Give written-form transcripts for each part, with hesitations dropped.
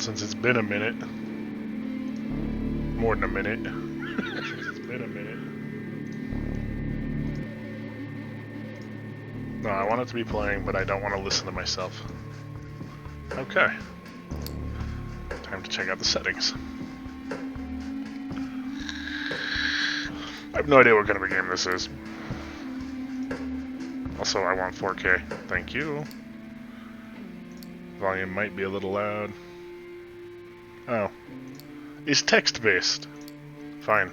Since it's been a minute. More than a minute. Since it's been a minute. No, I want it to be playing, but I don't want to listen to myself. Okay. Time to check out the settings. I have no idea what kind of a game this is. Also, I want 4K. Thank you. Volume might be a little loud. Oh. It's text-based. Fine.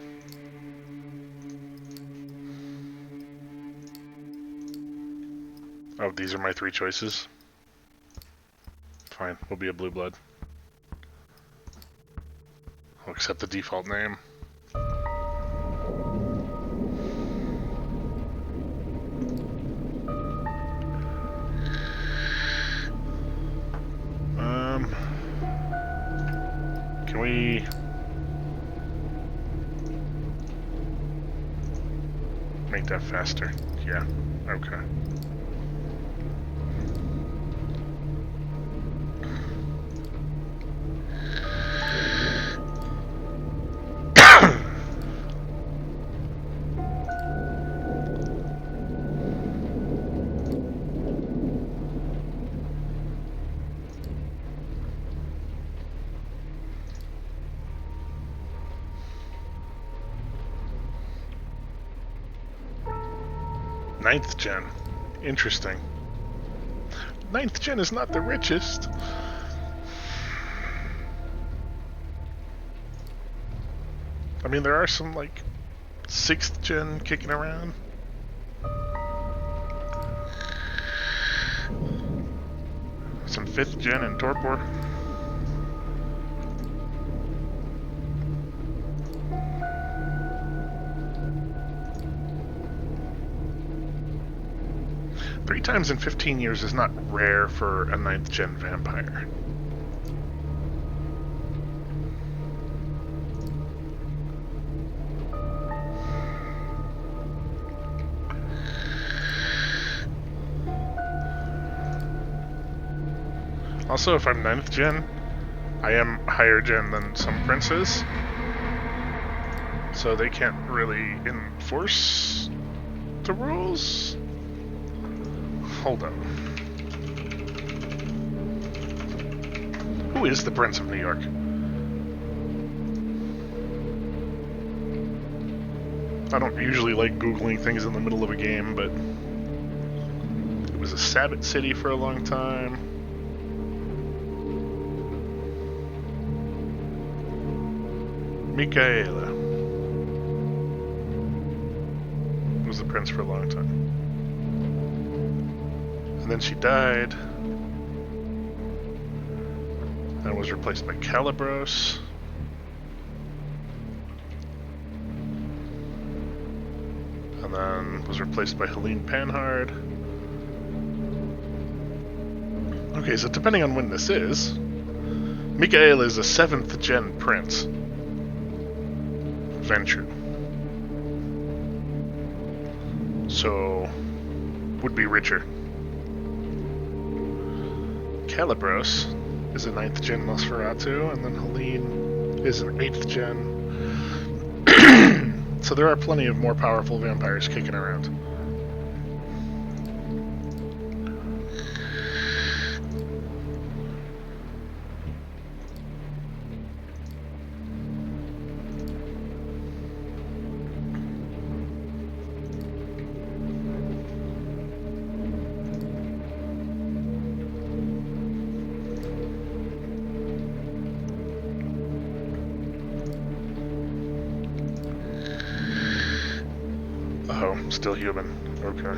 Oh, these are my 3 choices? Fine, we'll be a blue blood. I'll accept the default name. Can we... make that faster? Yeah, okay. Ninth gen. Interesting. Ninth gen is not the richest. I mean, there are some, like, 6th gen kicking around. Some 5th gen in Torpor. Three times in 15 years is not rare for a 9th gen vampire. Also, if I'm 9th gen, I am higher gen than some princes, so they can't really enforce the rules. Hold up. Who is the Prince of New York? I don't usually like Googling things in the middle of a game, but it was a Sabbath city for a long time. Michaela was the prince for a long time. And then she died and was replaced by Calibros. And then was replaced by Helene Panhard. Okay, so depending on when this is, Michael is a 7th gen prince. Venture. So, would be richer. Calibros is a 9th gen Nosferatu, and then Helene is an 8th gen. So there are plenty of more powerful vampires kicking around. Oh, still human. Okay.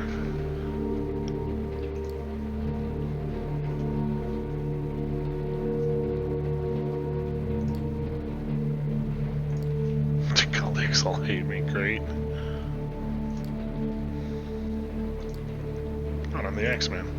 The colleagues all hate me, great. Oh, I'm the X-Man.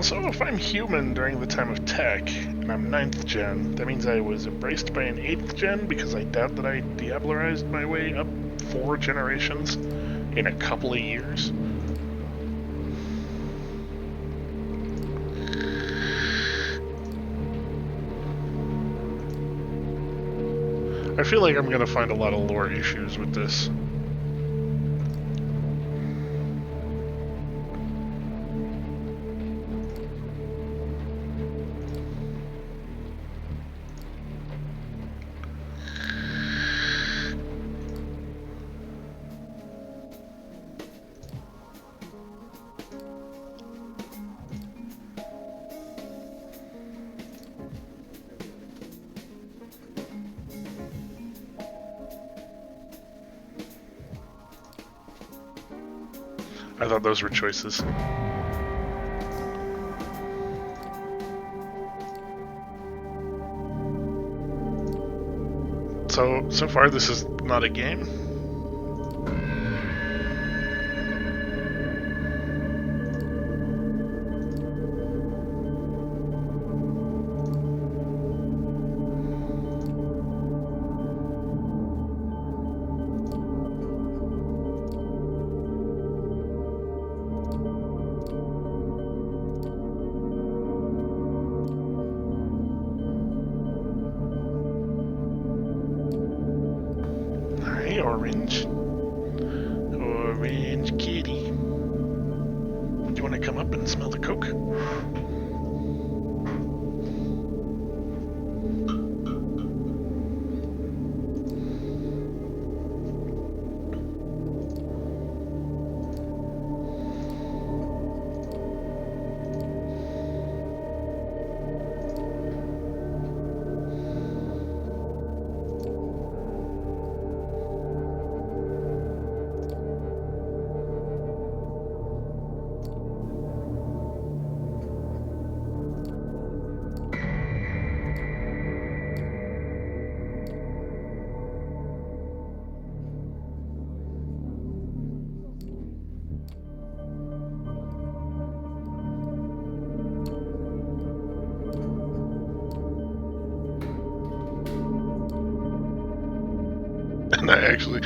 So if I'm human during the time of tech, and I'm 9th gen, that means I was embraced by an 8th gen because I doubt that I Diablerized my way up 4 generations in a couple of years. I feel like I'm gonna find a lot of lore issues with this. I thought those were choices. So far this is not a game. Orange. Orange kitty. Do you want to come up and smell the coke? And I actually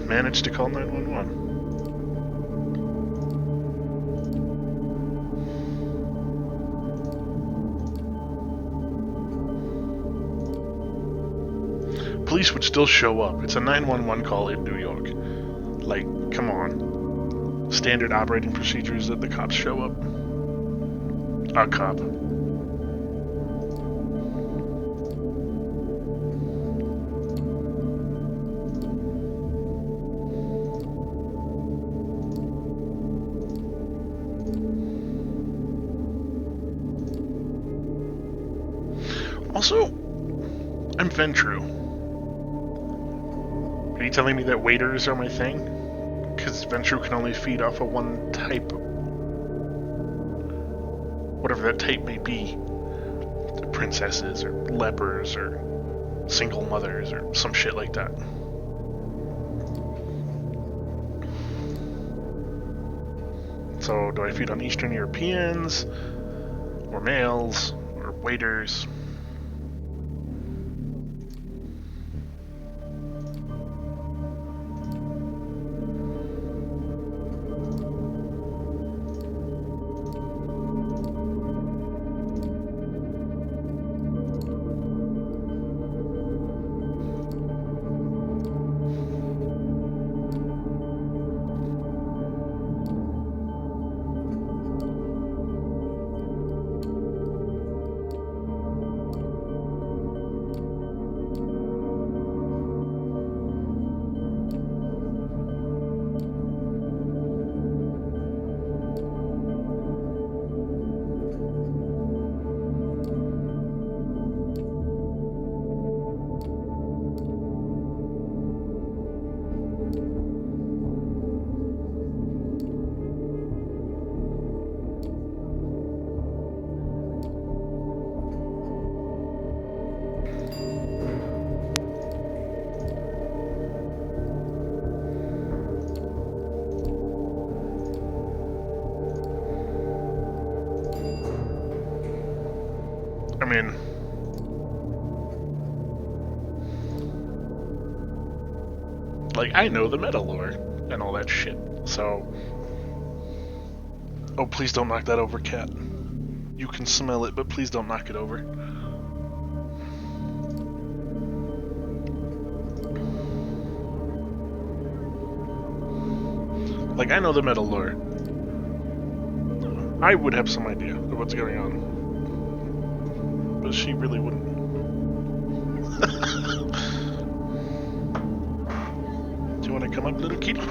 managed to call 911. Police would still show up. It's a 911 call in New York. Like, come on. Standard operating procedures that the cops show up. A cop. Also, I'm Ventrue. Are you telling me that waiters are my thing? Because Ventrue can only feed off of one type. Whatever that type may be. Princesses, or lepers, or single mothers, or some shit like that. So, do I feed on Eastern Europeans? Or males? Or waiters? I mean, Like, I know the meta lore and all that shit, so... Oh, please don't knock that over, cat. You can smell it, but please don't knock it over. Like, I know the meta lore. I would have some idea of what's going on. But she really wouldn't. Do you want to come up, little kitty?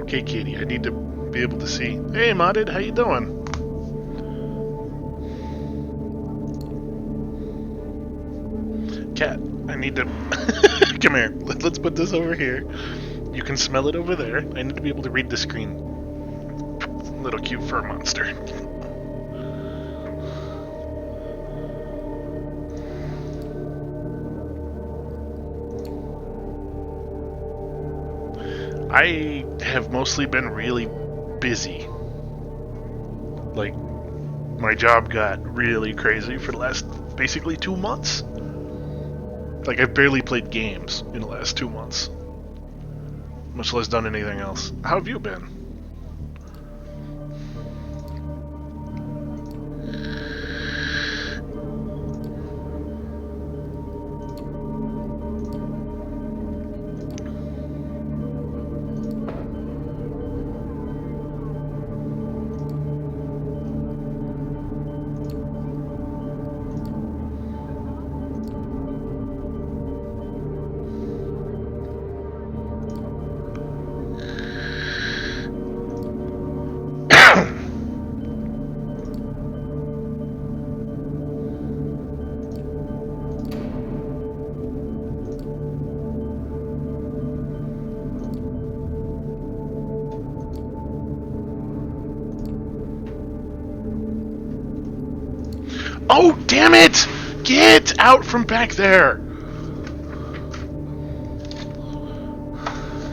Okay, kitty, I need to be able to see. Hey, Modded, how you doing? Cat, I need to... Come here, let's put this over here. You can smell it over there. I need to be able to read the screen. Little cute fur monster. I have mostly been really busy. Like, my job got really crazy for the last basically 2 months. Like, I've barely played games in the last 2 months. Much less done anything else. How have you been? Oh, damn it! Get out from back there!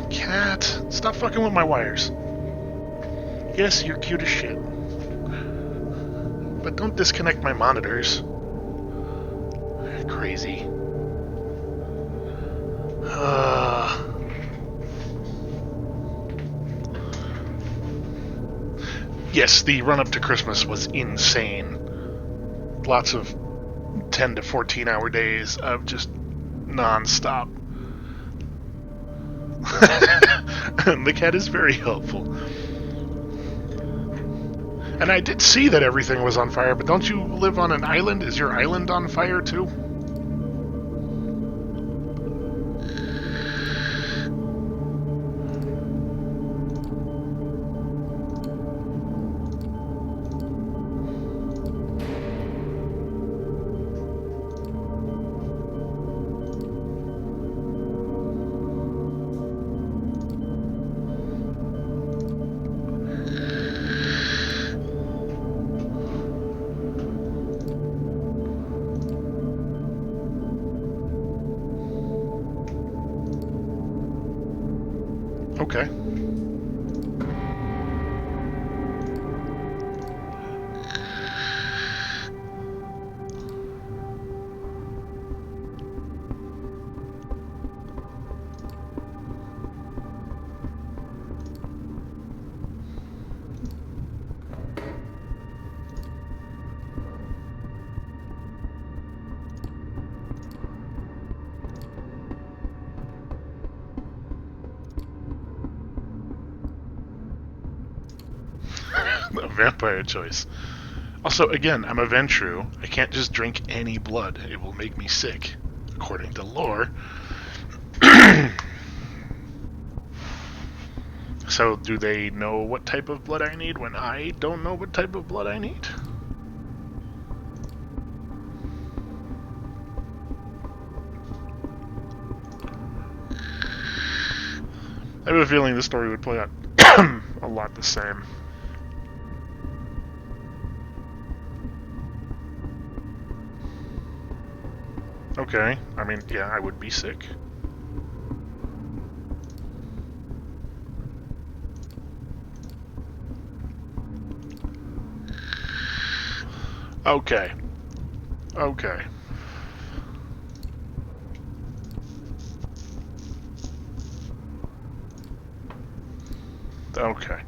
Cat, stop fucking with my wires. Yes, you're cute as shit. But don't disconnect my monitors. Crazy. Yes, the run-up to Christmas was insane. Lots of 10 to 14 hour days of just non-stop. The cat is very helpful. And I did see that everything was on fire, but don't you live on an island? Is your island on fire too? Okay. A vampire choice. Also, again, I'm a Ventrue. I can't just drink any blood. It will make me sick, according to lore. So, do they know what type of blood I need when I don't know what type of blood I need? I have a feeling the story would play out a lot the same. Okay, I mean, yeah, I would be sick. Okay. Okay. Okay.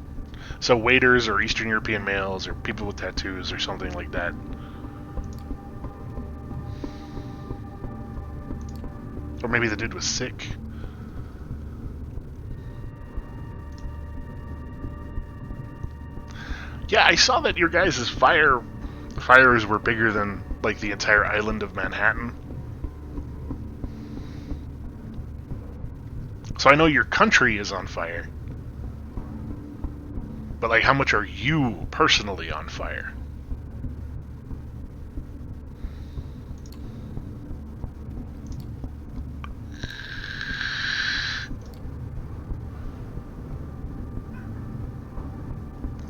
So waiters or Eastern European males or people with tattoos or something like that. Or maybe the dude was sick. Yeah, I saw that your guys' fires were bigger than like the entire island of Manhattan. So I know your country is on fire. But like how much are you personally on fire?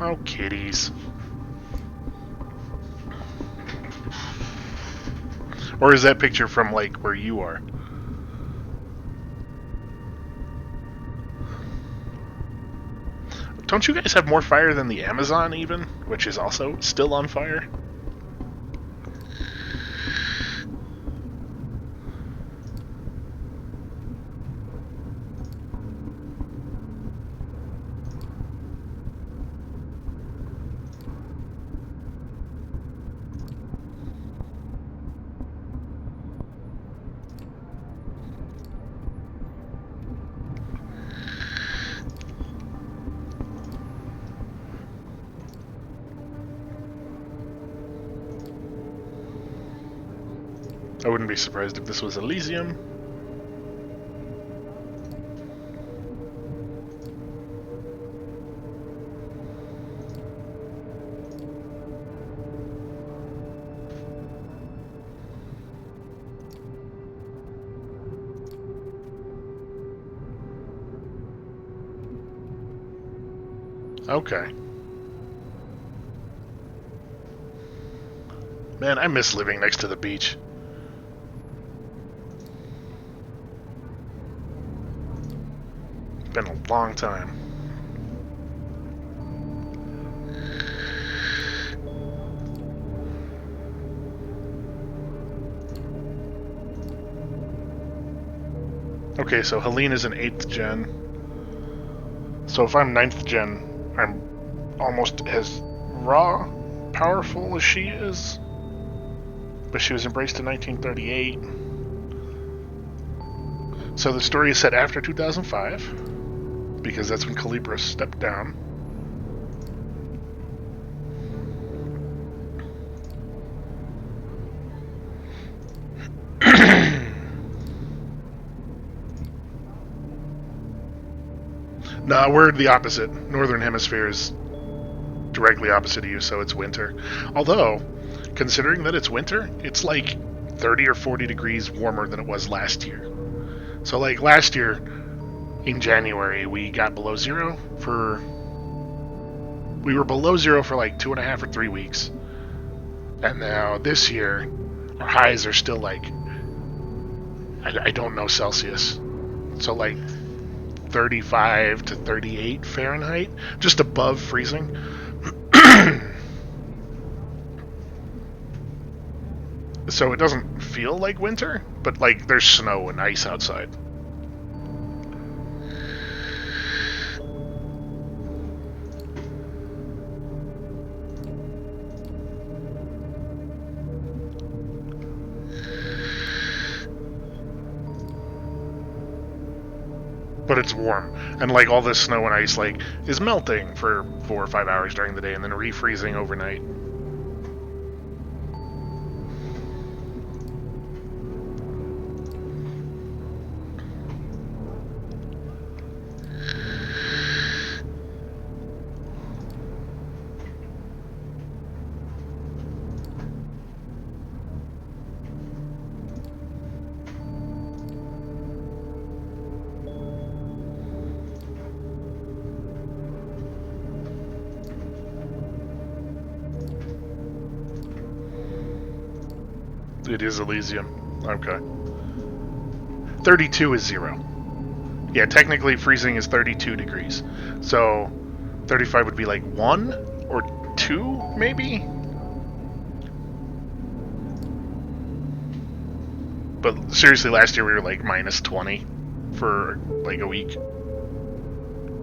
Oh, kitties. Or is that picture from like where you are? Don't you guys have more fire than the Amazon even? Which is also still on fire? I wouldn't be surprised if this was Elysium. Okay. Man, I miss living next to the beach. Been a long time. Okay, so Helene is an 8th gen. So if I'm 9th gen, I'm almost as raw, powerful as she is. But she was embraced in 1938. So the story is set after 2005, because that's when Calibra stepped down. No, we're the opposite. Northern Hemisphere is directly opposite of you, so it's winter. Although, considering that it's winter, it's like 30 or 40 degrees warmer than it was last year. So like last year, in January, we got below zero for... We were below zero for like 2.5 or 3 weeks. And now this year, our highs are still like... I don't know Celsius. So like 35 to 38 Fahrenheit, just above freezing. So it doesn't feel like winter, but like there's snow and ice outside. But it's warm, and like all this snow and ice like is melting for 4 or 5 hours during the day and then refreezing overnight. It is Elysium. Okay. 32 is 0. Yeah, technically freezing is 32 degrees. So 35 would be like 1 or 2, maybe? But seriously, last year we were like minus 20 for like a week.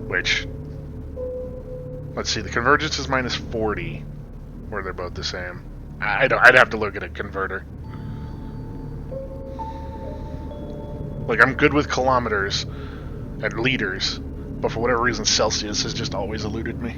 Which, let's see, the convergence is minus 40, where they're both the same. I'd have to look at a converter. Like, I'm good with kilometers and liters, but for whatever reason, Celsius has just always eluded me.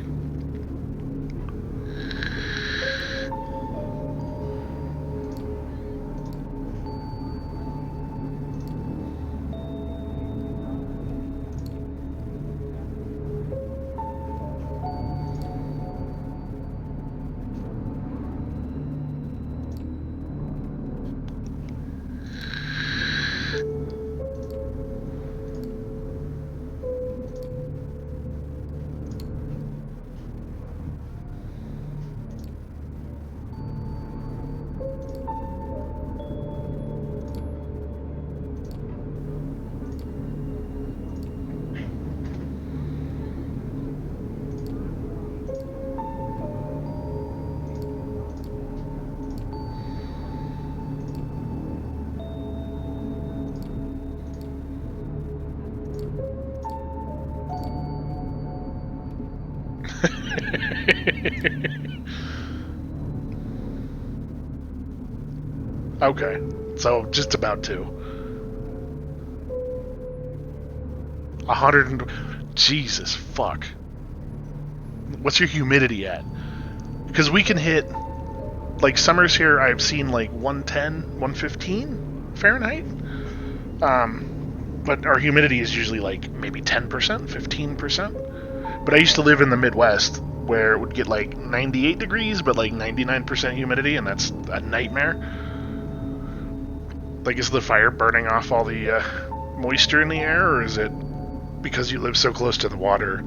Okay, so just about 100. Jesus fuck. What's your humidity at? Because we can hit, like, summers here I've seen like 110, 115 Fahrenheit. But our humidity is usually like maybe 10%, 15%. But I used to live in the Midwest where it would get like 98 degrees, but like 99% humidity, and that's a nightmare. Like, is the fire burning off all the moisture in the air, or is it because you live so close to the water?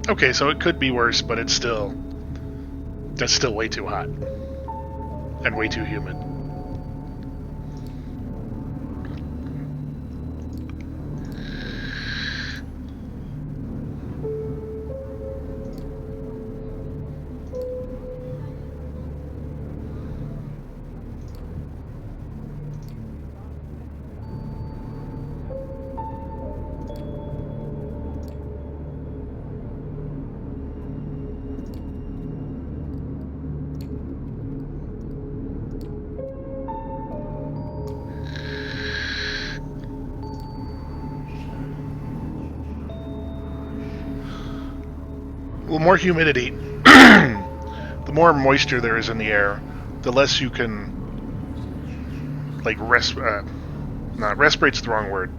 Okay, so it could be worse, but that's still way too hot and way too humid. Well, more humidity, the more moisture there is in the air, the less you can, like, respirate's the wrong word,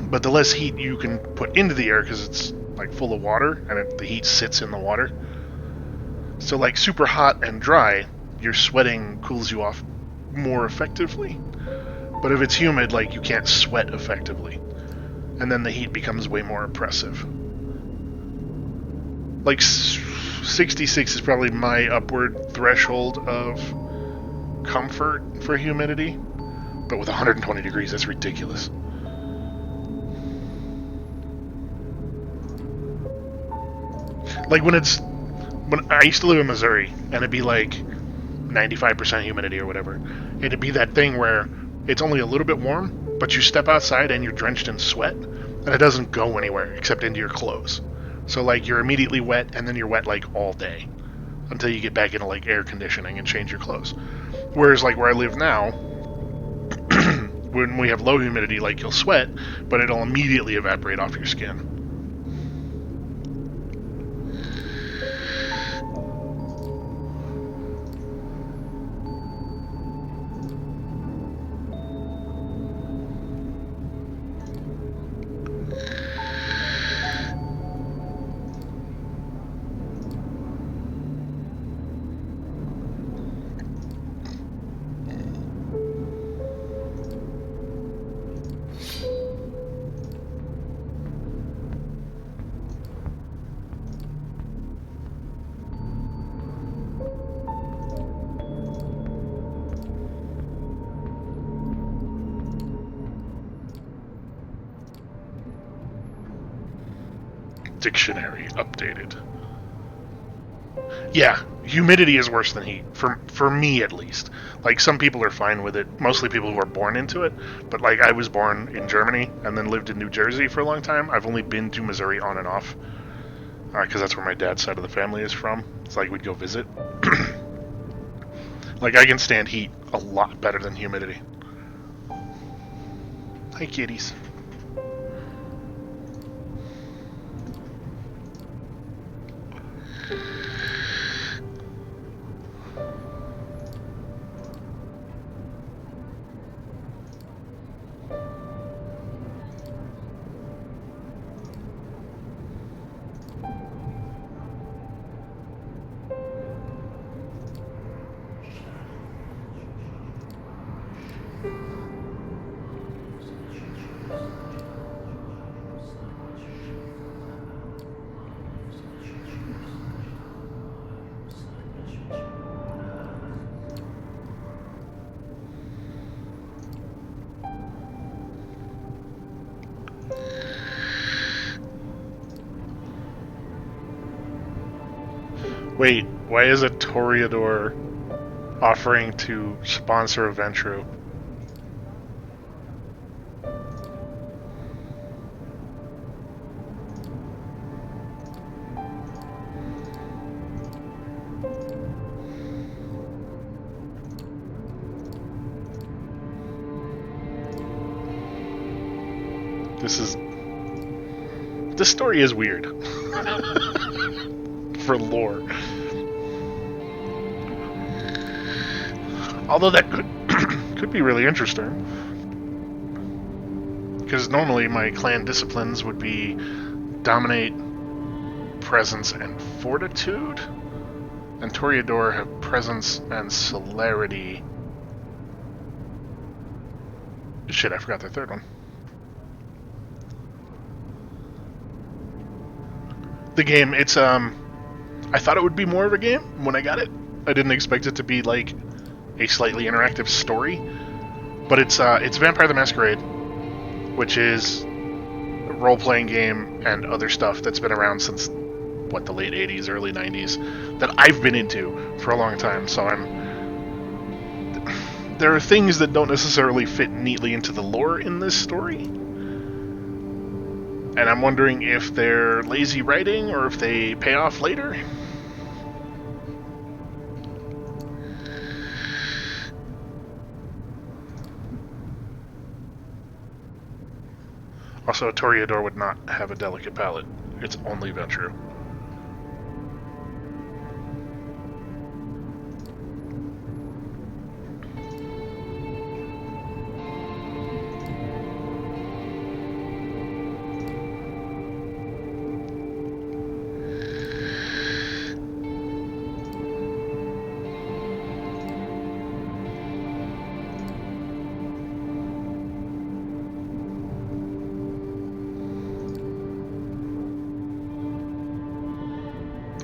but the less heat you can put into the air because it's, like, full of water, and the heat sits in the water. So, like, super hot and dry, your sweating cools you off more effectively. But if it's humid, like, you can't sweat effectively. And then the heat becomes way more oppressive. Like, 66 is probably my upward threshold of comfort for humidity. But with 120 degrees, that's ridiculous. Like, when I used to live in Missouri, and it'd be like 95% humidity or whatever. It'd be that thing where it's only a little bit warm, but you step outside and you're drenched in sweat, and it doesn't go anywhere except into your clothes. So, like, you're immediately wet, and then you're wet, like, all day until you get back into, like, air conditioning and change your clothes. Whereas, like, where I live now, when we have low humidity, like, you'll sweat, but it'll immediately evaporate off your skin. dictionary updated. Yeah, humidity is worse than heat, for me at least. Like, some people are fine with it, mostly people who are born into it, but like, I was born in Germany and then lived in New Jersey for a long time. I've only been to Missouri on and off, because that's where my dad's side of the family is from. It's like we'd go visit. Like, I can stand heat a lot better than humidity. Hi, kitties. Wait, why is a Toreador offering to sponsor Ventrue? This story is weird. For lore. Although that could be really interesting. Because normally my clan disciplines would be dominate, presence, and fortitude. And Toreador have presence and celerity. Shit, I forgot the third one. The game, it's I thought it would be more of a game when I got it. I didn't expect it to be like a slightly interactive story, but it's Vampire the Masquerade, which is a role-playing game and other stuff that's been around since the late 80s, early 90s, that I've been into for a long time. So there are things that don't necessarily fit neatly into the lore in this story. And I'm wondering if they're lazy writing or if they pay off later. Also, a Toreador would not have a delicate palate. It's only Ventrue.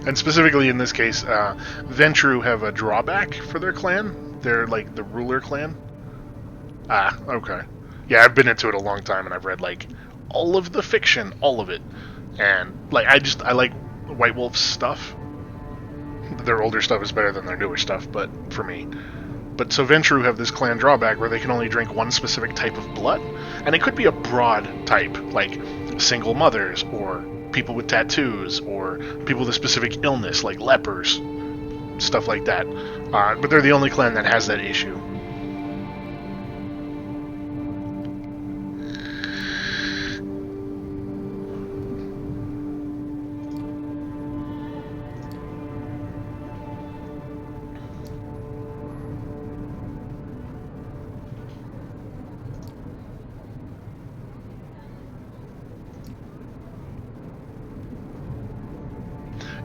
And specifically in this case, Ventrue have a drawback for their clan. They're like the ruler clan. Ah, okay. Yeah, I've been into it a long time, and I've read like all of the fiction, all of it. And like I like White Wolf's stuff. Their older stuff is better than their newer stuff, but for me. But so Ventrue have this clan drawback where they can only drink one specific type of blood, and it could be a broad type, like single mothers or people with tattoos or people with a specific illness like lepers, stuff like that. But they're the only clan that has that issue.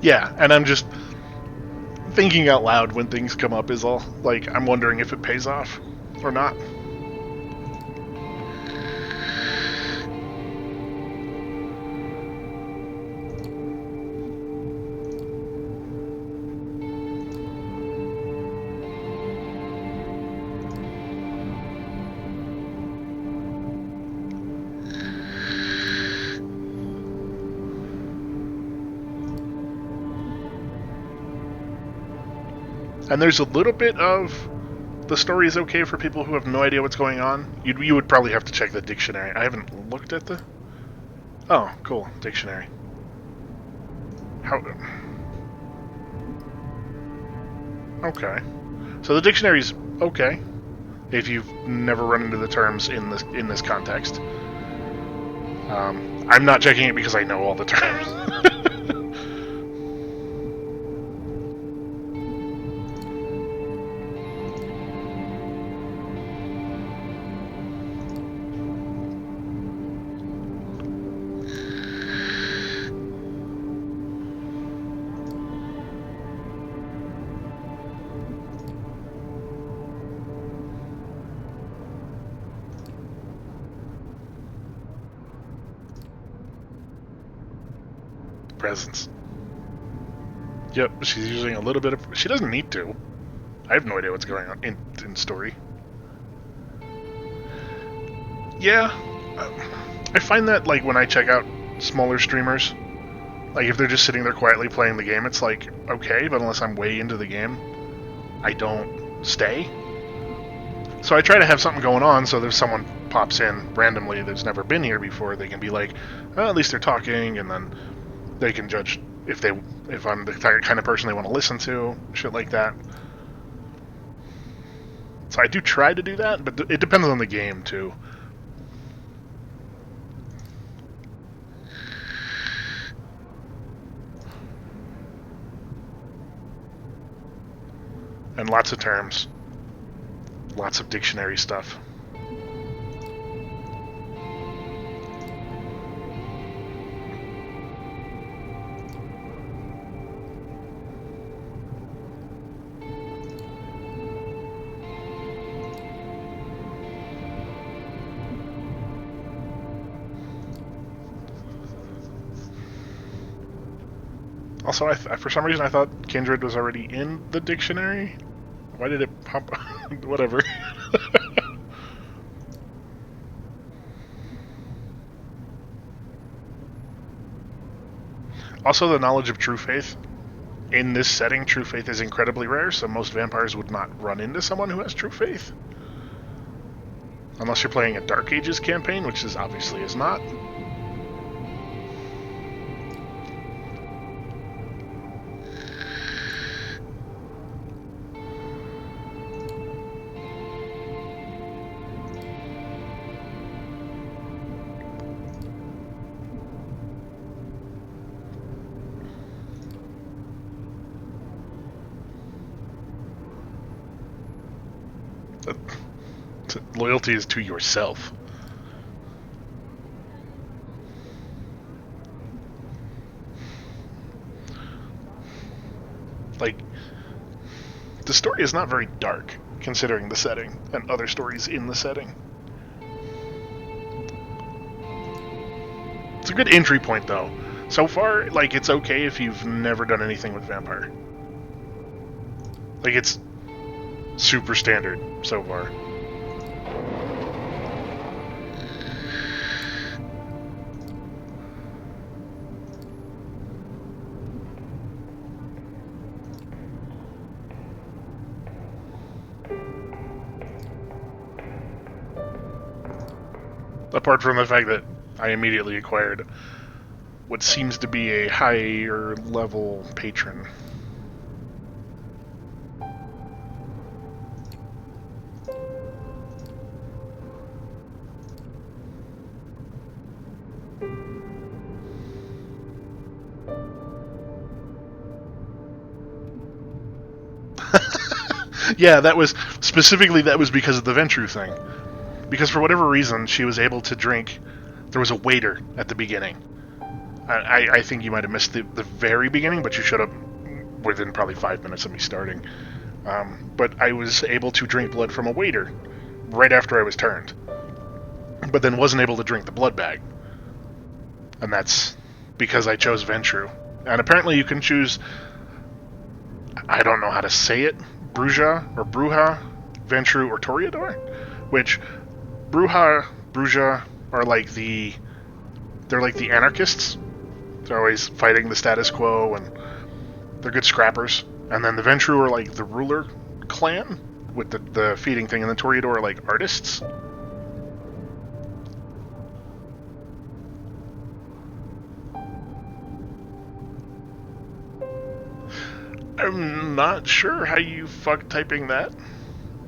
Yeah, and I'm just thinking out loud when things come up is all. Like, I'm wondering if it pays off or not. And there's a little bit of the story is okay for people who have no idea what's going on. You would probably have to check the dictionary. I haven't looked at the... Oh, cool. Dictionary. How... Okay. So the dictionary's okay if you've never run into the terms in this context. I'm not checking it because I know all the terms. Presence. Yep, she's using a little bit of... She doesn't need to. I have no idea what's going on in story. Yeah. I find that, like, when I check out smaller streamers, like, if they're just sitting there quietly playing the game, it's like, okay, but unless I'm way into the game, I don't stay. So I try to have something going on, so if someone pops in randomly that's never been here before, they can be like, oh, at least they're talking, and then they can judge if I'm the kind of person they want to listen to, shit like that. So I do try to do that, but it depends on the game, too. And lots of terms. Lots of dictionary stuff. Also, for some reason I thought Kindred was already in the dictionary. Why did it pop? Whatever. Also, the knowledge of true faith. In this setting, true faith is incredibly rare, so most vampires would not run into someone who has true faith. Unless you're playing a Dark Ages campaign, which is obviously is not. Loyalty is to yourself. Like, the story is not very dark, considering the setting, and other stories in the setting. It's a good entry point, though. So far, like, it's okay if you've never done anything with Vampire. Like, it's super standard so far. Apart from the fact that I immediately acquired what seems to be a higher level patron. Yeah, that was because of the Ventrue thing. Because for whatever reason, she was able to drink. There was a waiter at the beginning. I think you might have missed the very beginning, but you showed up within probably 5 minutes of me starting. But I was able to drink blood from a waiter right after I was turned. But then wasn't able to drink the blood bag. And that's because I chose Ventrue. And apparently you can choose... I don't know how to say it. Bruja, or Bruja, Ventrue, or Toreador? Which... Bruja are like they're like the anarchists. They're always fighting the status quo, and they're good scrappers. And then the Ventrue are like the ruler clan with the feeding thing, and the Toreador are like artists. I'm not sure how you fuck typing that,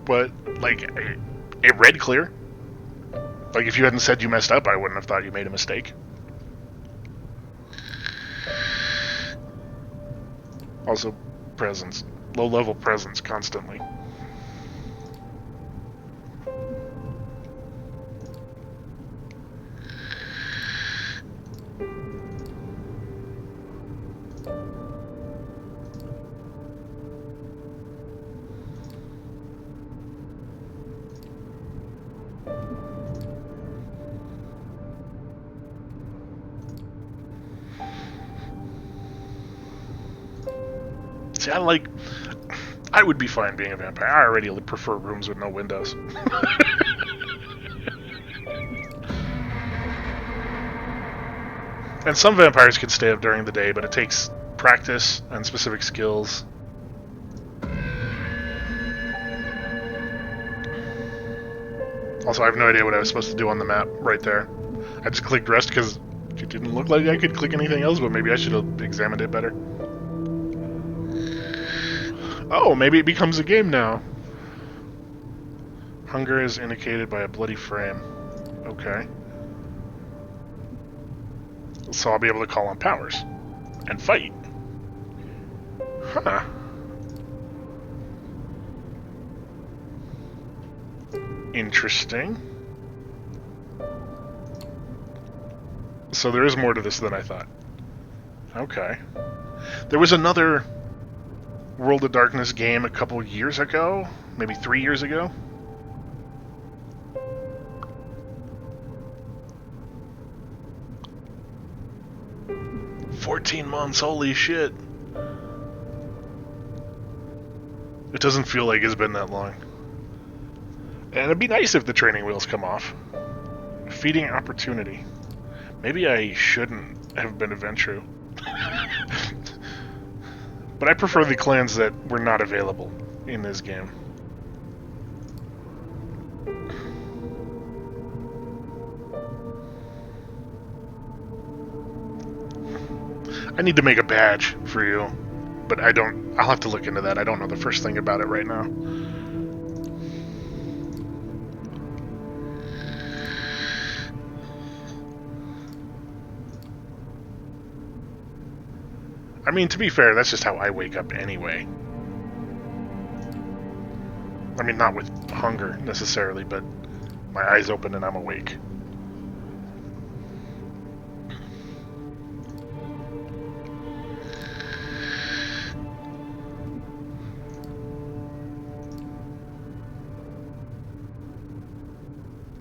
but like it read clear. Like if you hadn't said you messed up, I wouldn't have thought you made a mistake. Also, presence. Low-level presence constantly. See, I would be fine being a vampire. I already prefer rooms with no windows. And some vampires can stay up during the day, but it takes practice and specific skills. Also, I have no idea what I was supposed to do on the map right there. I just clicked rest because it didn't look like I could click anything else, but maybe I should have examined it better. Oh, maybe it becomes a game now. Hunger is indicated by a bloody frame. Okay. So I'll be able to call on powers and fight. Huh. Interesting. So there is more to this than I thought. Okay. There was another World of Darkness game a couple years ago, maybe 3 years ago. "14 months, holy shit." It doesn't feel like it's been that long. And it'd be nice if the training wheels come off. Feeding opportunity. Maybe I shouldn't have been a Ventrue. But I prefer the clans that were not available in this game. I need to make a badge for you, but I'll have to look into that. I don't know the first thing about it right now. I mean, to be fair, that's just how I wake up anyway. I mean, not with hunger, necessarily, but my eyes open and I'm awake.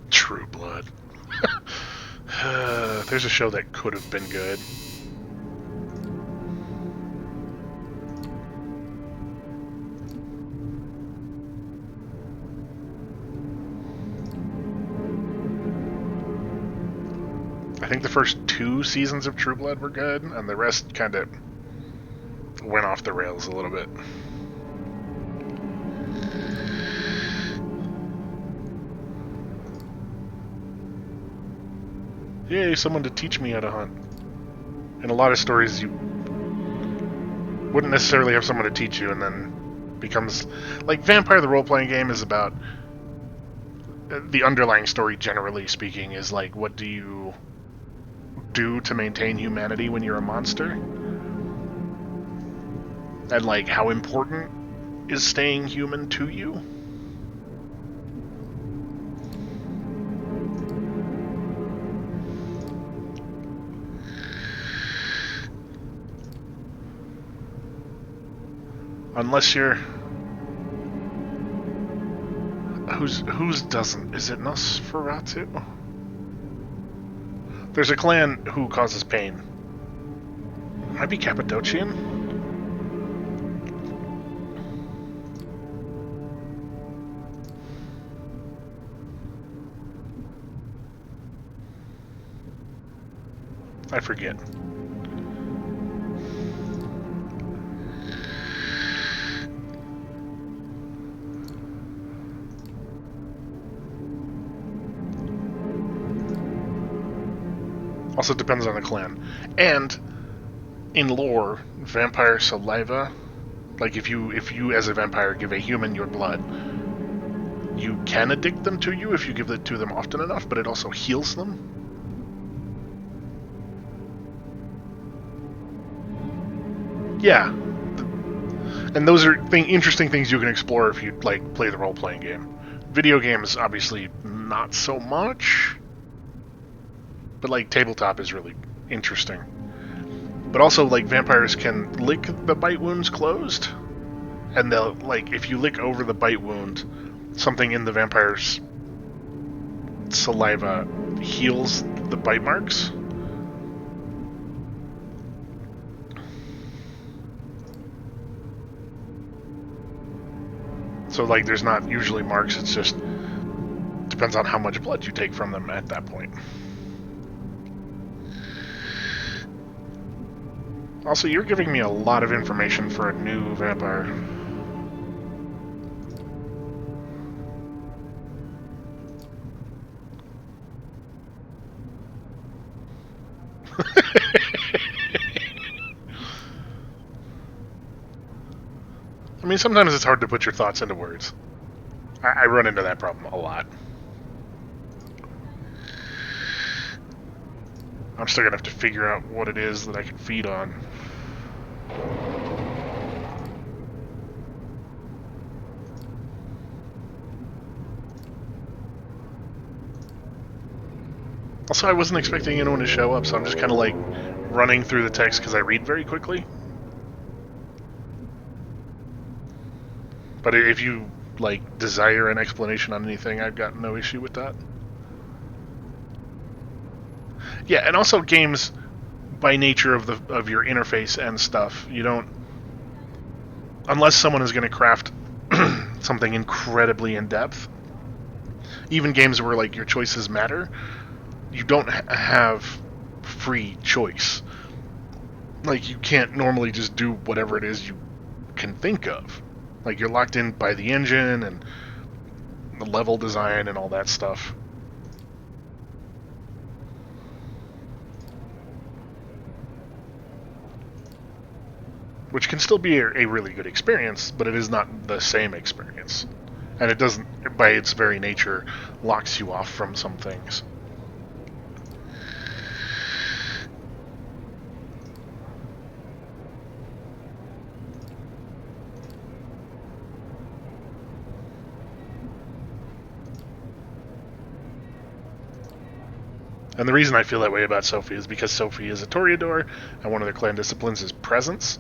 True Blood. There's a show that could have been good. I think the first 2 seasons of True Blood were good, and the rest kind of went off the rails a little bit. Yay, someone to teach me how to hunt. In a lot of stories, you wouldn't necessarily have someone to teach you, and then becomes... Like, Vampire the role-playing game is about... The underlying story, generally speaking, is like, what do you do to maintain humanity when you're a monster? And, like, how important is staying human to you? Unless you're... Whose doesn't? Is it Nosferatu? There's a clan who causes pain. Might be Cappadocian? I forget. Also depends on the clan. And in lore, vampire saliva, like if you as a vampire give a human your blood, you can addict them to you if you give it to them often enough, but it also heals them. Yeah. And those are interesting things you can explore if you like play the role-playing game. Video games, obviously, not so much. But like tabletop is really interesting. But also, like, vampires can lick the bite wounds closed, and they'll, like, if you lick over the bite wound, something in the vampire's saliva heals the bite marks. So, like, there's not usually marks, it's just depends on how much blood you take from them at that point. Also, you're giving me a lot of information for a new vampire. I mean, sometimes it's hard to put your thoughts into words. I run into that problem a lot. I'm still gonna have to figure out what it is that I can feed on. Also, I wasn't expecting anyone to show up, so I'm just kind of like running through the text because I read very quickly. But if you like desire an explanation on anything, I've got no issue with that. Yeah, and also games, by nature of your interface and stuff, you don't, unless someone is going to craft something incredibly in depth. Even games where like your choices matter, you don't have free choice. Like, you can't normally just do whatever it is you can think of. Like, you're locked in by the engine and the level design and all that stuff. Which can still be a really good experience, but it is not the same experience. And it doesn't, by its very nature, locks you off from some things. And the reason I feel that way about Sophie is because Sophie is a Toreador, and one of their clan disciplines is presence,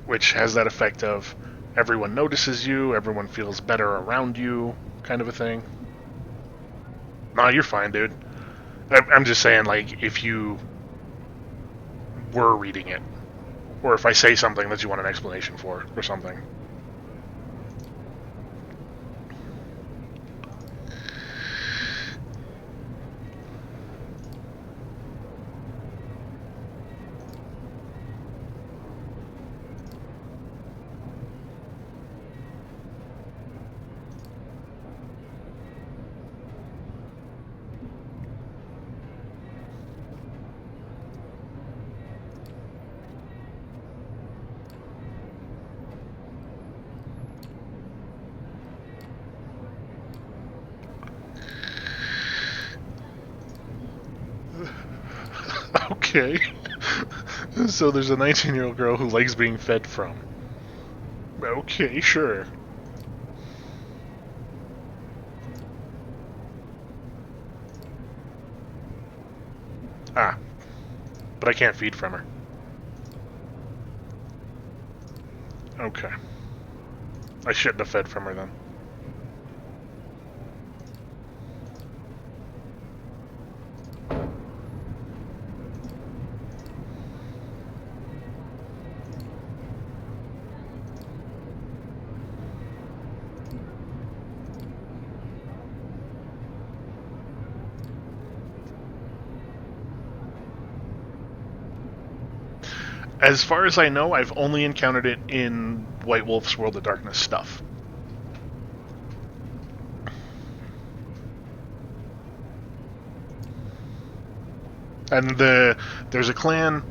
which has that effect of everyone notices you, everyone feels better around you, kind of a thing. Nah, you're fine, dude. I'm just saying, like, if you were reading it, or if I say something that you want an explanation for, or something. Okay. So there's a 19-year-old girl who likes being fed from. Okay, sure. Ah. But I can't feed from her. Okay. I shouldn't have fed from her then. As far as I know, I've only encountered it in White Wolf's World of Darkness stuff. And there's a clan,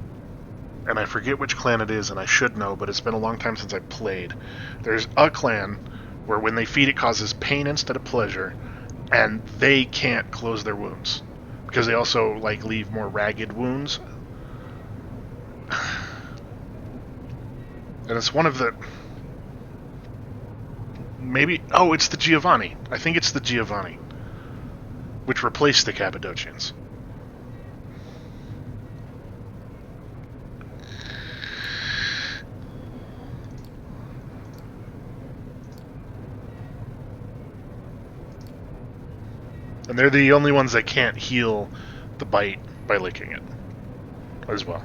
and I forget which clan it is, and I should know, but it's been a long time since I played. There's a clan where when they feed it causes pain instead of pleasure, and they can't close their wounds because they also like leave more ragged wounds. And it's one of the it's the Giovanni. I think it's the Giovanni, which replaced the Cappadocians. And they're the only ones that can't heal the bite by licking it as well.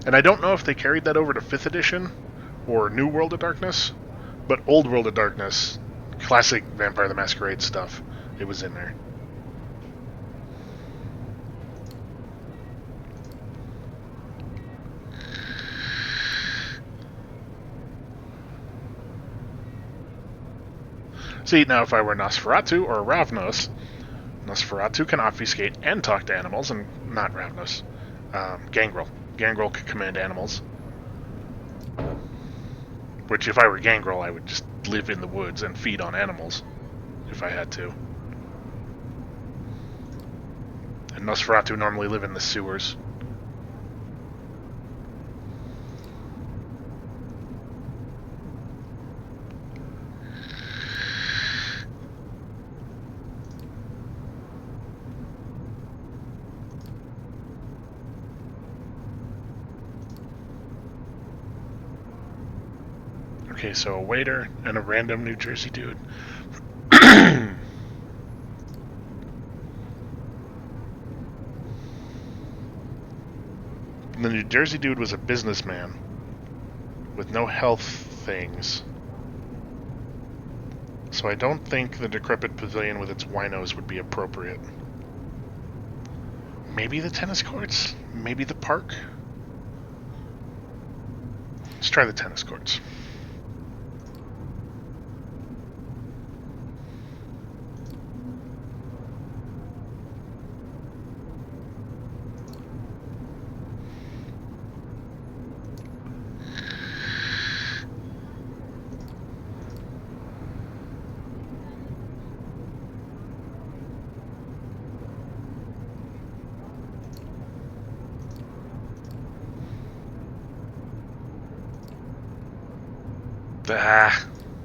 And I don't know if they carried that over to 5th edition or New World of Darkness, but Old World of Darkness, classic Vampire the Masquerade stuff, it was in there. See, now if I were Nosferatu or Ravnos, Nosferatu can obfuscate and talk to animals, and not Ravnos. Gangrel. Gangrel could command animals. Which, if I were Gangrel, I would just live in the woods and feed on animals, if I had to. And Nosferatu normally live in the sewers. Okay, so a waiter and a random New Jersey dude. The New Jersey dude was a businessman with no health things. So I don't think the decrepit pavilion with its winos would be appropriate. Maybe the tennis courts? Maybe the park? Let's try the tennis courts.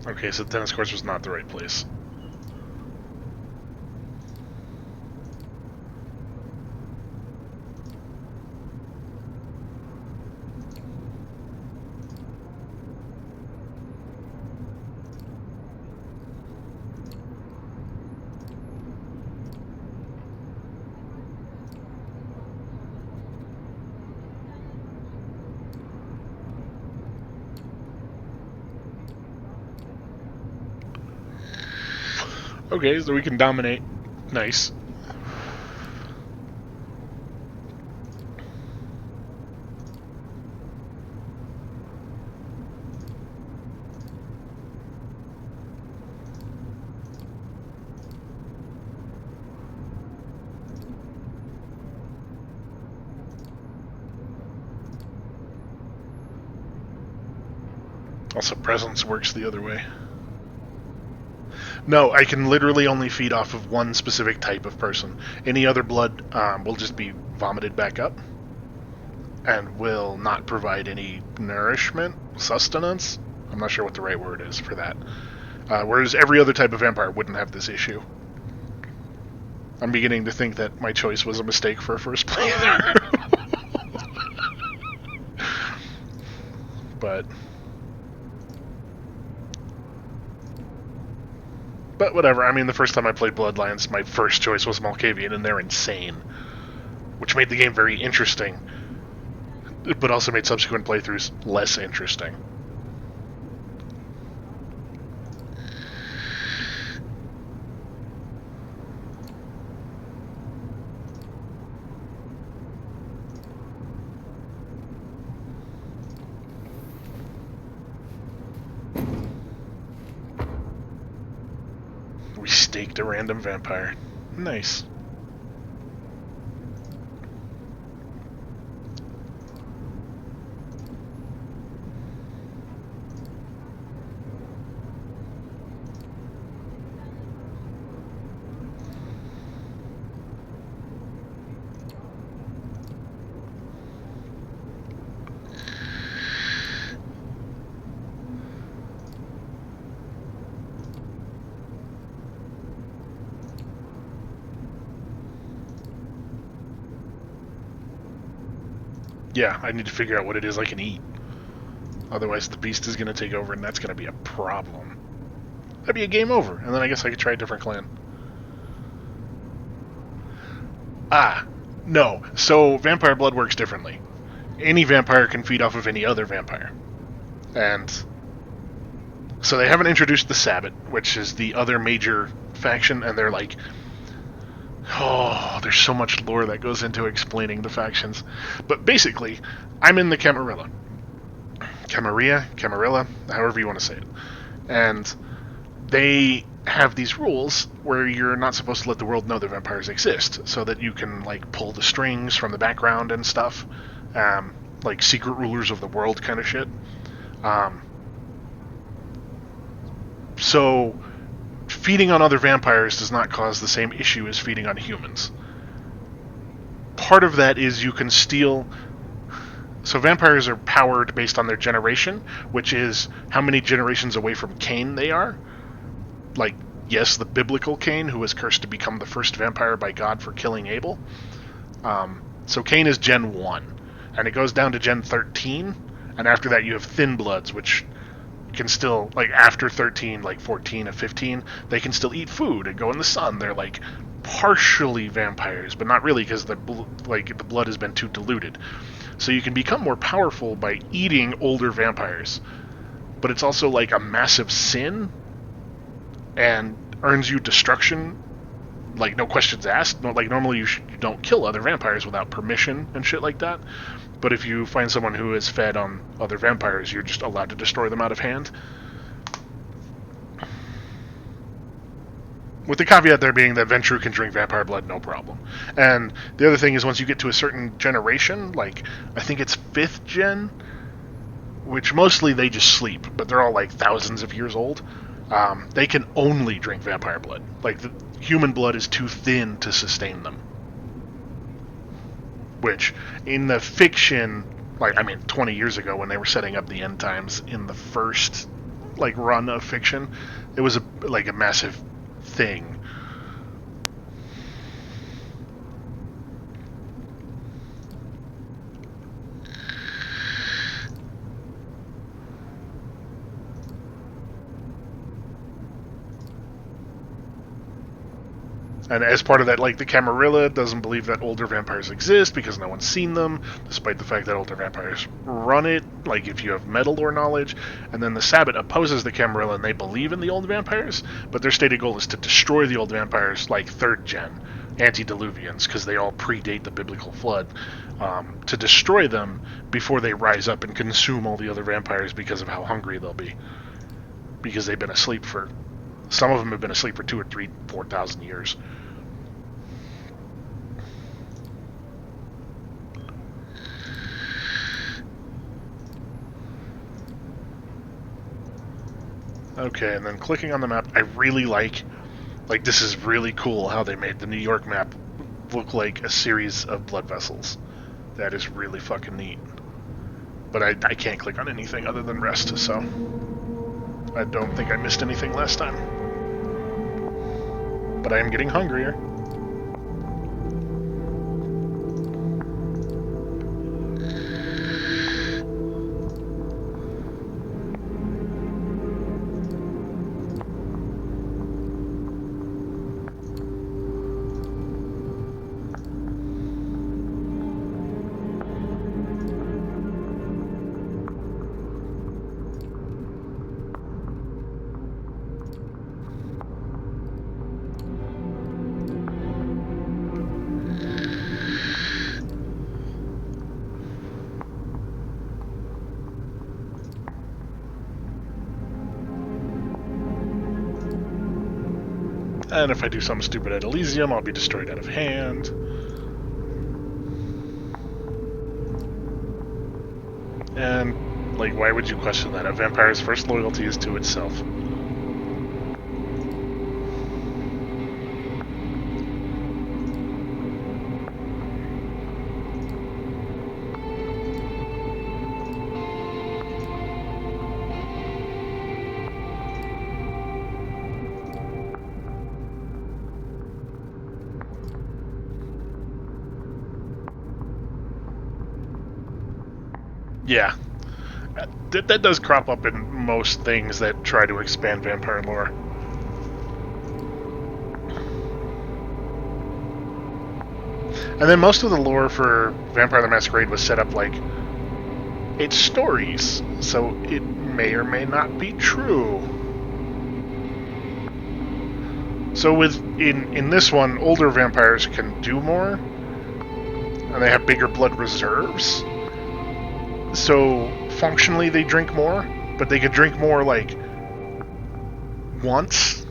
Okay, so the tennis courts was not the right place. Okay, so we can dominate. Nice. Also, presence works the other way. No, I can literally only feed off of one specific type of person. Any other blood will just be vomited back up and will not provide any nourishment, sustenance. I'm not sure what the right word is for that. Whereas every other type of vampire wouldn't have this issue. I'm beginning to think that my choice was a mistake for a first playthrough. But whatever, I mean, the first time I played Bloodlines, my first choice was Malkavian, and they're insane. Which made the game very interesting, but also made subsequent playthroughs less interesting. staked a random vampire. Nice. Yeah, I need to figure out what it is I can eat. Otherwise the beast is going to take over and that's going to be a problem. That'd be a game over, and then I guess I could try a different clan. Ah, no. So vampire blood works differently. Any vampire can feed off of any other vampire. And so they haven't introduced the Sabbat, which is the other major faction, and they're like, oh, there's so much lore that goes into explaining the factions. But basically, I'm in the Camarilla. Camarilla, however you want to say it. And they have these rules where you're not supposed to let the world know that vampires exist, so that you can, like, pull the strings from the background and stuff. Like secret rulers of the world kind of shit. So feeding on other vampires does not cause the same issue as feeding on humans. Part of that is you can steal... So vampires are powered based on their generation, which is how many generations away from Cain they are. Like, yes, the biblical Cain, who was cursed to become the first vampire by God for killing Abel. So Cain is Gen 1, and it goes down to Gen 13, and after that you have Thin Bloods, which can still, like, after 13, like 14 and 15, they can still eat food and go in the sun. They're, like, partially vampires, but not really, because the blood has been too diluted. So you can become more powerful by eating older vampires. But it's also, like, a massive sin, and earns you destruction, like, no questions asked. Like, normally you don't kill other vampires without permission and shit like that. But if you find someone who is fed on other vampires, you're just allowed to destroy them out of hand. With the caveat there being that Ventrue can drink vampire blood, no problem. And the other thing is, once you get to a certain generation, like, I think it's 5th gen, which mostly they just sleep, but they're all, like, thousands of years old, they can only drink vampire blood. Like, the human blood is too thin to sustain them. Which, in the fiction, like, I mean, 20 years ago when they were setting up the end times in the first, like, run of fiction, it was, a massive thing. And as part of that, like, the Camarilla doesn't believe that older vampires exist because no one's seen them, despite the fact that older vampires run it, like, if you have metal lore knowledge. And then the Sabbat opposes the Camarilla, and they believe in the old vampires, but their stated goal is to destroy the old vampires, like 3rd gen, antediluvians, because they all predate the biblical flood, to destroy them before they rise up and consume all the other vampires because of how hungry they'll be. Because they've been asleep for... Some of them have been asleep for 2,000 or 3,000, 4,000 years. Okay, and then clicking on the map, I really like, this is really cool how they made the New York map look like a series of blood vessels. That is really fucking neat. But I can't click on anything other than rest, so I don't think I missed anything last time. But I am getting hungrier. And if I do something stupid at Elysium, I'll be destroyed out of hand. And, like, why would you question that? A vampire's first loyalty is to itself. Yeah. That does crop up in most things that try to expand vampire lore. And then most of the lore for Vampire the Masquerade was set up like it's stories, so it may or may not be true. So in this one, older vampires can do more, and they have bigger blood reserves. So functionally they drink more, but they could drink more like once.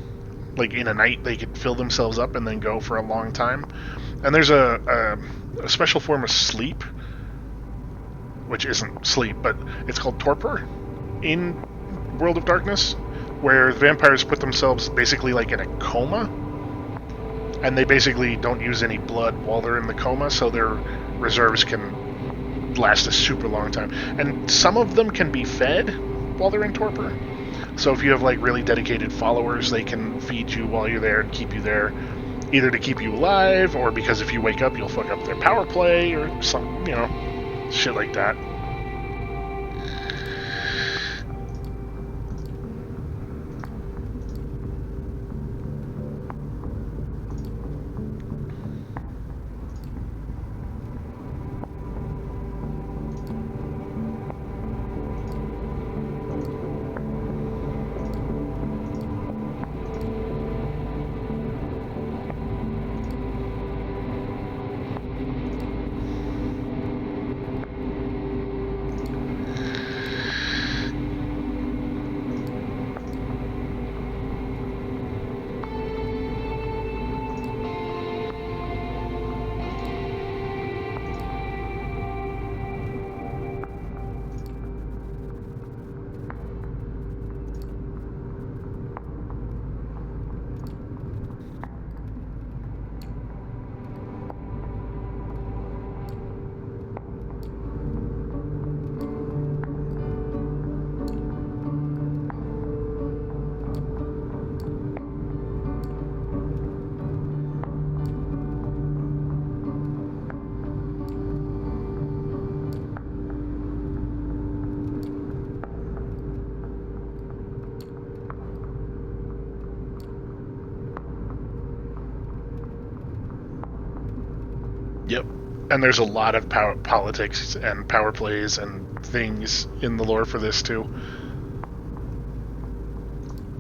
Like in a night they could fill themselves up and then go for a long time. And there's a special form of sleep, which isn't sleep, but it's called torpor in World of Darkness, where vampires put themselves basically like in a coma, and they basically don't use any blood while they're in the coma, so their reserves can last a super long time. And some of them can be fed while they're in torpor. So if you have like really dedicated followers, they can feed you while you're there and keep you there, either to keep you alive, or because if you wake up, you'll fuck up their power play, or some, shit like that. Yep. And there's a lot of politics and power plays and things in the lore for this too.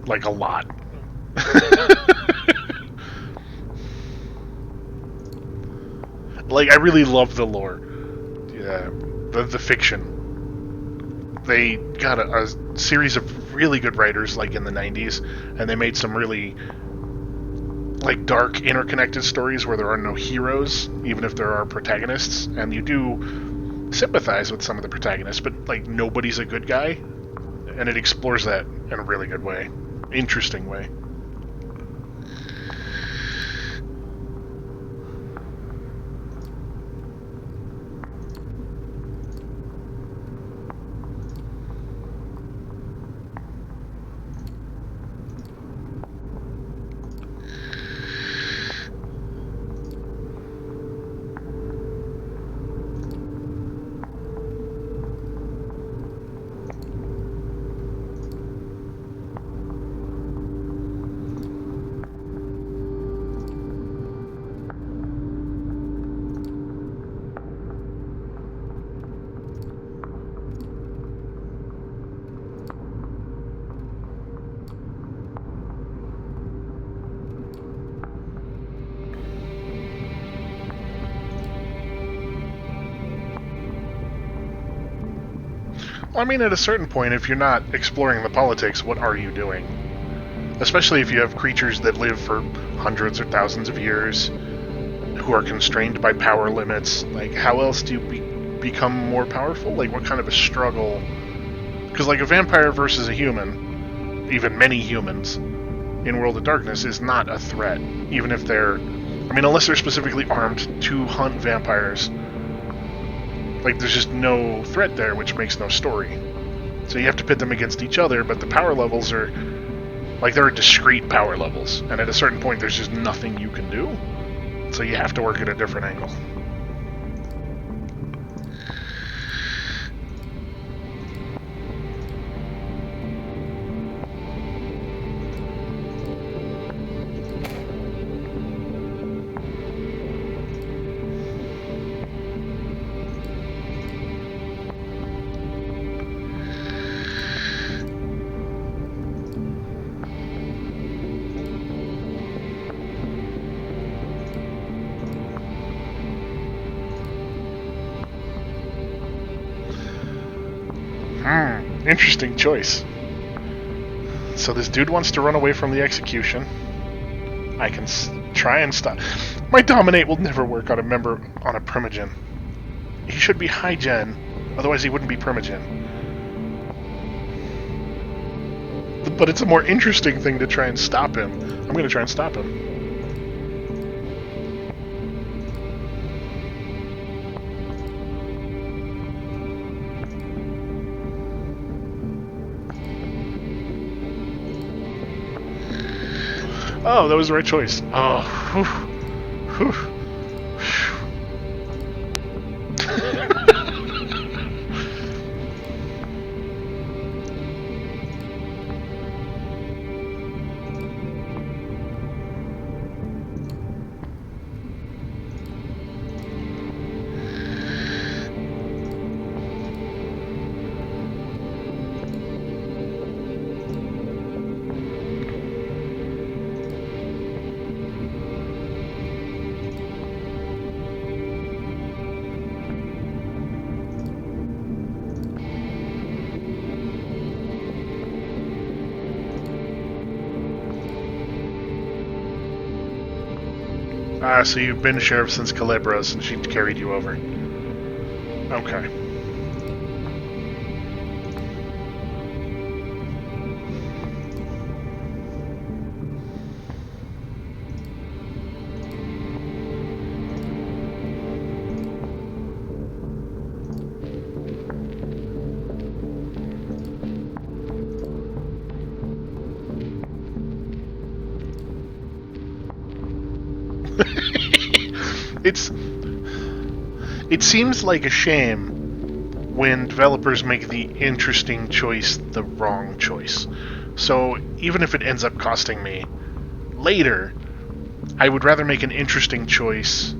Like a lot. Like, I really love the lore. Yeah, the fiction. They got a series of really good writers, like in the 90s, and they made some really like dark, interconnected stories where there are no heroes, even if there are protagonists, and you do sympathize with some of the protagonists, but like nobody's a good guy, and it explores that in a really good way, interesting way. I mean, at a certain point, if you're not exploring the politics, what are you doing? Especially if you have creatures that live for hundreds or thousands of years, who are constrained by power limits. Like, how else do you become more powerful? Like, what kind of a struggle? Because, like, a vampire versus a human, even many humans, in World of Darkness is not a threat, even if they're... I mean, unless they're specifically armed to hunt vampires. Like, there's just no threat there, which makes no story. So you have to pit them against each other, but the power levels are... Like, there are discrete power levels, and at a certain point there's just nothing you can do. So you have to work at a different angle. Interesting choice. So this dude wants to run away from the execution. I can try and stop. My Dominate will never work on a Primogen. He should be high gen, otherwise he wouldn't be Primogen. But it's a more interesting thing to try and stop him. I'm going to try and stop him. Oh, that was the right choice. Oh, whew. Whew. So you've been sheriff since Calibras, and she carried you over. Okay. It seems like a shame when developers make the interesting choice the wrong choice. So even if it ends up costing me later, I would rather make an interesting choice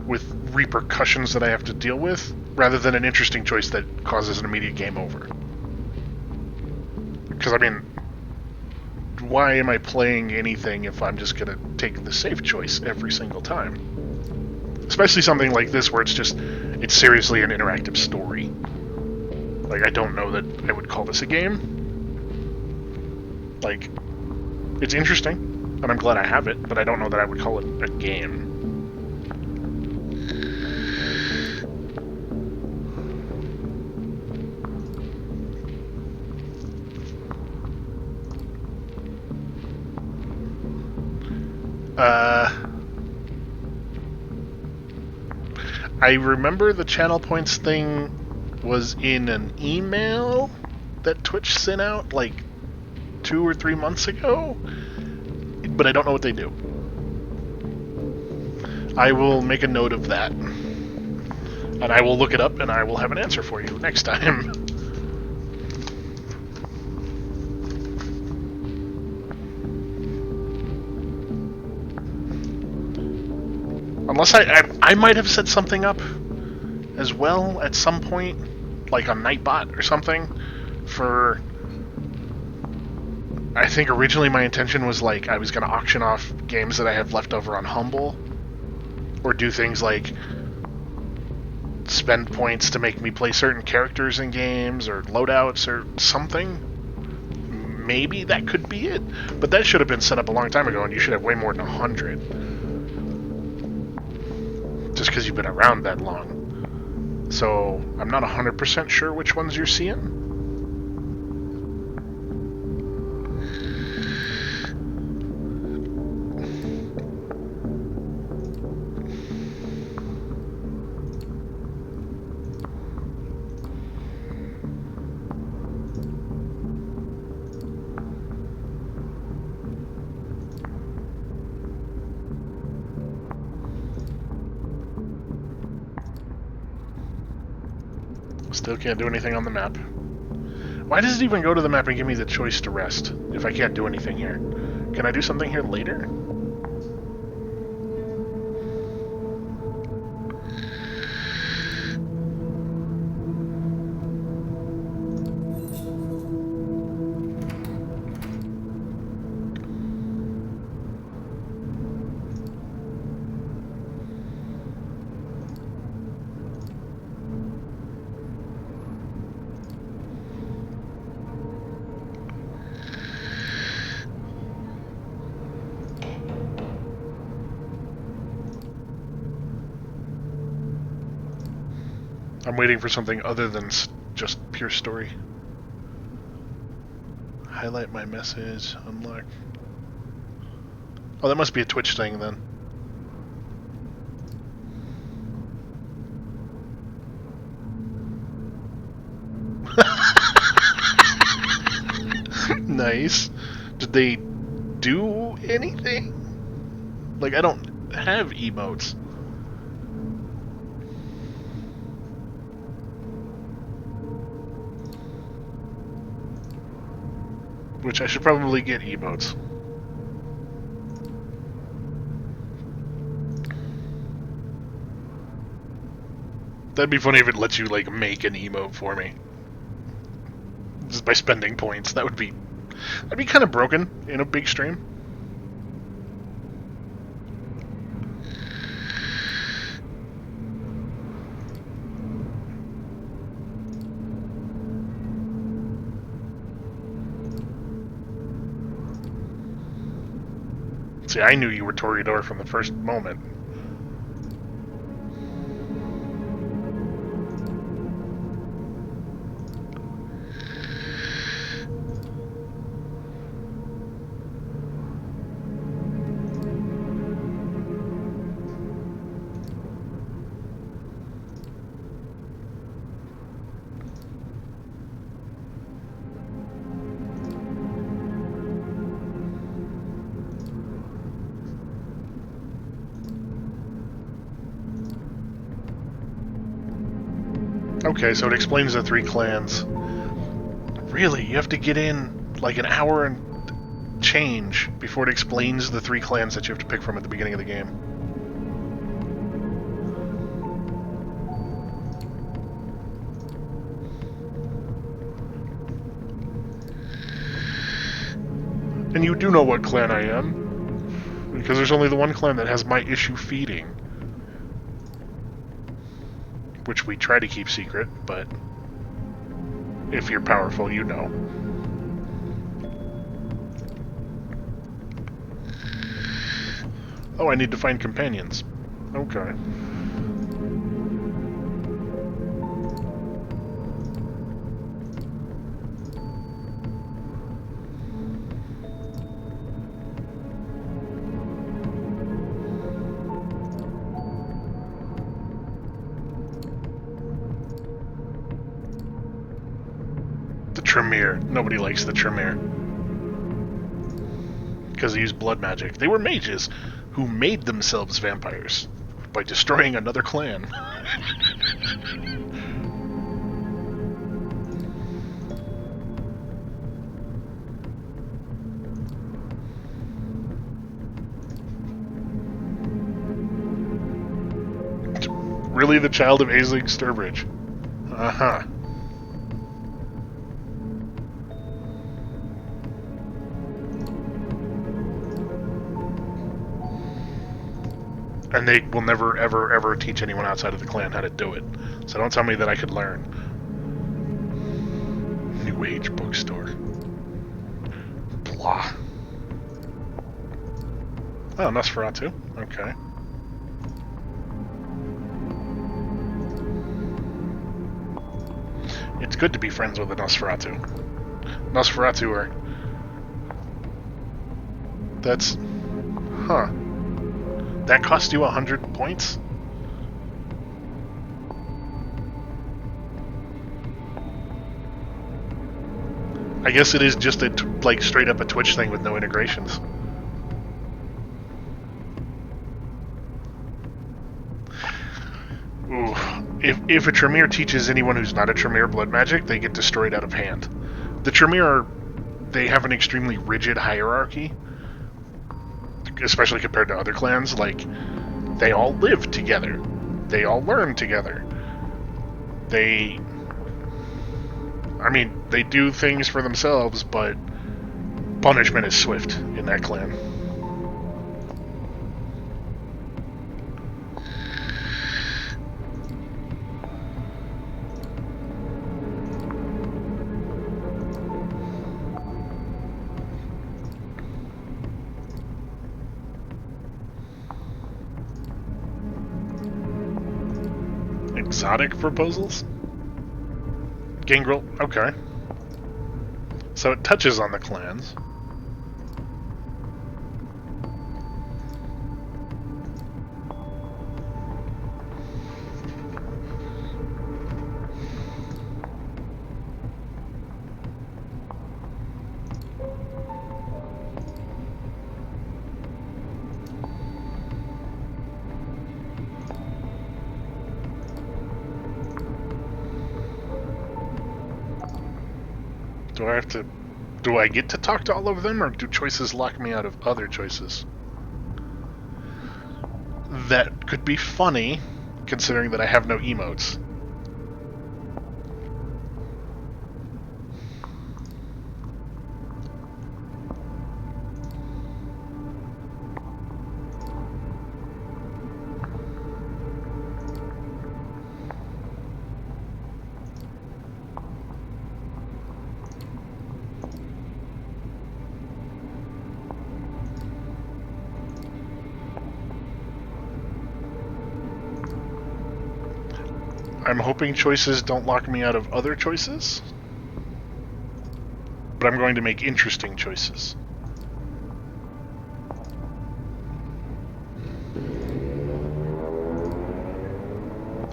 with repercussions that I have to deal with, rather than an interesting choice that causes an immediate game over. Because, I mean, why am I playing anything if I'm just going to take the safe choice every single time? Especially something like this where it's seriously an interactive story. Like, I don't know that I would call this a game. Like, it's interesting, and I'm glad I have it, but I don't know that I would call it a game. I remember the channel points thing was in an email that Twitch sent out like 2 or 3 months ago, but I don't know what they do. I will make a note of that, and I will look it up, and I will have an answer for you next time. Unless I might have set something up as well at some point, like on Nightbot or something, for... I think originally my intention was like I was going to auction off games that I have left over on Humble, or do things like spend points to make me play certain characters in games, or loadouts, or something. maybe that could be it. But that should have been set up a long time ago, and you should have way more than 100. Just because you've been around that long. So, I'm not 100% sure which ones you're seeing. Still can't do anything on the map. Why does it even go to the map and give me the choice to rest if I can't do anything here? Can I do something here later? I'm waiting for something other than just pure story. Highlight my message, unlock. Oh, that must be a Twitch thing then. Nice. Did they do anything? Like, I don't have emotes. Which I should probably get emotes. That'd be funny if it lets you, like, make an emote for me. Just by spending points. That'd be kind of broken in a big stream. See, I knew you were Toreador from the first moment. Okay, so it explains the 3 clans. Really? You have to get in like an hour and change before it explains the 3 clans that you have to pick from at the beginning of the game. And you do know what clan I am, because there's only the one clan that has my issue feeding. Which we try to keep secret, but if you're powerful, you know. Oh, I need to find companions. Okay. Tremere. Nobody likes the Tremere. Because they use blood magic. They were mages who made themselves vampires by destroying another clan. Really the child of Aisling Sturbridge? Uh-huh. And they will never, ever, ever teach anyone outside of the clan how to do it. So don't tell me that I could learn. New Age bookstore. blah. Oh, Nosferatu. Okay. It's good to be friends with a Nosferatu. Nosferatu are... That's... Huh. That cost you 100 points? I guess it is just a like straight up a Twitch thing with no integrations. Ooh. If a Tremere teaches anyone who's not a Tremere blood magic, they get destroyed out of hand. The Tremere they have an extremely rigid hierarchy, especially compared to other clans. Like, they all live together. They all learn together. They do things for themselves, but punishment is swift in that clan. Exotic proposals? Gangrel, okay. So it touches on the clans. Do I get to talk to all of them, or do choices lock me out of other choices? That could be funny, considering that I have no emotes. I'm hoping choices don't lock me out of other choices, but I'm going to make interesting choices.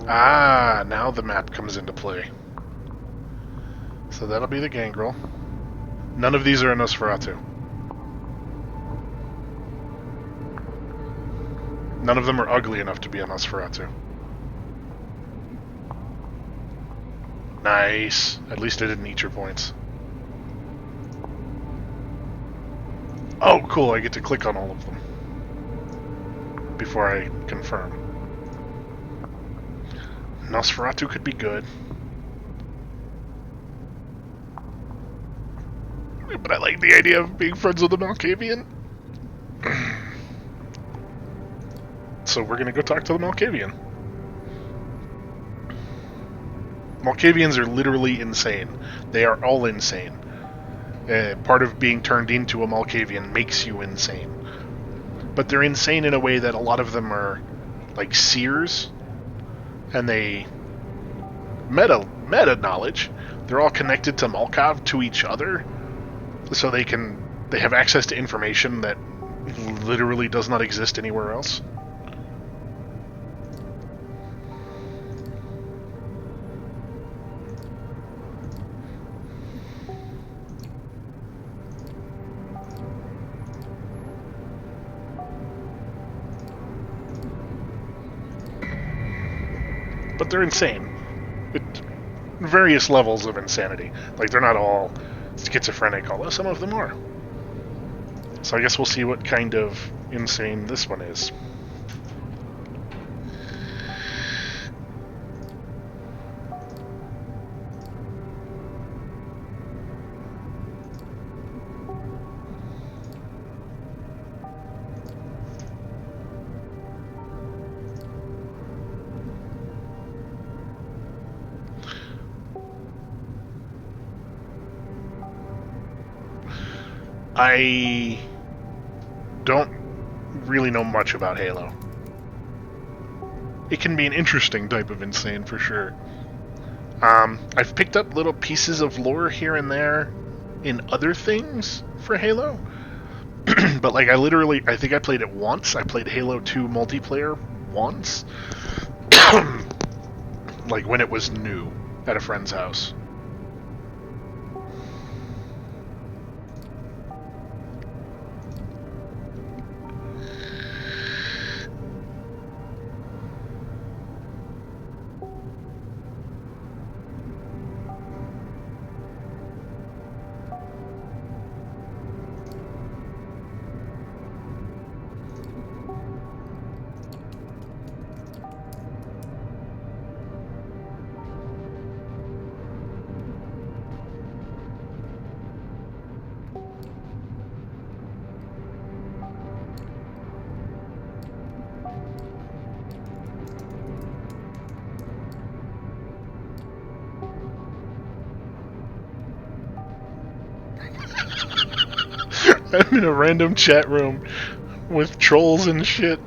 Ah, now the map comes into play. So that'll be the Gangrel. None of these are a Nosferatu. None of them are ugly enough to be a Nosferatu. Nice. At least I didn't eat your points. Oh, cool. I get to click on all of them before I confirm. Nosferatu could be good. But I like the idea of being friends with a Malkavian. So we're gonna go talk to the Malkavian. Malkavians are literally insane. They are all insane. Part of being turned into a Malkavian makes you insane. But they're insane in a way that a lot of them are like seers, and they meta knowledge. They're all connected to Malkav, to each other, so they have access to information that literally does not exist anywhere else. But they're insane. Various levels of insanity. Like, they're not all schizophrenic, although some of them are. So I guess we'll see what kind of insane this one is. I don't really know much about Halo. It can be an interesting type of insane for sure. I've picked up little pieces of lore here and there in other things for Halo, but like I think I played it once. I played Halo 2 multiplayer once, like when it was new at a friend's house. I'm in a random chat room with trolls and shit.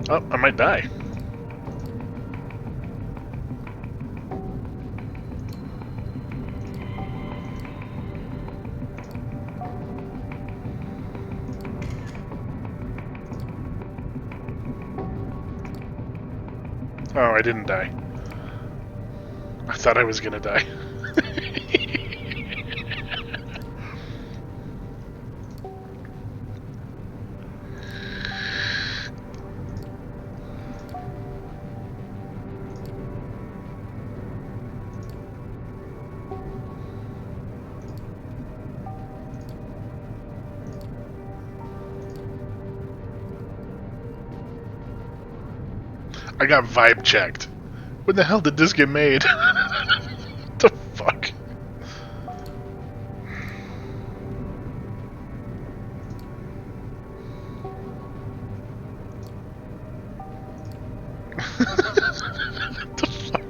Oh, I might die. Oh, I didn't die. I thought I was gonna die. I got vibe checked. When the hell did this get made? What the fuck? What the fuck?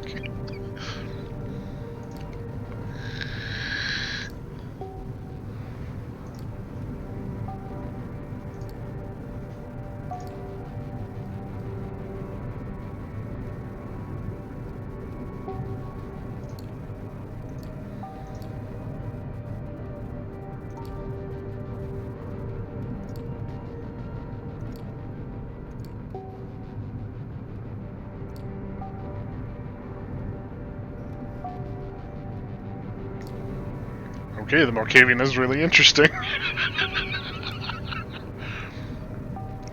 Okay, the Malkavian is really interesting.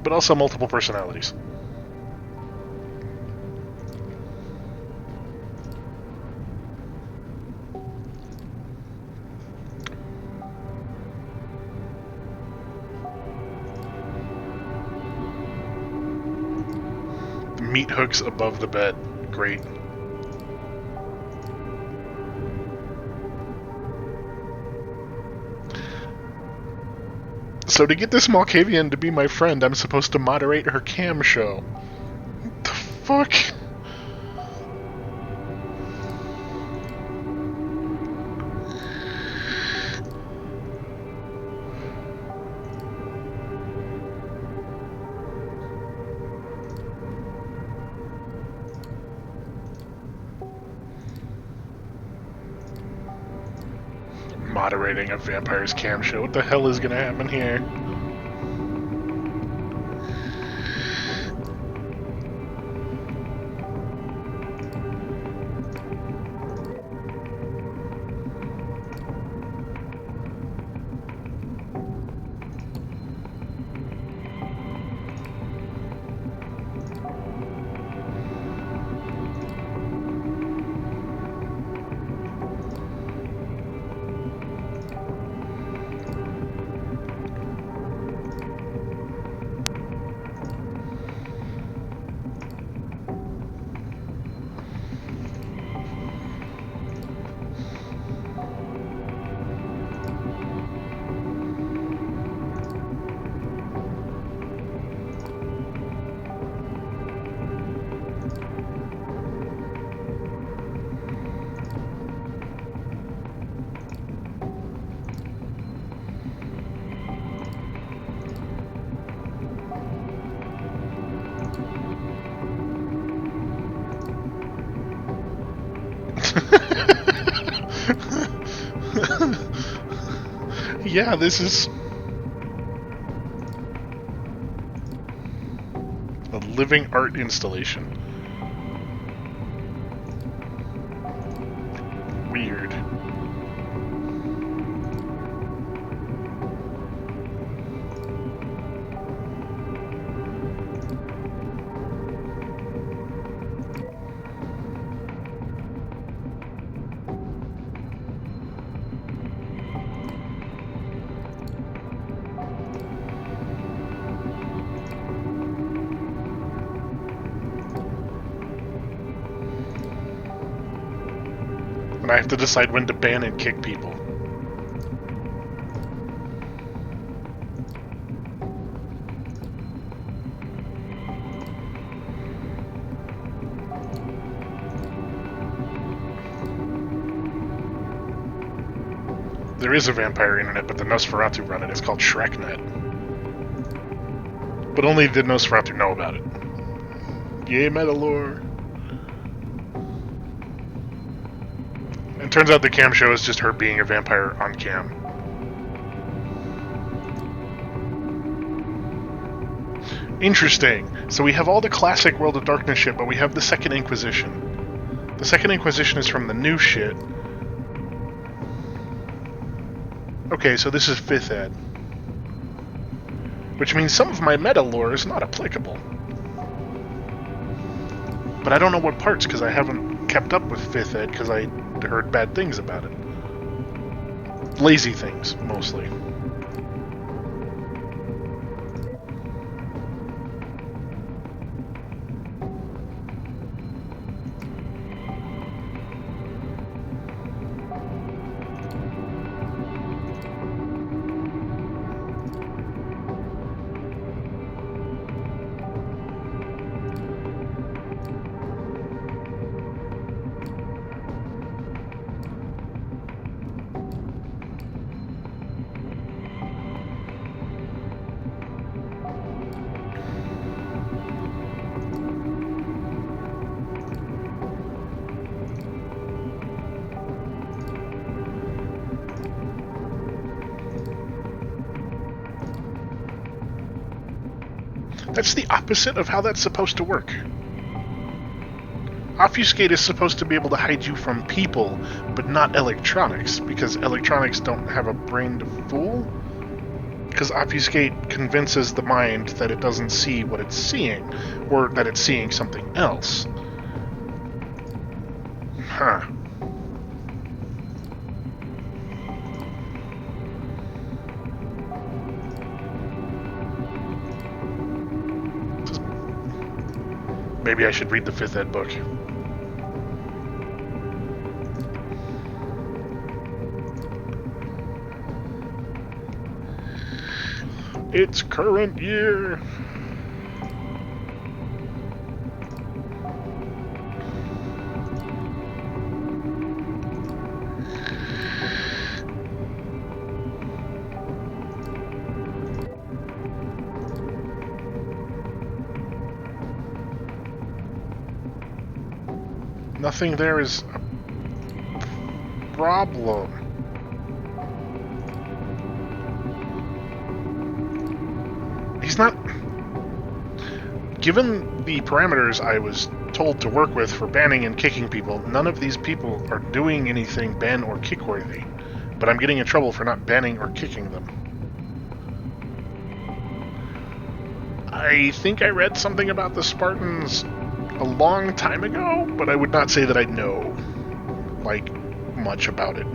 But also multiple personalities. The meat hooks above the bed. Great. So to get this Malkavian to be my friend, I'm supposed to moderate her cam show. What the fuck? Moderating a vampire's cam show. What the hell is gonna happen here? Yeah, this is a living art installation. Weird. And I have to decide when to ban and kick people. There is a vampire internet, but the Nosferatu run it. It's called Shreknet. But only the Nosferatu know about it. Yay, Metalore. And turns out the cam show is just her being a vampire on cam. Interesting. So we have all the classic World of Darkness shit, but we have the Second Inquisition. The Second Inquisition is from the new shit. Okay, so this is 5th ed. Which means some of my meta lore is not applicable. But I don't know what parts, because I haven't kept up with 5th ed, because I heard bad things about it. Lazy things, mostly. That's the opposite of how that's supposed to work. Obfuscate is supposed to be able to hide you from people, but not electronics, because electronics don't have a brain to fool. Because Obfuscate convinces the mind that it doesn't see what it's seeing, or that it's seeing something else. Huh. Maybe I should read the 5th ed book. It's current year. Nothing there is a problem. He's not... Given the parameters I was told to work with for banning and kicking people, none of these people are doing anything ban or kick worthy. But I'm getting in trouble for not banning or kicking them. I think I read something about the Spartans a long time ago, but I would not say that I know, like, much about it.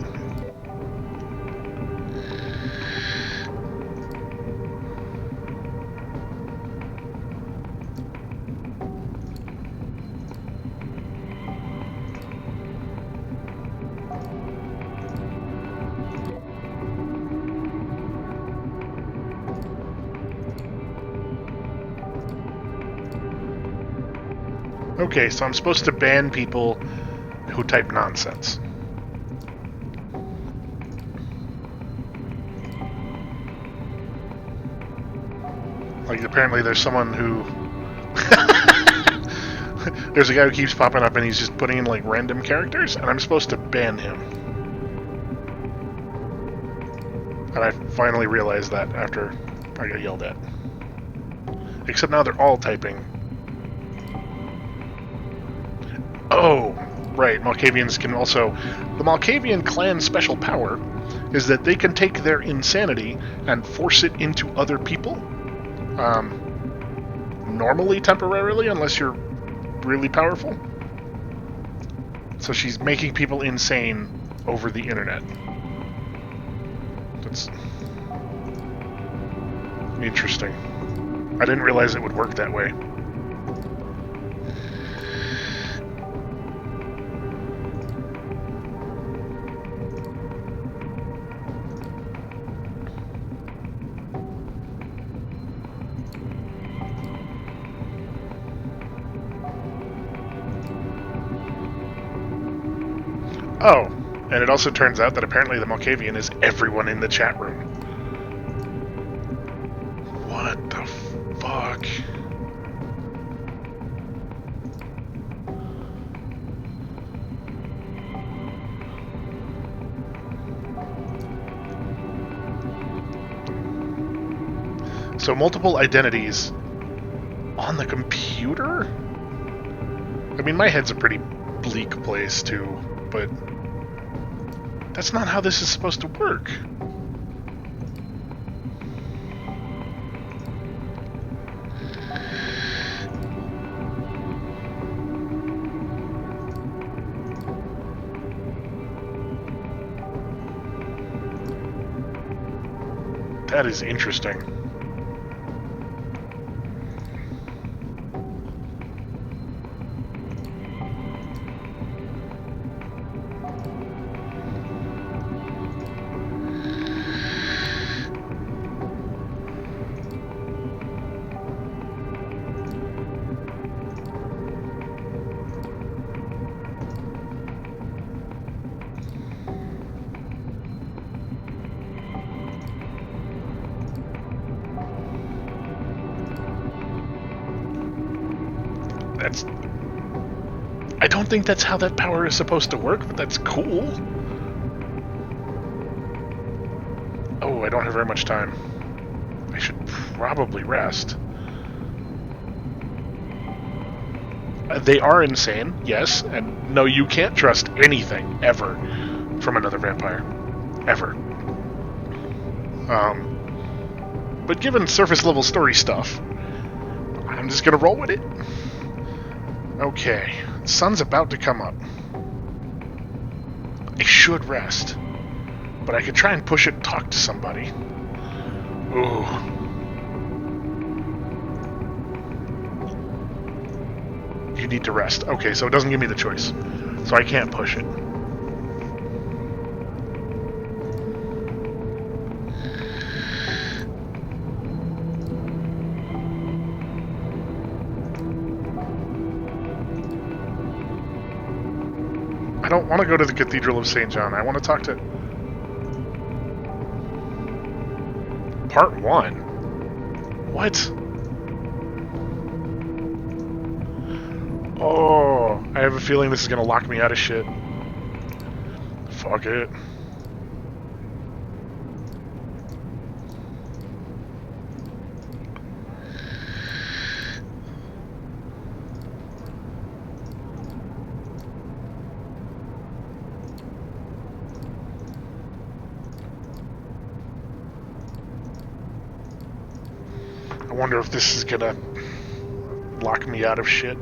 Okay, so I'm supposed to ban people who type nonsense. Like, apparently there's someone who... There's a guy who keeps popping up and he's just putting in like random characters, and I'm supposed to ban him. And I finally realized that after I got yelled at. Except now they're all typing. Oh, right, Malkavians can also... The Malkavian clan's special power is that they can take their insanity and force it into other people. Normally temporarily, unless you're really powerful. So she's making people insane over the internet. That's interesting. I didn't realize it would work that way. Oh, and it also turns out that apparently the Malkavian is everyone in the chat room. What the fuck? So multiple identities on the computer? I mean, my head's a pretty bleak place too, but that's not how this is supposed to work. That is interesting. I don't think that's how that power is supposed to work, but that's cool. Oh, I don't have very much time. I should probably rest. They are insane, yes, and no, you can't trust anything, ever, from another vampire. Ever. But given surface-level story stuff, I'm just gonna roll with it. Okay, the sun's about to come up. I should rest, but I could try and push it and talk to somebody. Ooh. You need to rest. Okay, so it doesn't give me the choice. So I can't push it. I don't want to go to the Cathedral of St. John. I want to talk to... Part 1? What? Oh, I have a feeling this is going to lock me out of shit. Fuck it. I wonder if this is gonna lock me out of shit.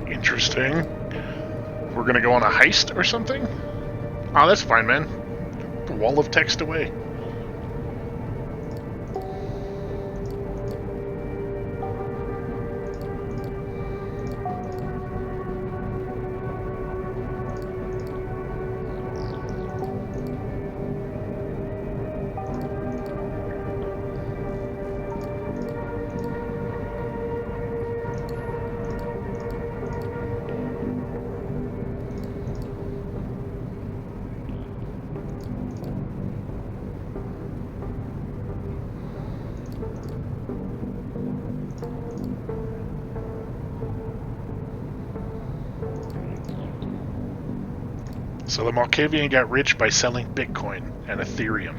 Interesting. We're gonna go on a heist or something? Oh, that's fine, man. Wall of text away. So the Malkavian got rich by selling Bitcoin and Ethereum.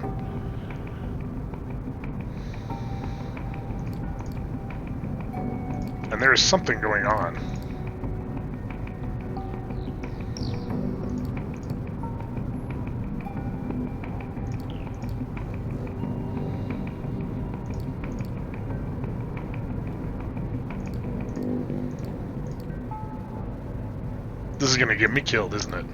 And there is something going on. This is gonna get me killed, isn't it?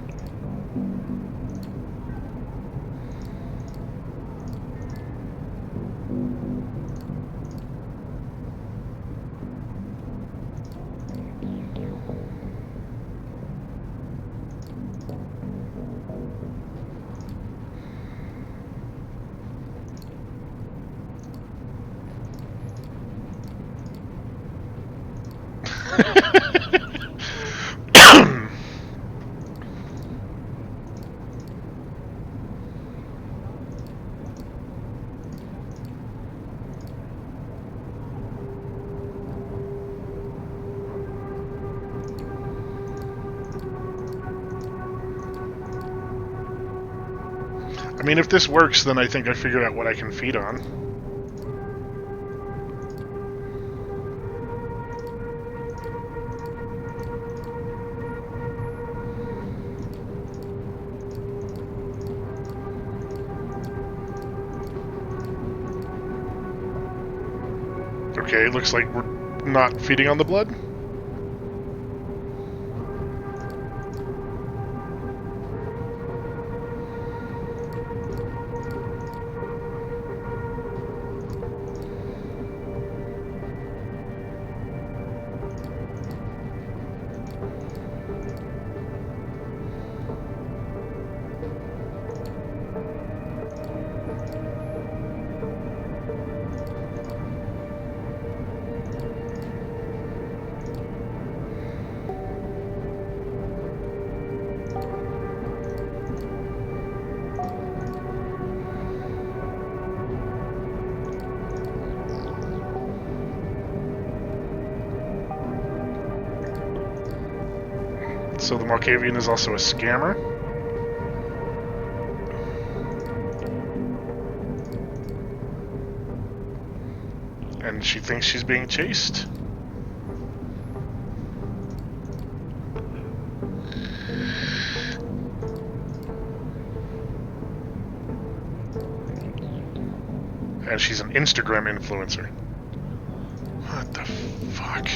I mean, if this works, then I think I figured out what I can feed on. Okay, looks like we're not feeding on the blood. So the Malkavian is also a scammer. And she thinks she's being chased. And she's an Instagram influencer. What the fuck?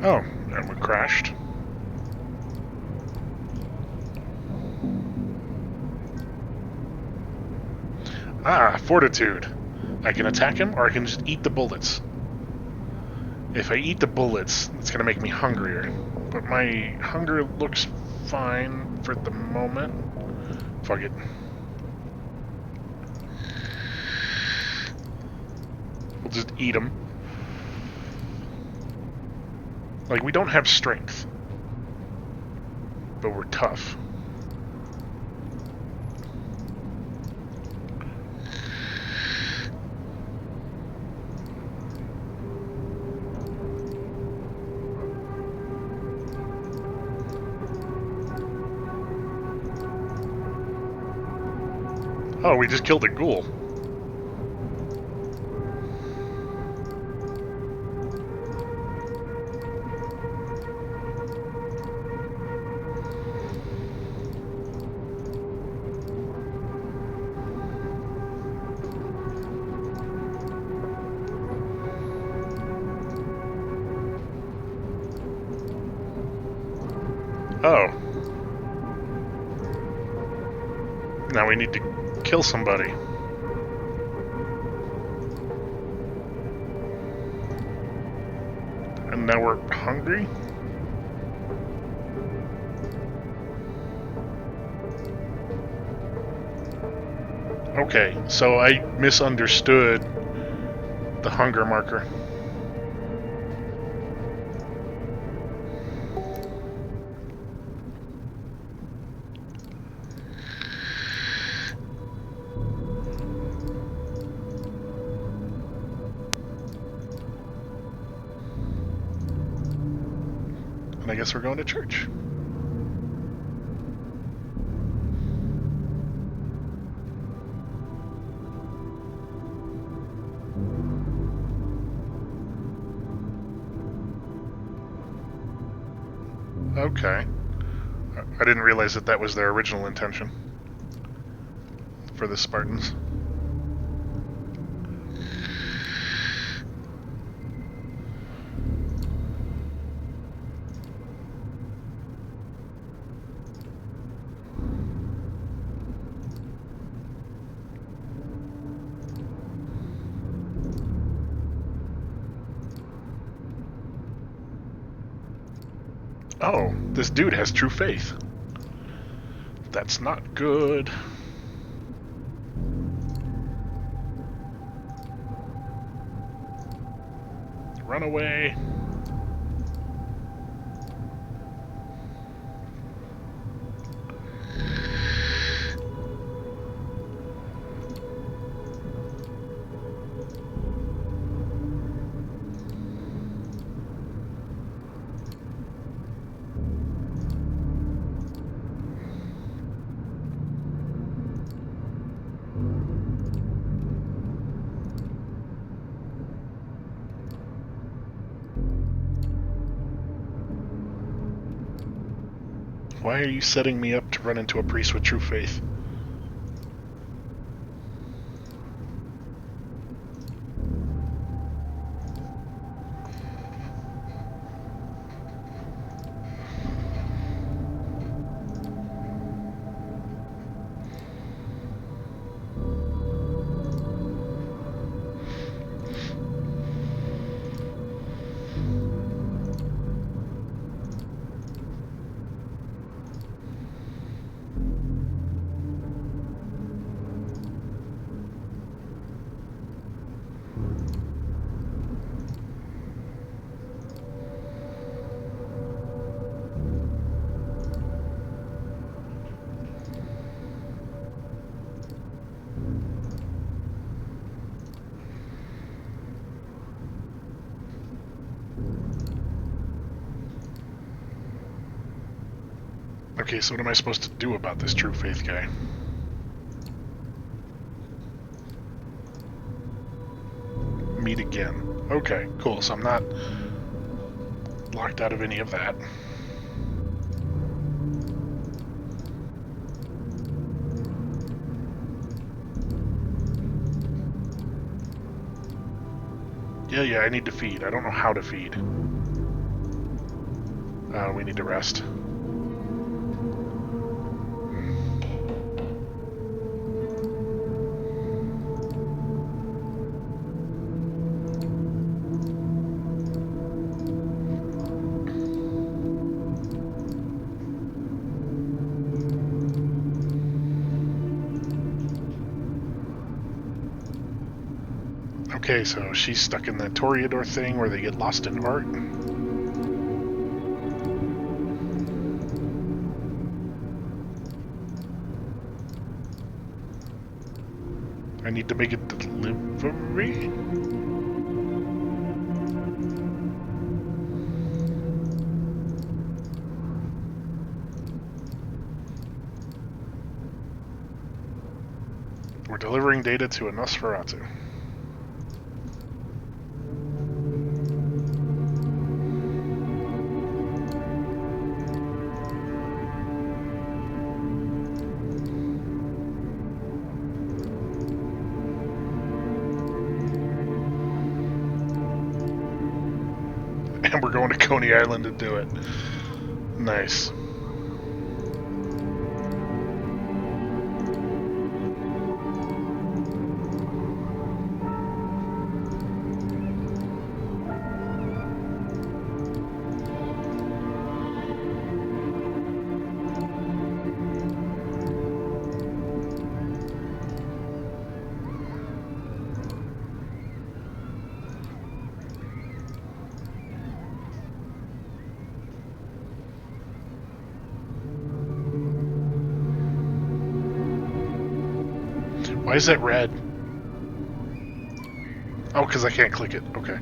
Oh, and we crashed. Ah, fortitude. I can attack him, or I can just eat the bullets. If I eat the bullets, it's gonna make me hungrier. But my hunger looks fine for the moment. Fuck it. We'll just eat them. Like, we don't have strength. But we're tough. Oh, we just killed a ghoul. Oh. Now we need to kill somebody. And now we're hungry? Okay, so I misunderstood the hunger marker. And I guess we're going to church. Okay. I didn't realize that that was their original intention for the Spartans. Oh, this dude has true faith. That's not good. Run away. Why are you setting me up to run into a priest with true faith? Okay, so what am I supposed to do about this true faith guy? Meet again. Okay, cool. So I'm not locked out of any of that. Yeah, I need to feed. I don't know how to feed. We need to rest. Okay, so she's stuck in that Toreador thing where they get lost in art. I need to make a delivery? We're delivering data to a Nosferatu. And we're going to Coney Island to do it. Nice. Why is that red? Oh, because I can't click it. Okay.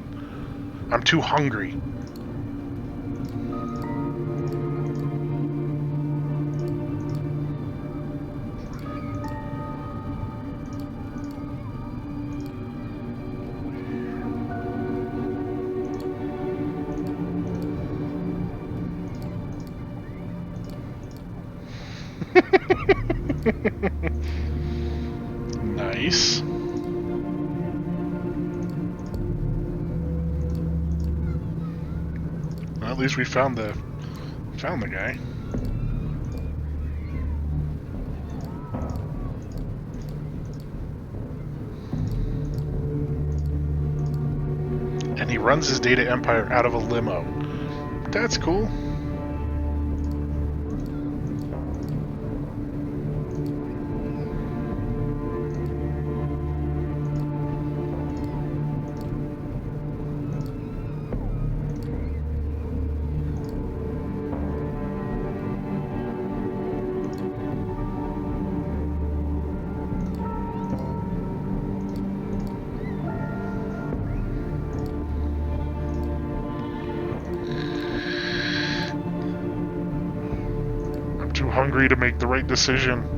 I'm too hungry. Nice. Well, at least we found the guy. And he runs his data empire out of a limo. That's cool. Too hungry to make the right decision.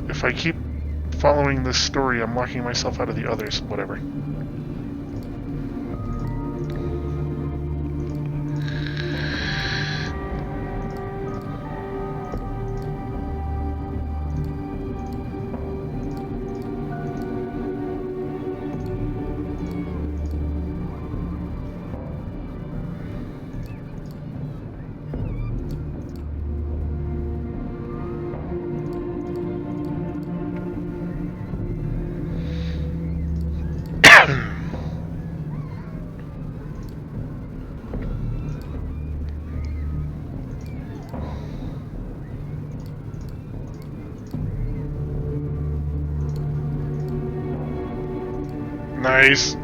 If I keep following this story, I'm locking myself out of the others. Whatever. Nice.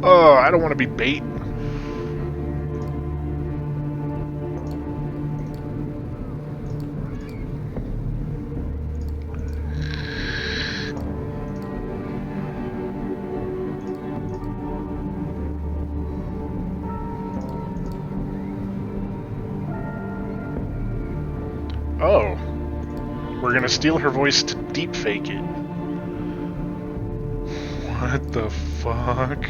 Oh, I don't want to be bait. Oh. We're gonna steal her voice to deepfake it. What the fuck?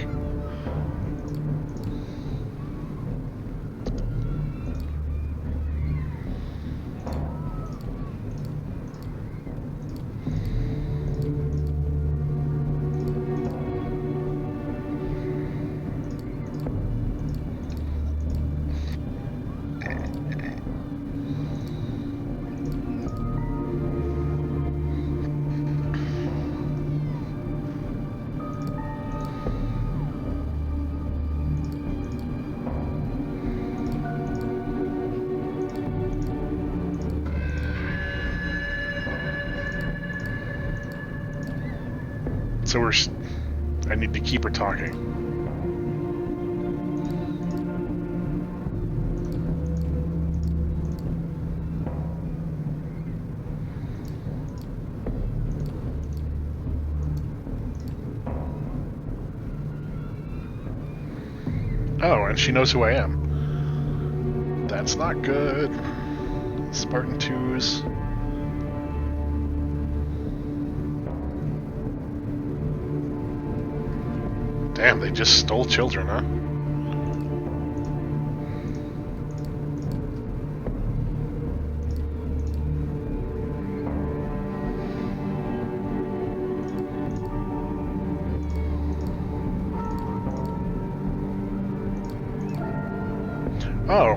So I need to keep her talking. Oh, and she knows who I am. That's not good. Spartan 2s. Damn, they just stole children, huh? Oh.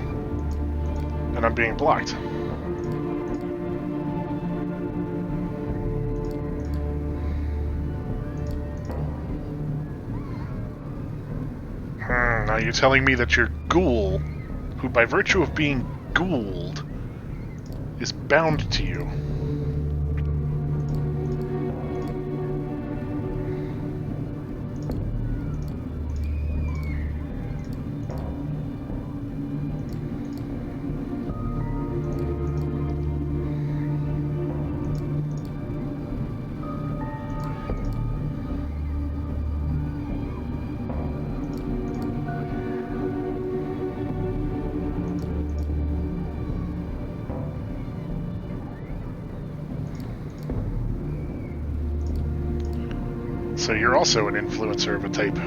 And I'm being blocked. Now you're telling me that your ghoul, who by virtue of being Gould is bound to you. So you're also an influencer of a type.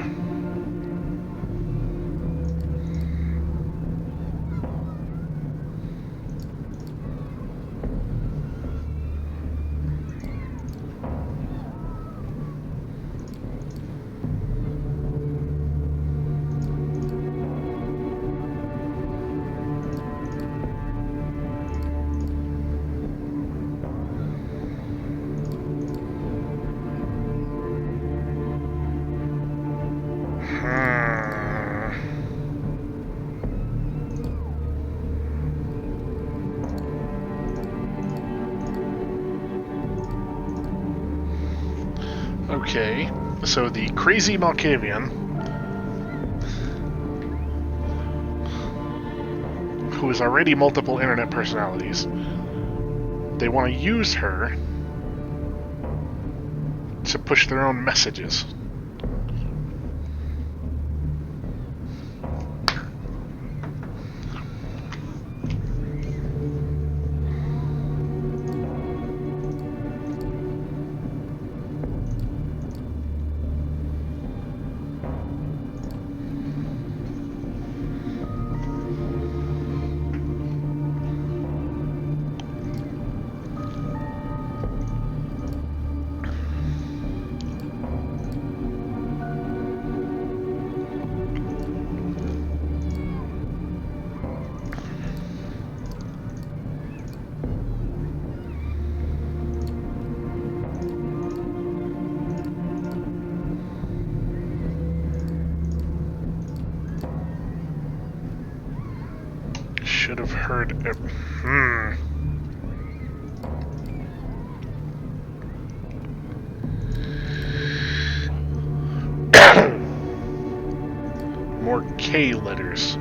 Okay, so the crazy Malkavian, who is already multiple internet personalities, they want to use her to push their own messages. Should have heard it. More K letters.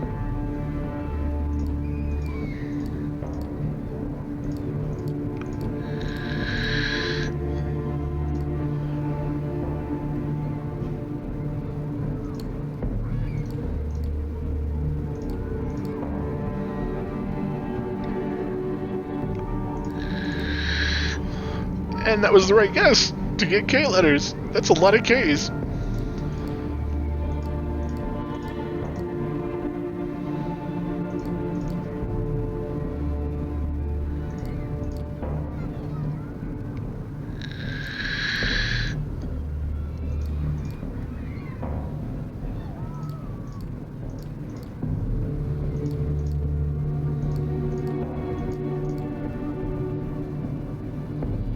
And that was the right guess to get K letters. That's a lot of Ks.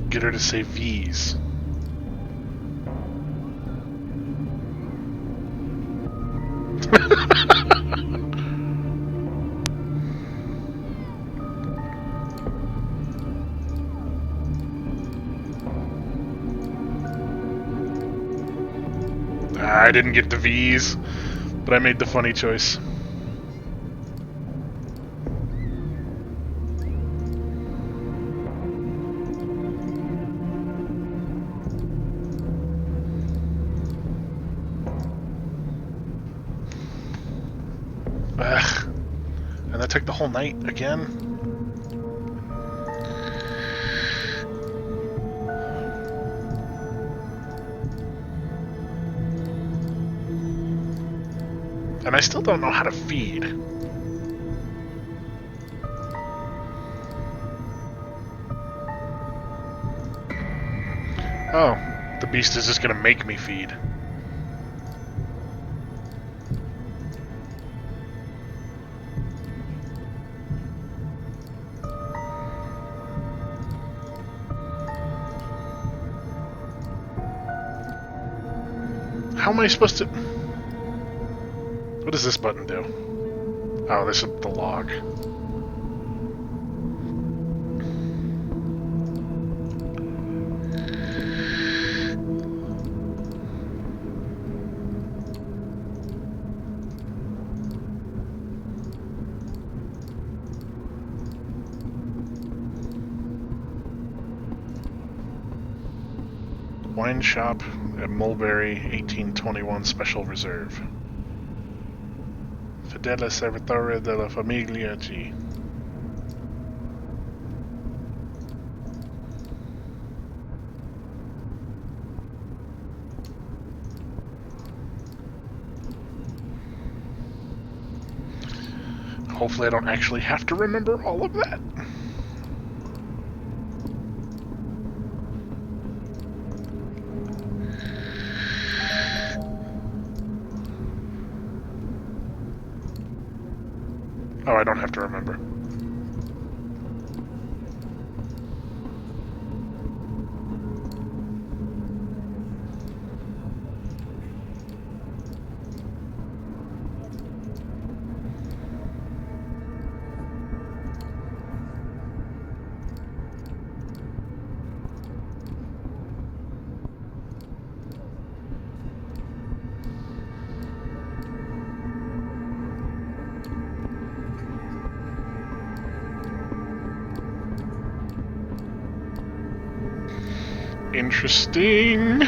Get her to say V's. I didn't get the V's, but I made the funny choice. Ugh. And that took the whole night again? And I still don't know how to feed. Oh, the beast is just gonna make me feed. How am I supposed to... What does this button do? Oh, this is the log. Wine shop at Mulberry, 1821 Special Reserve. Fedele Servitore della Famiglia G. Hopefully I don't actually have to remember all of that. Oh, I don't have to remember. Interesting.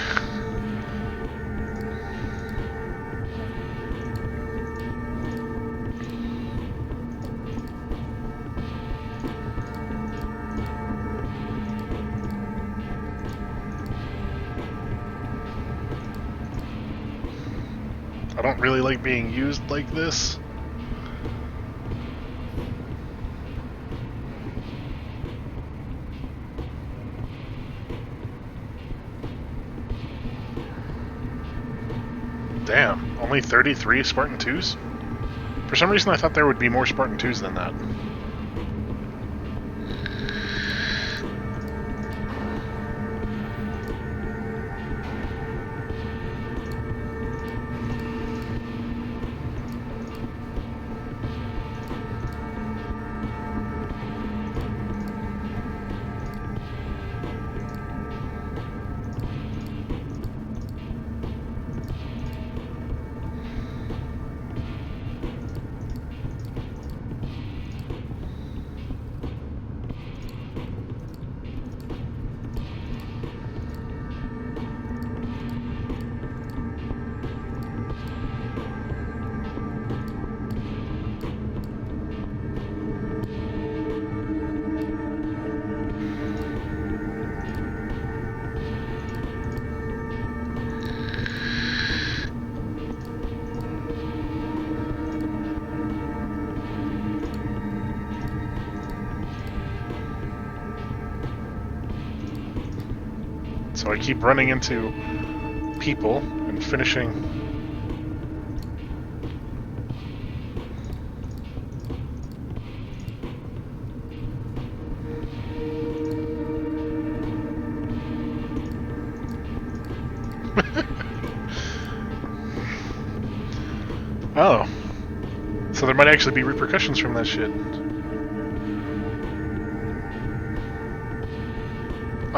I don't really like being used like this. Damn, only 33 Spartan 2s? For some reason I thought there would be more Spartan 2s than that. So I keep running into people and finishing. Oh. So there might actually be repercussions from that shit.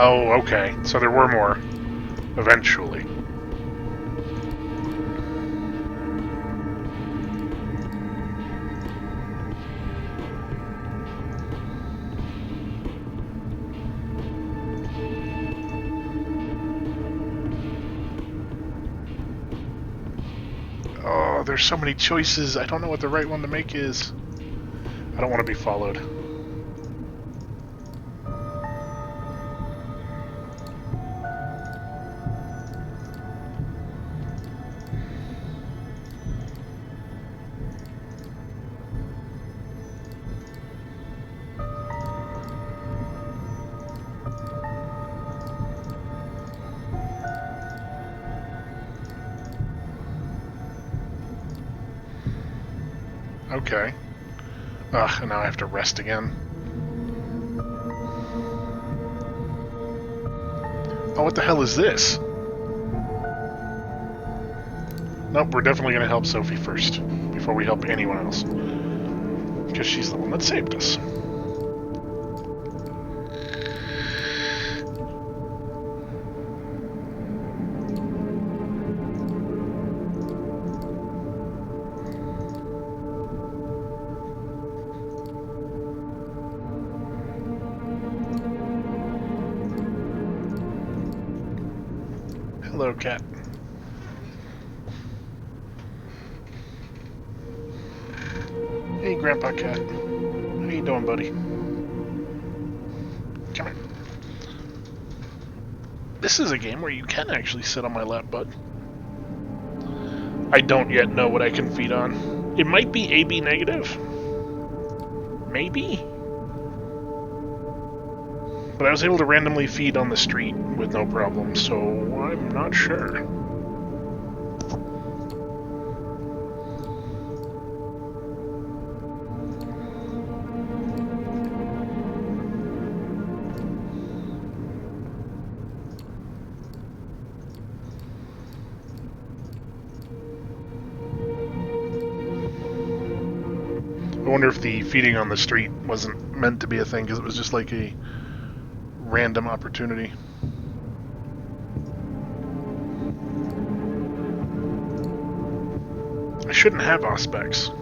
Oh, okay. So there were more. Eventually. Oh, there's so many choices. I don't know what the right one to make is. I don't want to be followed. Okay. Ugh, and now I have to rest again. Oh, what the hell is this? Nope, we're definitely going to help Sophie first, before we help anyone else. Because she's the one that saved us. Hello, cat. Hey, Grandpa Cat. How you doing, buddy? Come here. This is a game where you can actually sit on my lap, bud. I don't yet know what I can feed on. It might be AB negative. Maybe? But I was able to randomly feed on the street with no problem, so I'm not sure. I wonder if the feeding on the street wasn't meant to be a thing, because it was just like a random opportunity. I shouldn't have Auspex.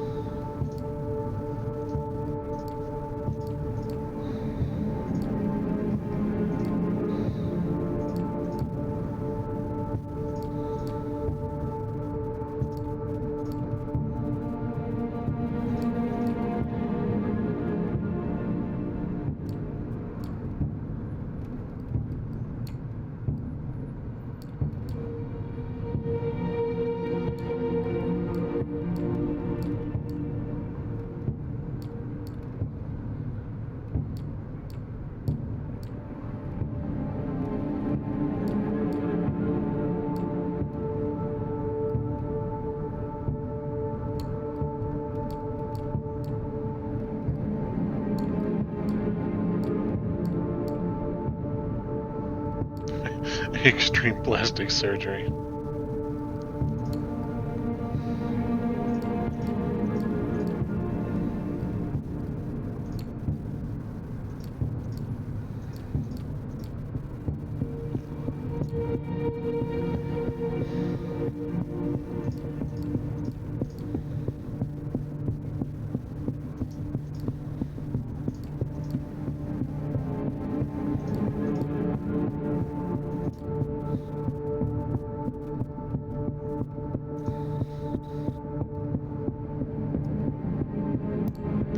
Extreme plastic surgery.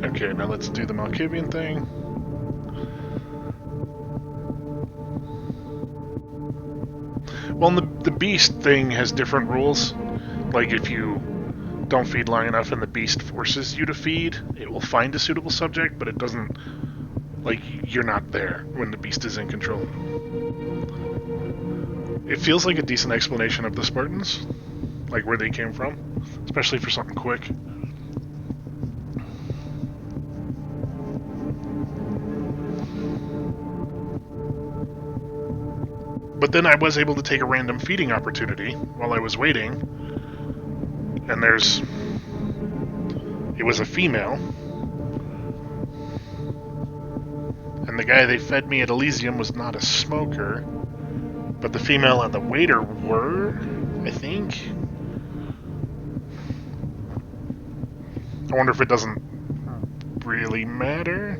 Okay, now let's do the Malkavian thing. Well, the beast thing has different rules. Like, if you don't feed long enough and the beast forces you to feed, it will find a suitable subject, but it doesn't... Like, you're not there when the beast is in control. It feels like a decent explanation of the Spartans, like where they came from, especially for something quick. But then I was able to take a random feeding opportunity while I was waiting, and it was a female, and the guy they fed me at Elysium was not a smoker, but the female and the waiter were, I think. I wonder if it doesn't really matter.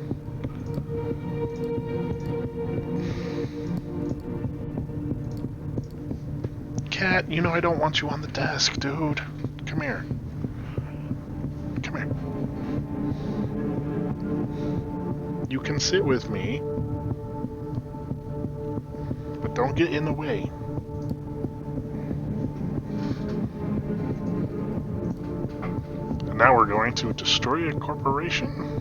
Cat, you know I don't want you on the desk, dude. Come here. Come here. You can sit with me, but don't get in the way. And now we're going to destroy a corporation.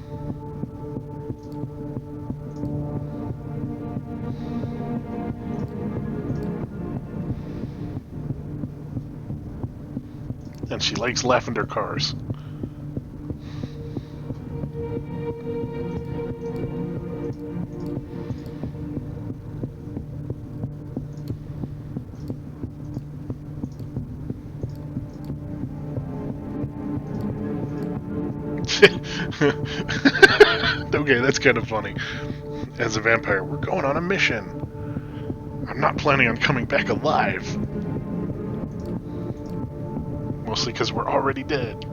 And she likes lavender cars. Okay, that's kind of funny. As a vampire, we're going on a mission. I'm not planning on coming back alive. Mostly because we're already dead.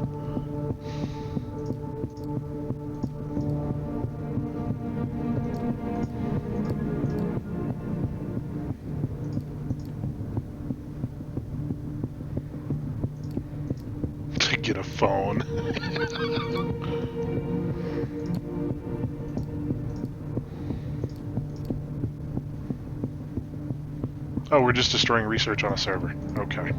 phone. Oh, we're just destroying research on a server. Okay.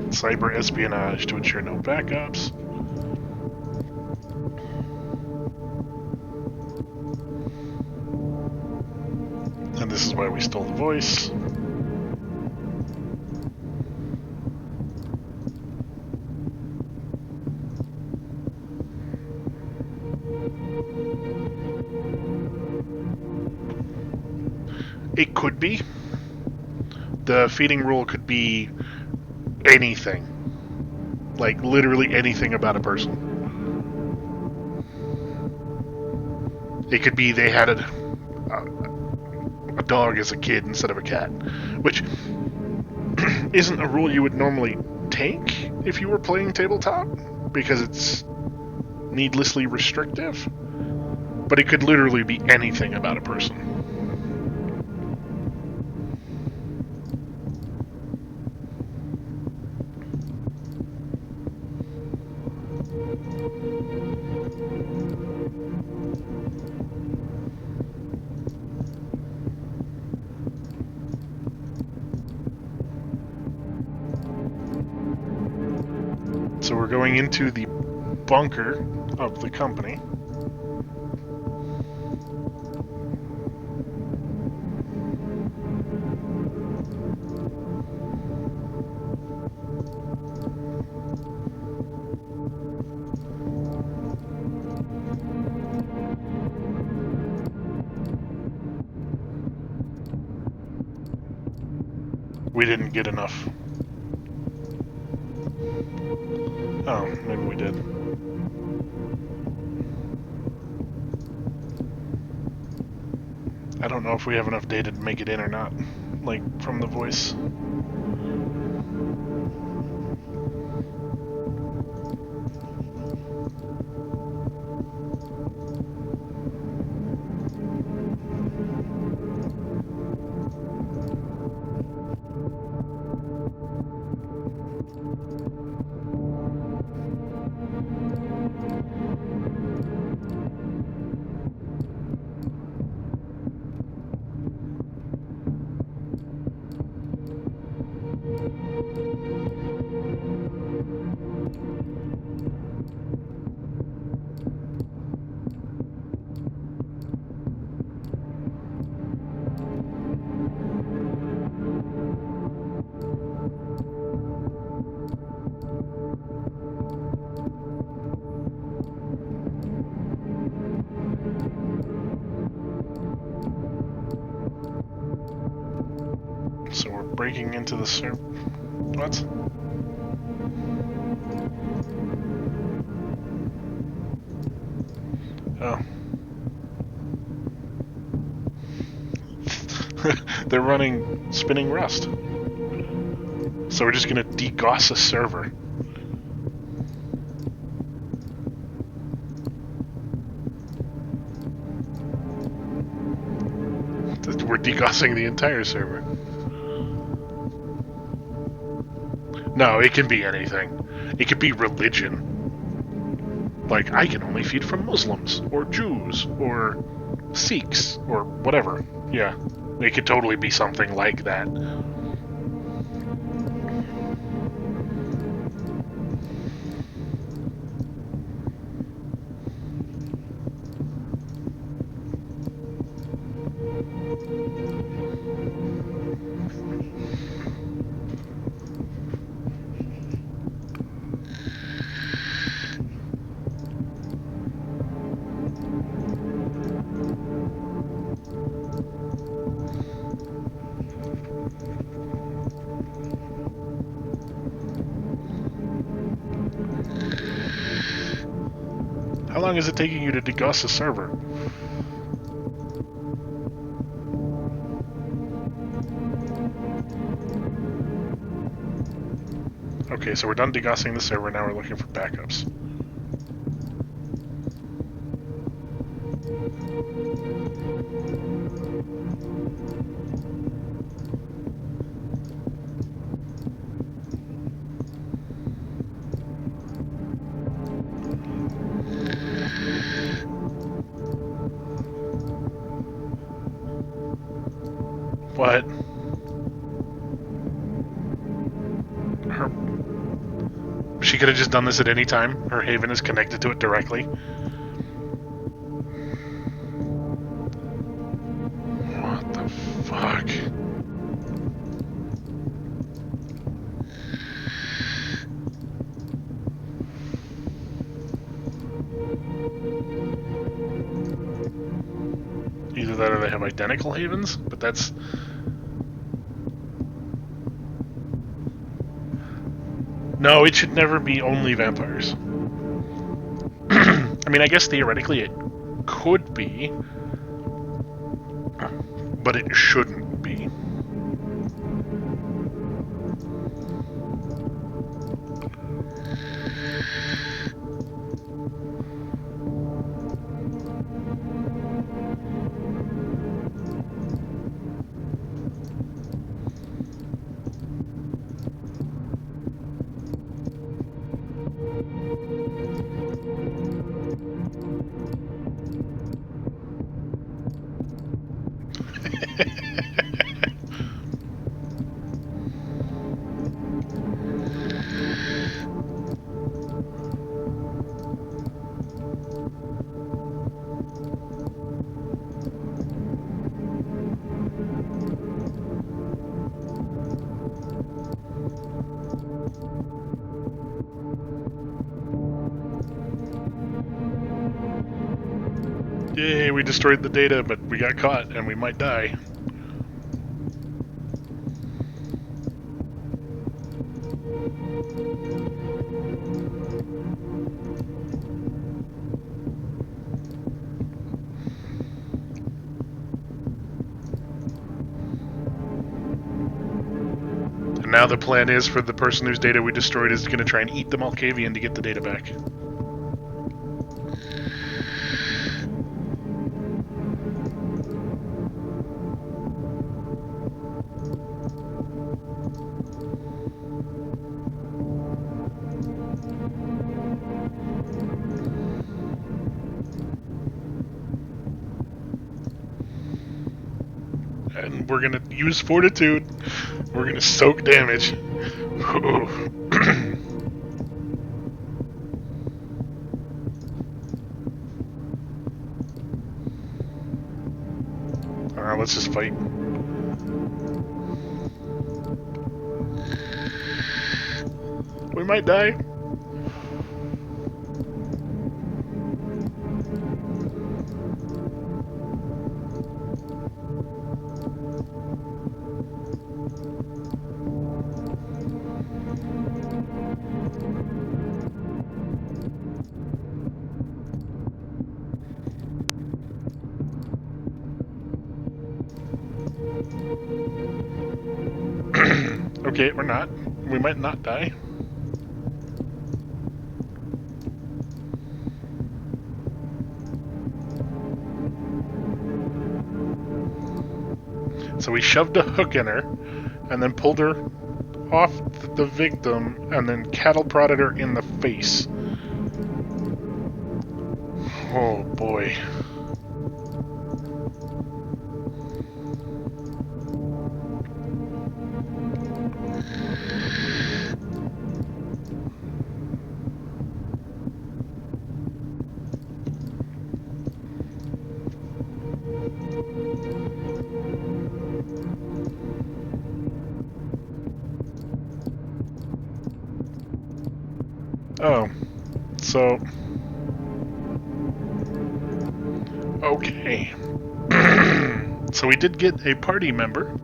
Cyber espionage to ensure no backups. And this is why we stole the voice. It could be. The feeding rule could be anything. Like, literally anything about a person. It could be they had a dog as a kid instead of a cat. Which isn't a rule you would normally take if you were playing tabletop, because it's needlessly restrictive. But it could literally be anything about a person. So we're going into the bunker of the company. We didn't get enough. Oh, maybe we did. I don't know if we have enough data to make it in or not, like, from the voice. So we're breaking into the server. What? Oh. They're running spinning rust. So we're just gonna DGOS a server. We're DGOSing the entire server. No, it can be anything. It could be religion. Like, I can only feed from Muslims, or Jews, or Sikhs, or whatever. Yeah, it could totally be something like that. How long is it taking you to DGOS a server? Okay, so we're done DGOSing the server, now we're looking for backups. What? Her... She could have just done this at any time. Her haven is connected to it directly. What the fuck? Either that or they have identical havens, but that's... No, it should never be only vampires. I mean, I guess theoretically it could be, but it shouldn't be. Yay, we destroyed the data, but we got caught and we might die. And now the plan is for the person whose data we destroyed is going to try and eat the Malkavian to get the data back. And we're gonna use Fortitude. We're gonna soak damage. Alright, let's just fight. We might die. Okay, we're not. We might not die. So we shoved a hook in her, and then pulled her off the victim, and then cattle prodded her in the face. Oh boy. Oh, so... Okay. So we did get a party member.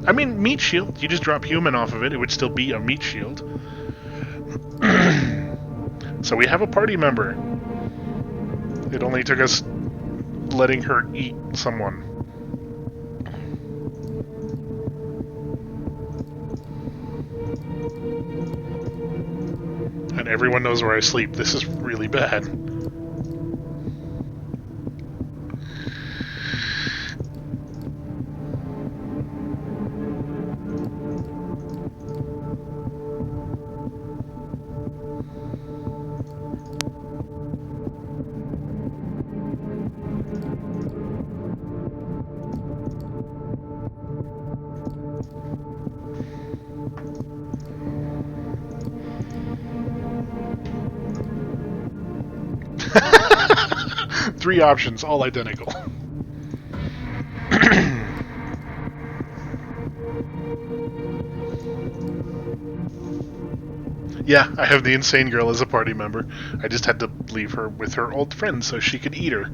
I mean, meat shield. You just drop human off of it, it would still be a meat shield. So we have a party member. It only took us letting her eat someone. and everyone knows where I sleep. This is really bad. Three options, all identical. Yeah, I have the insane girl as a party member. I just had to leave her with her old friend so she could eat her.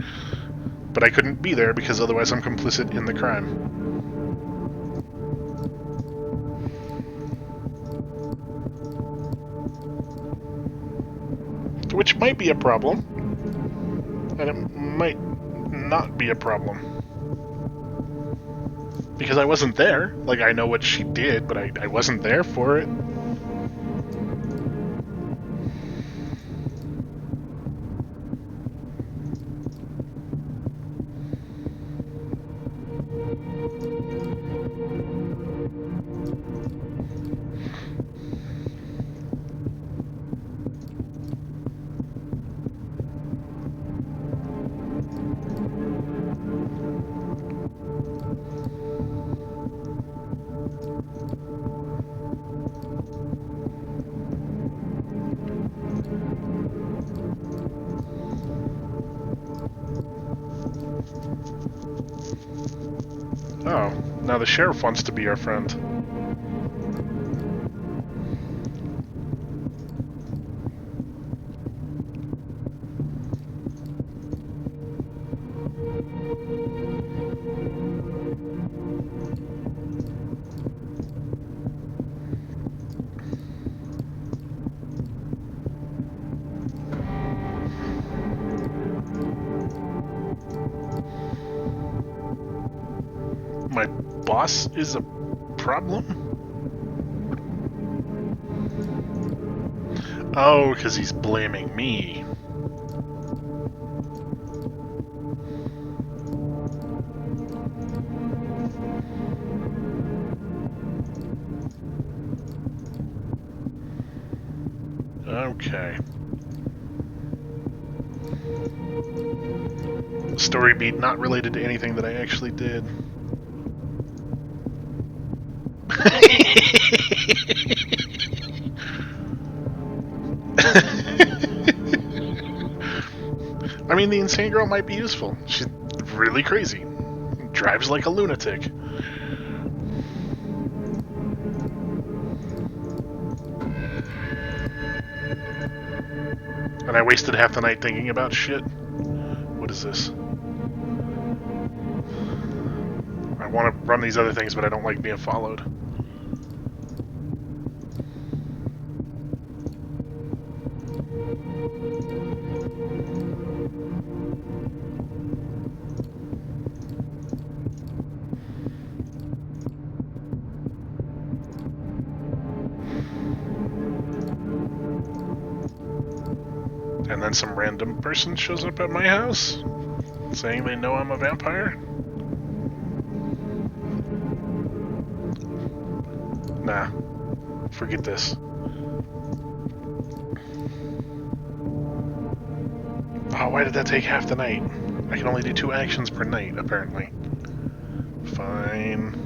But I couldn't be there because otherwise I'm complicit in the crime. Which might be a problem. And it might not be a problem. Because I wasn't there. Like, I know what she did, but I wasn't there for it. Oh, now the sheriff wants to be our friend. My boss is a problem? Oh, because he's blaming me. Okay. Story beat not related to anything that I actually did. I mean, the insane girl might be useful. She's really crazy. Drives like a lunatic. And I wasted half the night thinking about shit. What is this? I want to run these other things, but I don't like being followed. And then some random person shows up at my house, saying they know I'm a vampire? Nah, forget this. Oh, why did that take half the night? I can only do 2 actions per night, apparently. Fine.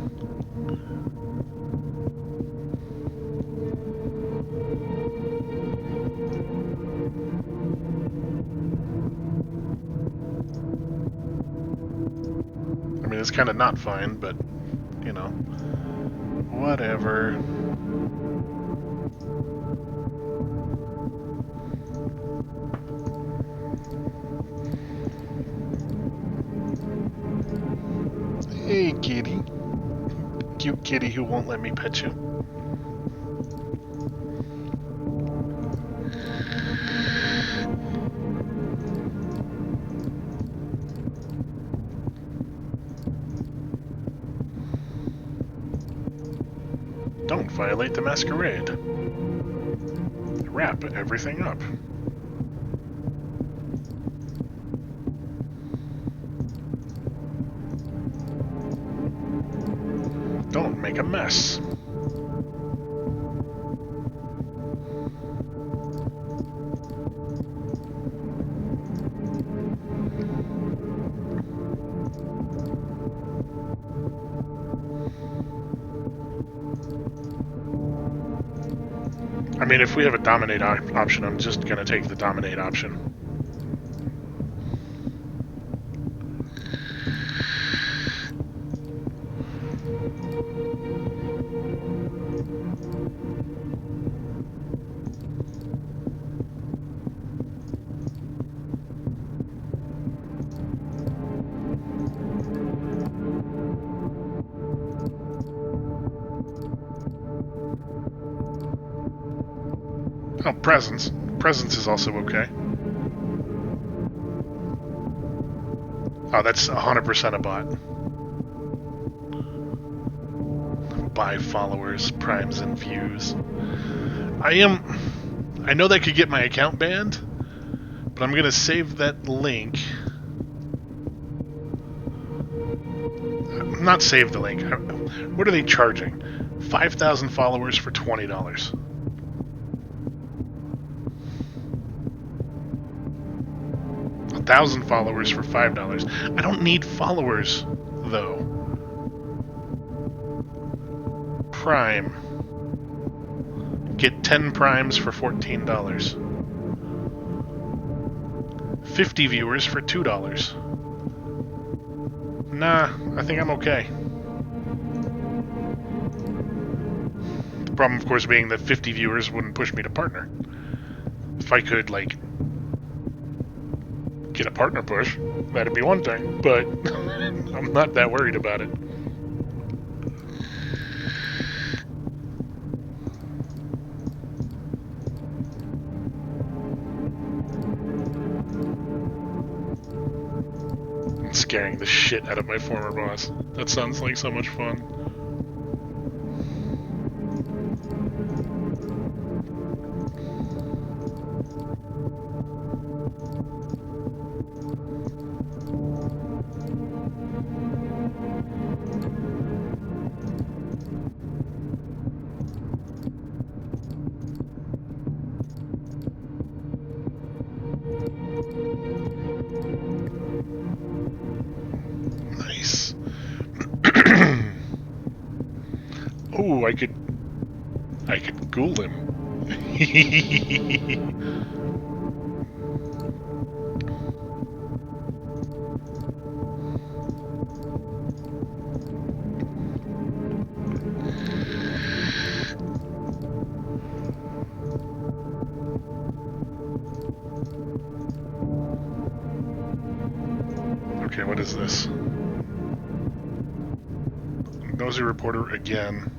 I mean, it's kind of not fine, but, you know, whatever. Hey, kitty. Cute kitty who won't let me pet you. Don't violate the masquerade. wrap everything up. Don't make a mess. I mean, if we have a dominate option, I'm just gonna take the dominate option. Oh, presence. Presence is also okay. Oh, that's 100% a bot. Buy followers, primes, and views. I know that could get my account banned, but I'm gonna save that link. Not save the link. What are they charging? 5,000 followers for $20. $1,000 followers for $5. I don't need followers, though. Prime. Get 10 primes for $14. 50 viewers for $2. Nah, I think I'm okay. The problem, of course, being that 50 viewers wouldn't push me to partner. If I could, like, get a partner push, that'd be one thing, but I'm not that worried about it. I'm scaring the shit out of my former boss. That sounds like so much fun. Nice. Oh, I could ghoul him. Okay, what is this? Nosy reporter again.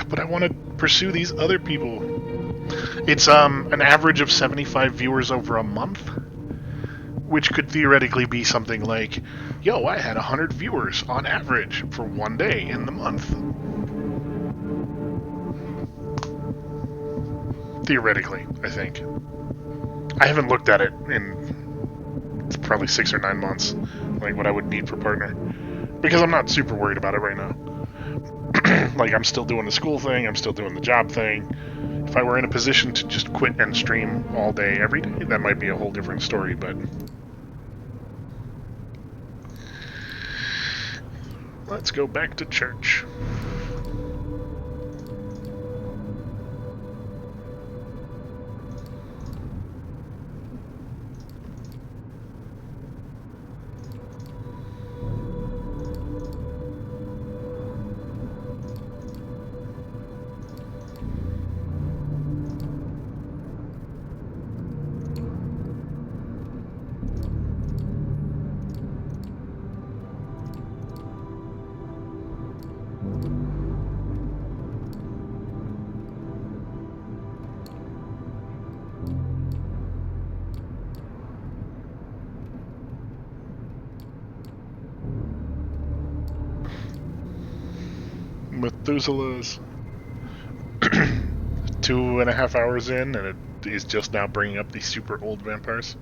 But I want to pursue these other people. It's an average of 75 viewers over a month, which could theoretically be something like, yo, I had 100 viewers on average for one day in the month. Theoretically, I think. I haven't looked at it in probably 6 or 9 months, like what I would need for partner, because I'm not super worried about it right now. Like, I'm still doing the school thing, I'm still doing the job thing. If I were in a position to just quit and stream all day, every day, that might be a whole different story, but... Let's go back to church. Methuselah's. 2.5 hours in, and it is just now bringing up these super old vampires.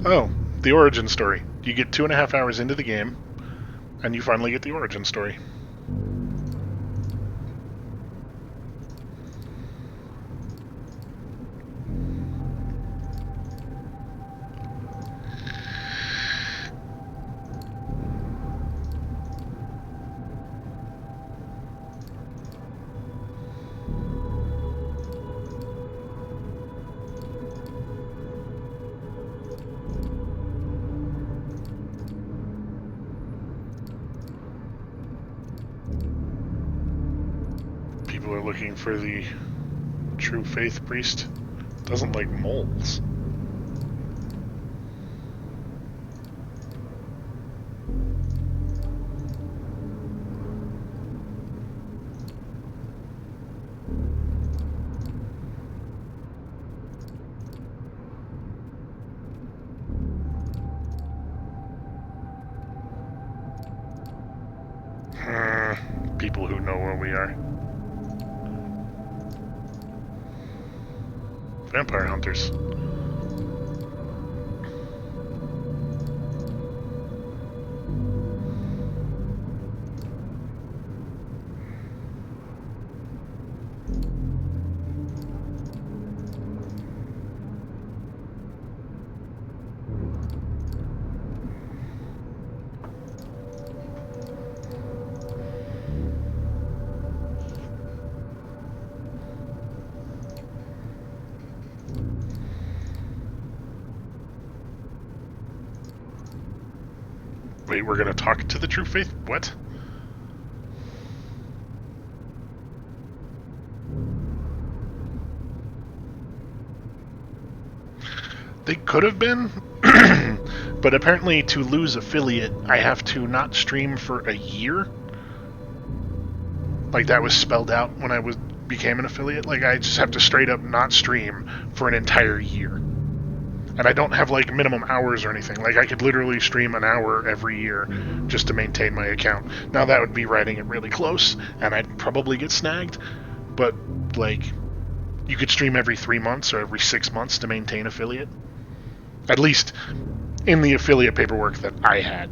Oh, the origin story. You get 2.5 hours into the game, and you finally get the origin story. People are looking for the true faith priest. Doesn't like moles. People who know where we are. Vampire hunters. Wait, we're gonna talk to the true faith? What? They could have been, but apparently to lose affiliate, I have to not stream for a year. Like, that was spelled out when I became an affiliate. Like, I just have to straight up not stream for an entire year. And I don't have, like, minimum hours or anything. Like, I could literally stream an hour every year just to maintain my account. Now, that would be writing it really close, and I'd probably get snagged. But, like, you could stream every 3 months or every 6 months to maintain affiliate. At least in the affiliate paperwork that I had.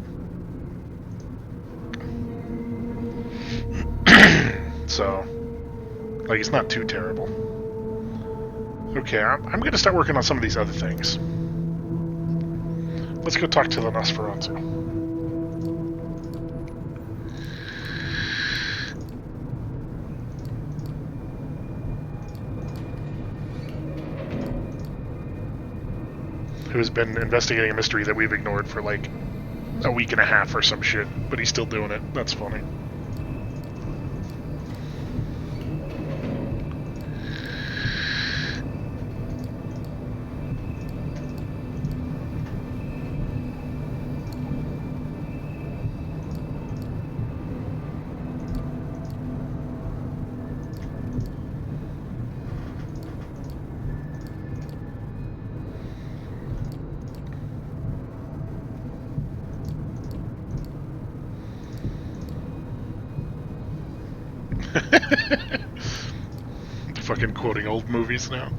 So, like, it's not too terrible. Okay, I'm going to start working on some of these other things. Let's go talk to the Nosferatu. Who's been investigating a mystery that we've ignored for like a week and a half or some shit, but he's still doing it. That's funny. Fucking quoting old movies now.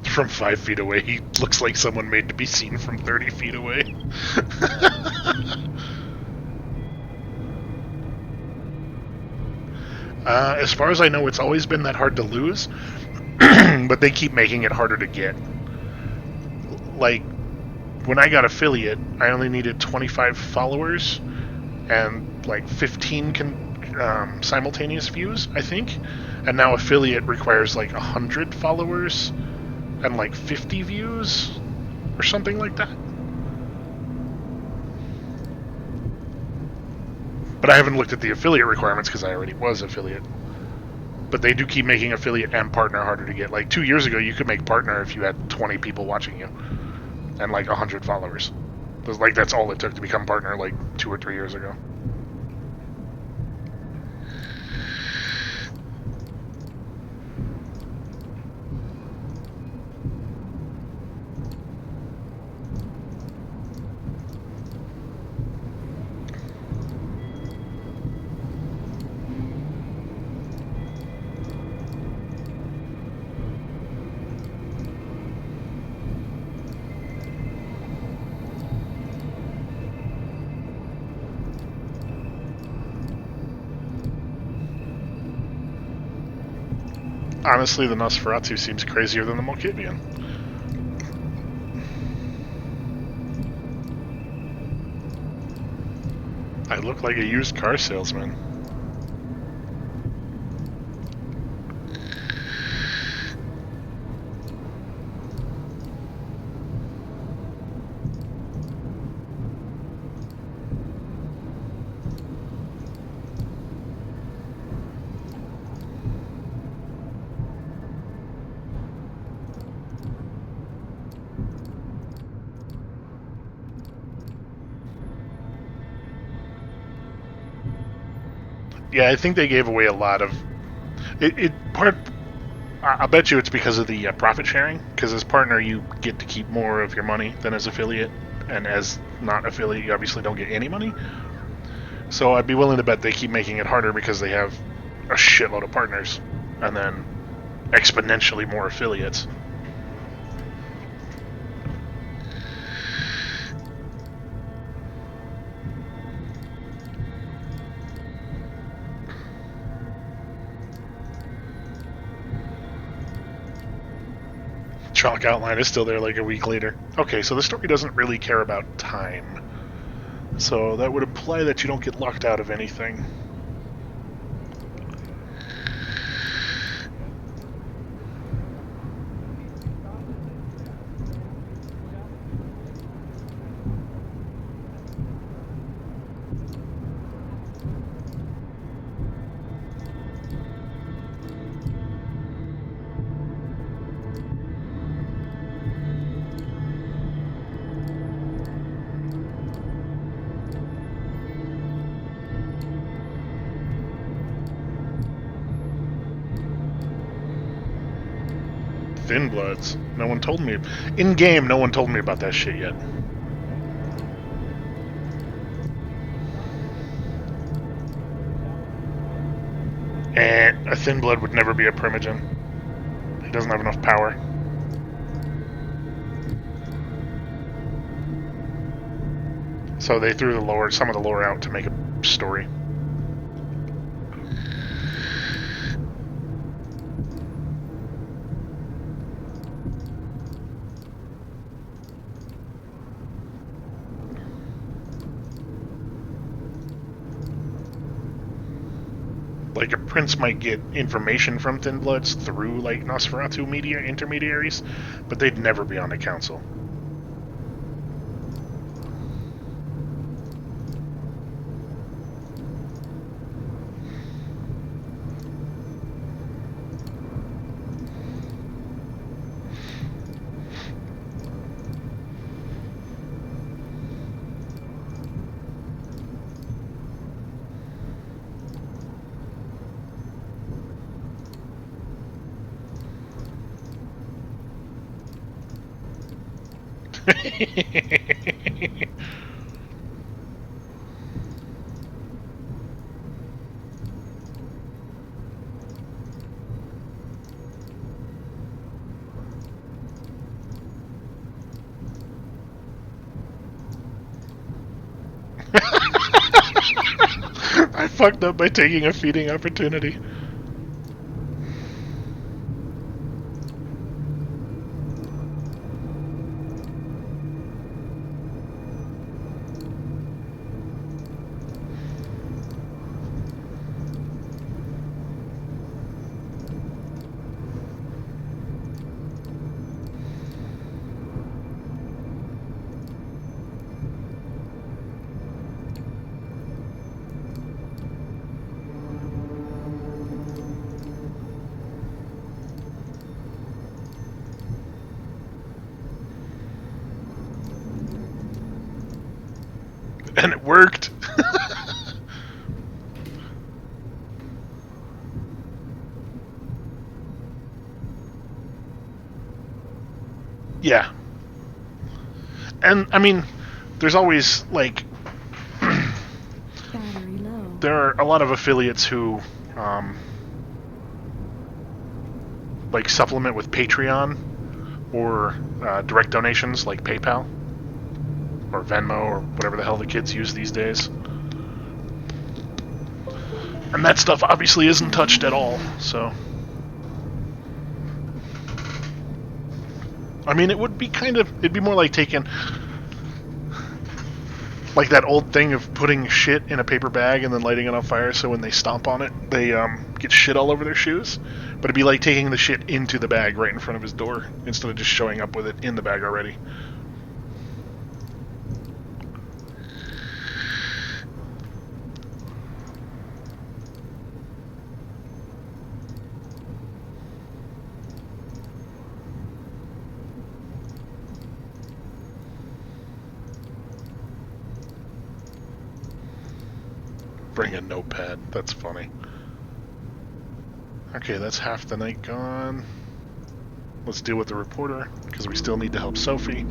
From 5 feet away, he looks like someone made to be seen from 30 feet away. As far as I know, it's always been that hard to lose, but they keep making it harder to get. Like, when I got affiliate, I only needed 25 followers and like 15 simultaneous views, I think. And now affiliate requires like 100 followers and like 50 views or something like that. But I haven't looked at the affiliate requirements because I already was affiliate. But they do keep making affiliate and partner harder to get. Like 2 years ago, you could make partner if you had 20 people watching you and like 100 followers. Like, that's all it took to become partner like 2 or 3 years ago. Honestly, the Nosferatu seems crazier than the Molkivian. I look like a used car salesman. Yeah, I think they gave away a lot of it. I bet you it's because of the profit sharing. Because as partner, you get to keep more of your money than as affiliate, and as not affiliate, you obviously don't get any money. So I'd be willing to bet they keep making it harder because they have a shitload of partners, and then exponentially more affiliates. Chalk outline is still there like a week later. Okay, so the story doesn't really care about time. So that would imply that you don't get locked out of anything. Thin Bloods. No one told me. In game, no one told me about that shit yet. And a Thin Blood would never be a Primogen. He doesn't have enough power. So they threw some of the lore out to make a story. Like, a prince might get information from Thin Bloods through, like, Nosferatu media intermediaries, but they'd never be on the council. I fucked up by taking a feeding opportunity. And it worked. Yeah. And, I mean, there's always, like... Battery low. There are a lot of affiliates who, like, supplement with Patreon or direct donations like PayPal or Venmo or whatever the hell the kids use these days. And that stuff obviously isn't touched at all, so... I mean, it would be it'd be more like taking, like that old thing of putting shit in a paper bag and then lighting it on fire so when they stomp on it, they get shit all over their shoes. But it'd be like taking the shit into the bag right in front of his door instead of just showing up with it in the bag already. Bring a notepad. That's funny. Okay, that's half the night gone. Let's deal with the reporter, because we still need to help Sophie.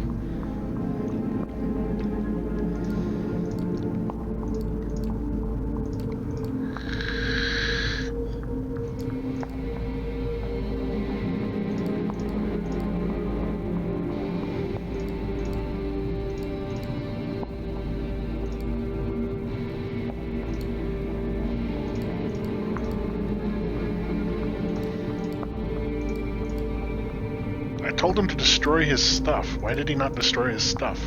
I told him to destroy his stuff. Why did he not destroy his stuff?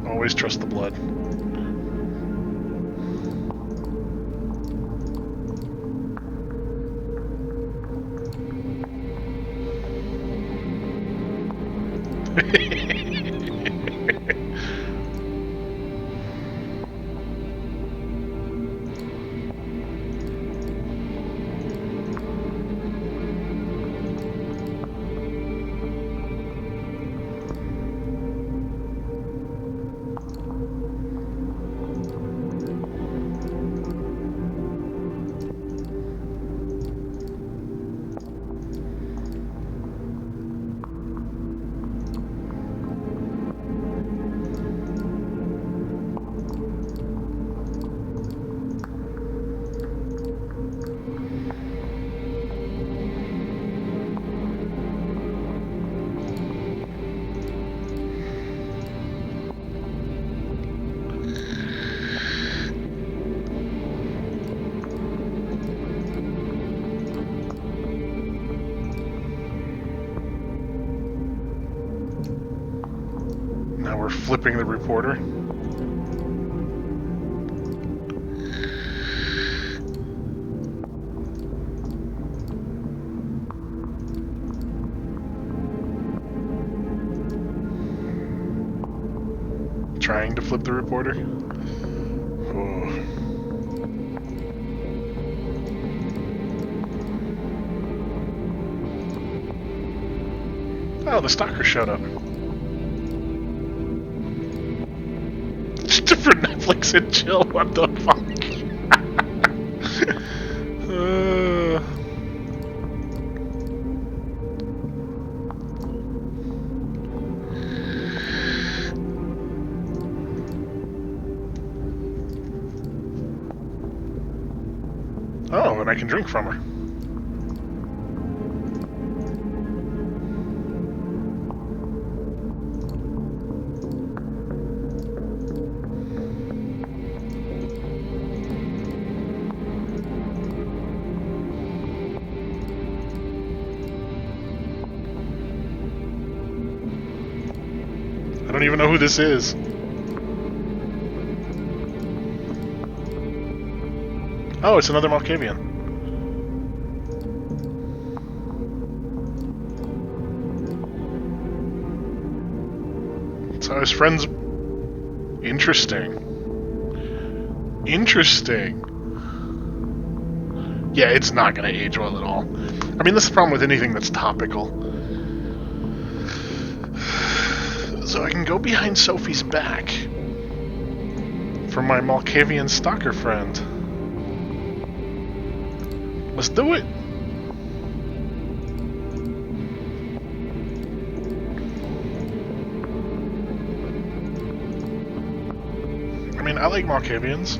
Always trust the blood. Now we're flipping the reporter. Trying to flip the reporter. Oh. Oh, the stalker showed up. For Netflix and chill, what the fuck? Oh, and I can drink from her. I don't even know who this is. Oh, it's another Malkavian. So his friends... Interesting. Interesting. Yeah, it's not gonna age well at all. I mean, this is the problem with anything that's topical. So I can go behind Sophie's back for my Malkavian stalker friend. Let's do it! I mean, I like Malkavians.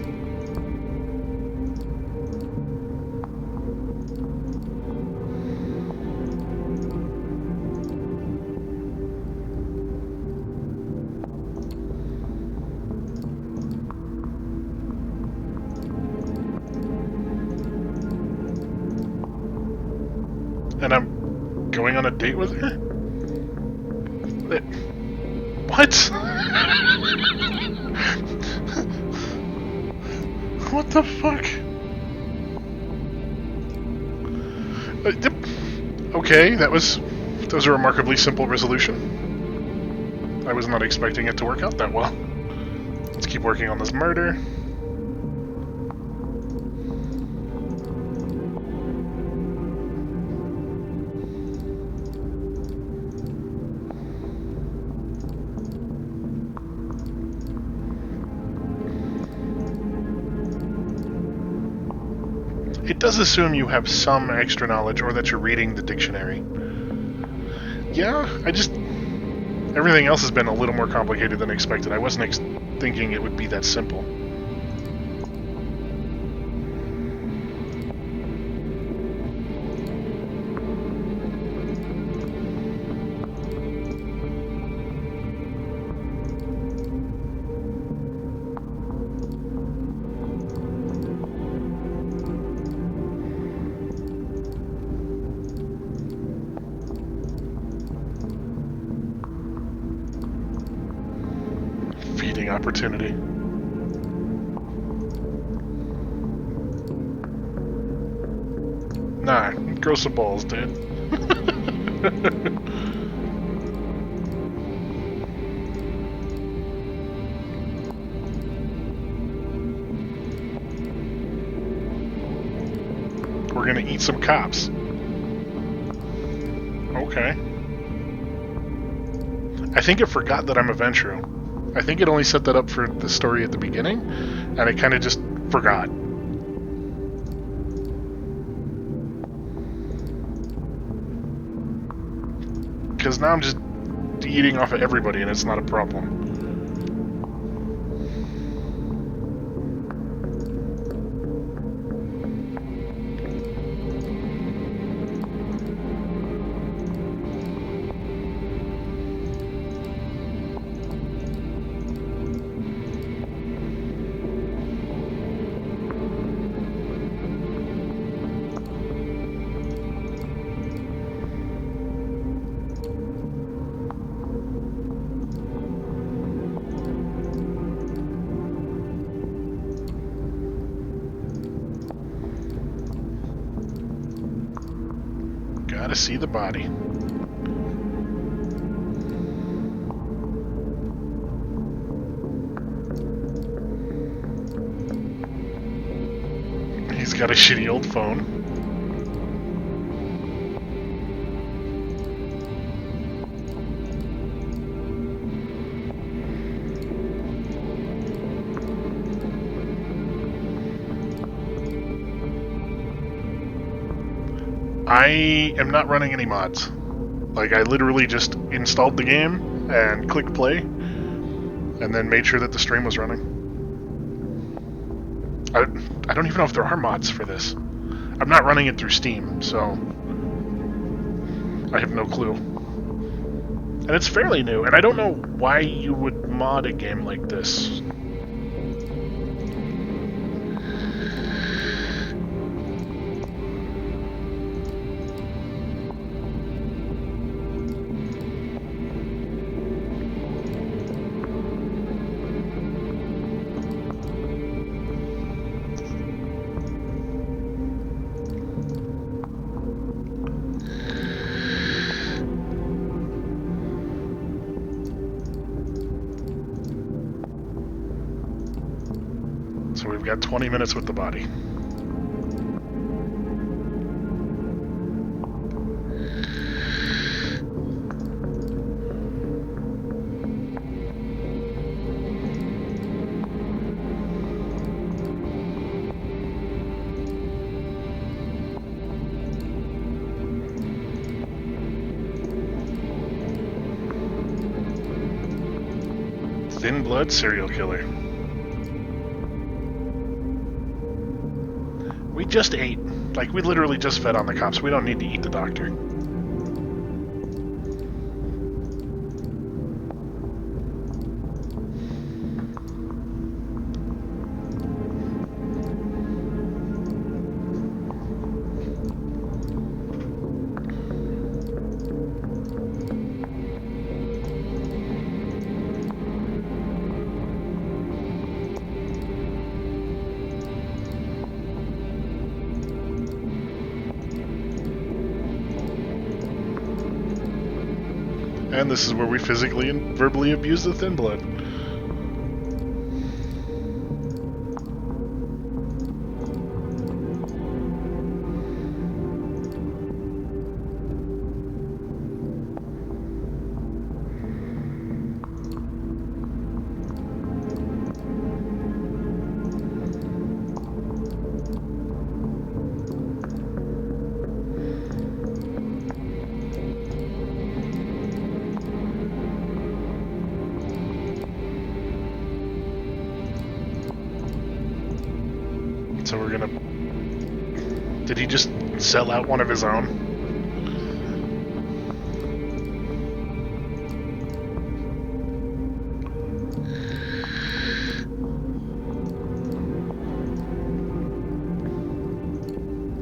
And I'm going on a date with her? What? What the fuck? Okay, that was a remarkably simple resolution. I was not expecting it to work out that well. Let's keep working on this murder. It does assume you have some extra knowledge or that you're reading the dictionary. Yeah, everything else has been a little more complicated than expected. I wasn't thinking it would be that simple. Feeding opportunity. Nah, grow some balls, dude. We're gonna eat some cops. Okay. I think it forgot that I'm a Ventrue. I think it only set that up for the story at the beginning, and it kind of just forgot. Because now I'm just eating off of everybody, and it's not a problem. Gotta see the body. He's got a shitty old phone. I am not running any mods. Like, I literally just installed the game and clicked play, and then made sure that the stream was running. I don't even know if there are mods for this. I'm not running it through Steam, so I have no clue. And it's fairly new, and I don't know why you would mod a game like this. So we've got 20 minutes with the body. Thin blood serial killer. We just ate. Like, we literally just fed on the cops. We don't need to eat the doctor. And this is where we physically and verbally abuse the Thin Blood. So we're gonna... Did he just sell out one of his own?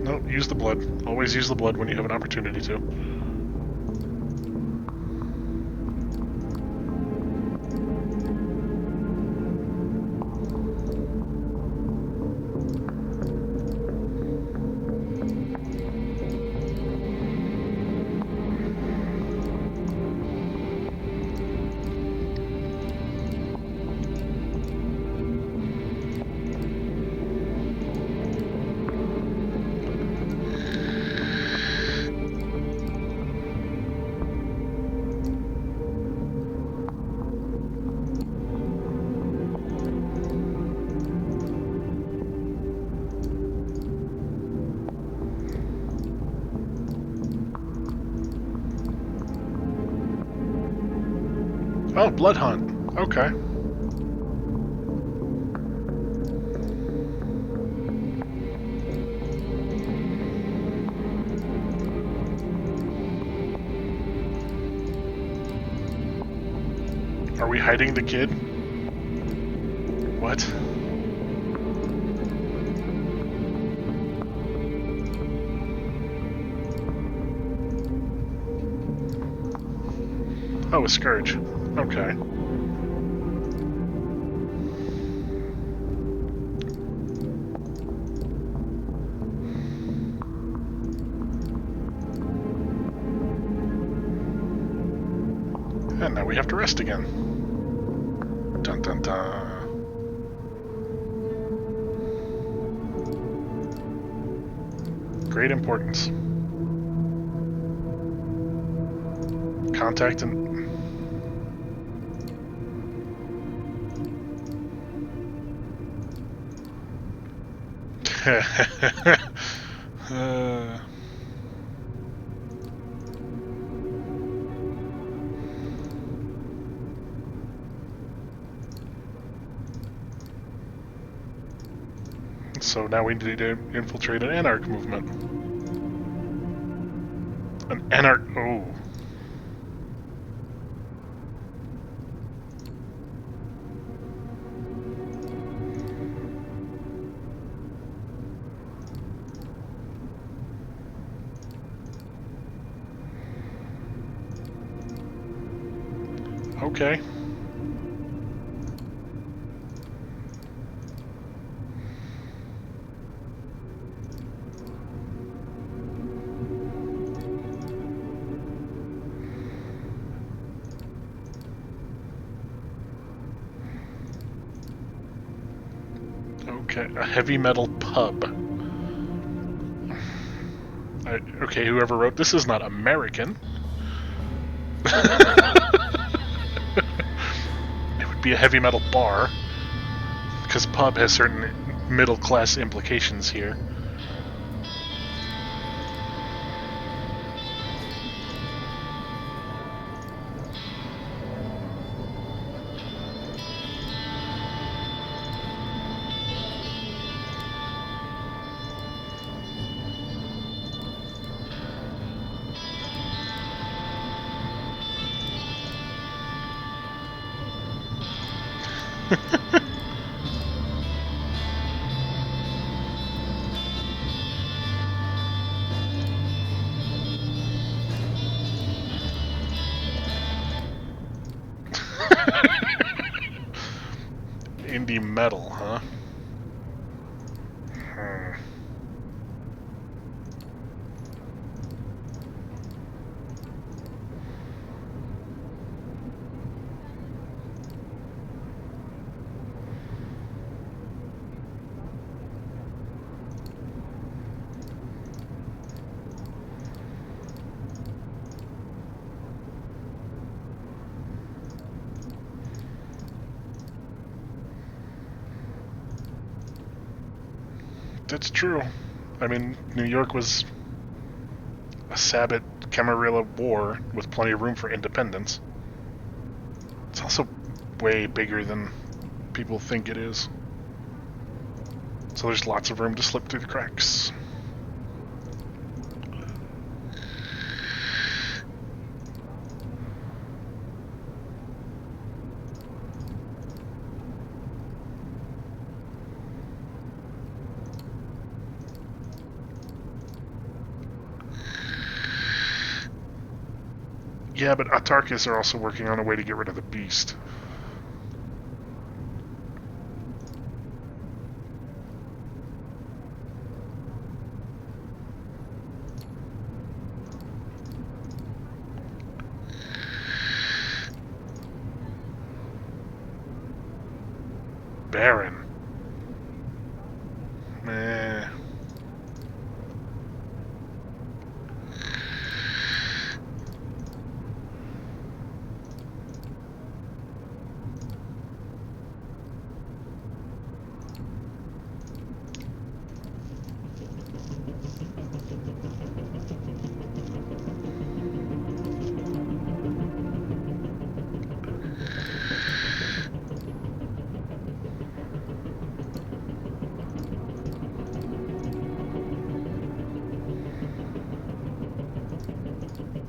Nope, use the blood. Always use the blood when you have an opportunity to. Oh, Blood Hunt. Okay. Are we hiding the kid? What? Oh, a Scourge. Okay. And now we have to rest again. Dun dun dun. Great importance. Contact and... So now we need to infiltrate an Anarch movement. An Anarch... Oh. Okay. Okay, a heavy metal pub. Okay, whoever wrote this is not American. It would be a heavy metal bar, because pub has certain middle class implications here. Indie metal, huh? That's true. I mean, New York was a Sabbat Camarilla war with plenty of room for independence. It's also way bigger than people think it is. So there's lots of room to slip through the cracks. Yeah, but Autarchus are also working on a way to get rid of the beast. Baron. Meh.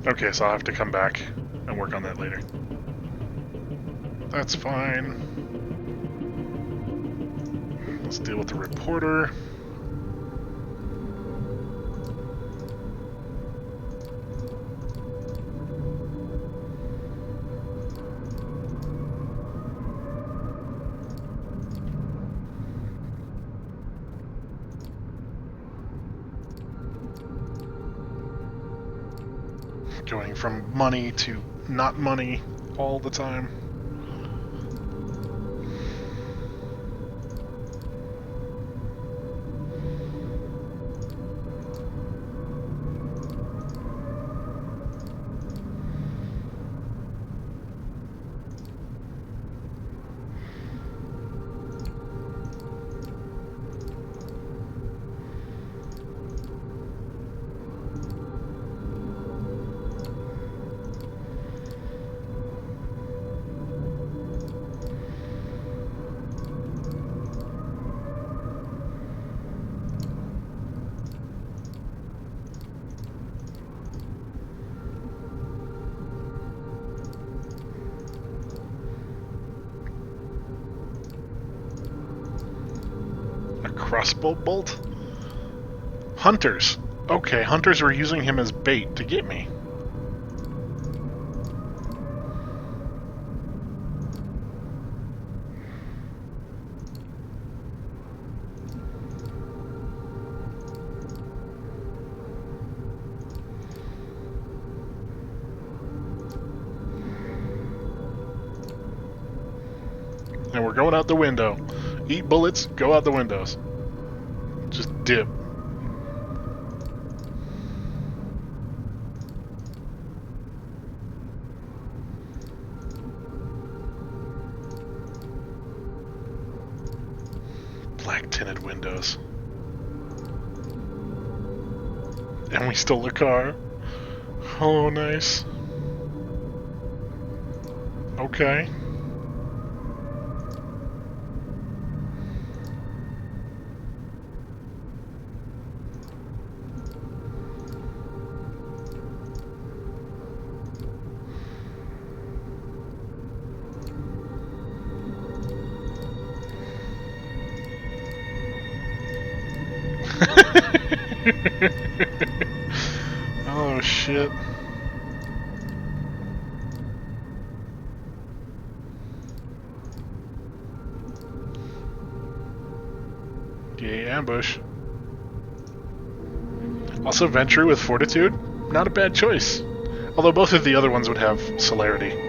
Okay, so I'll have to come back and work on that later. That's fine. Let's deal with the reporter. Going from money to not money all the time. Crossbow bolt? Hunters. Okay, hunters were using him as bait to get me. And we're going out the window. Eat bullets, go out the windows. Just dip. Black tinted windows. And we stole a car. Oh, nice. Okay. Oh shit. Yay, ambush. Also Ventrue with Fortitude, not a bad choice. Although both of the other ones would have Celerity.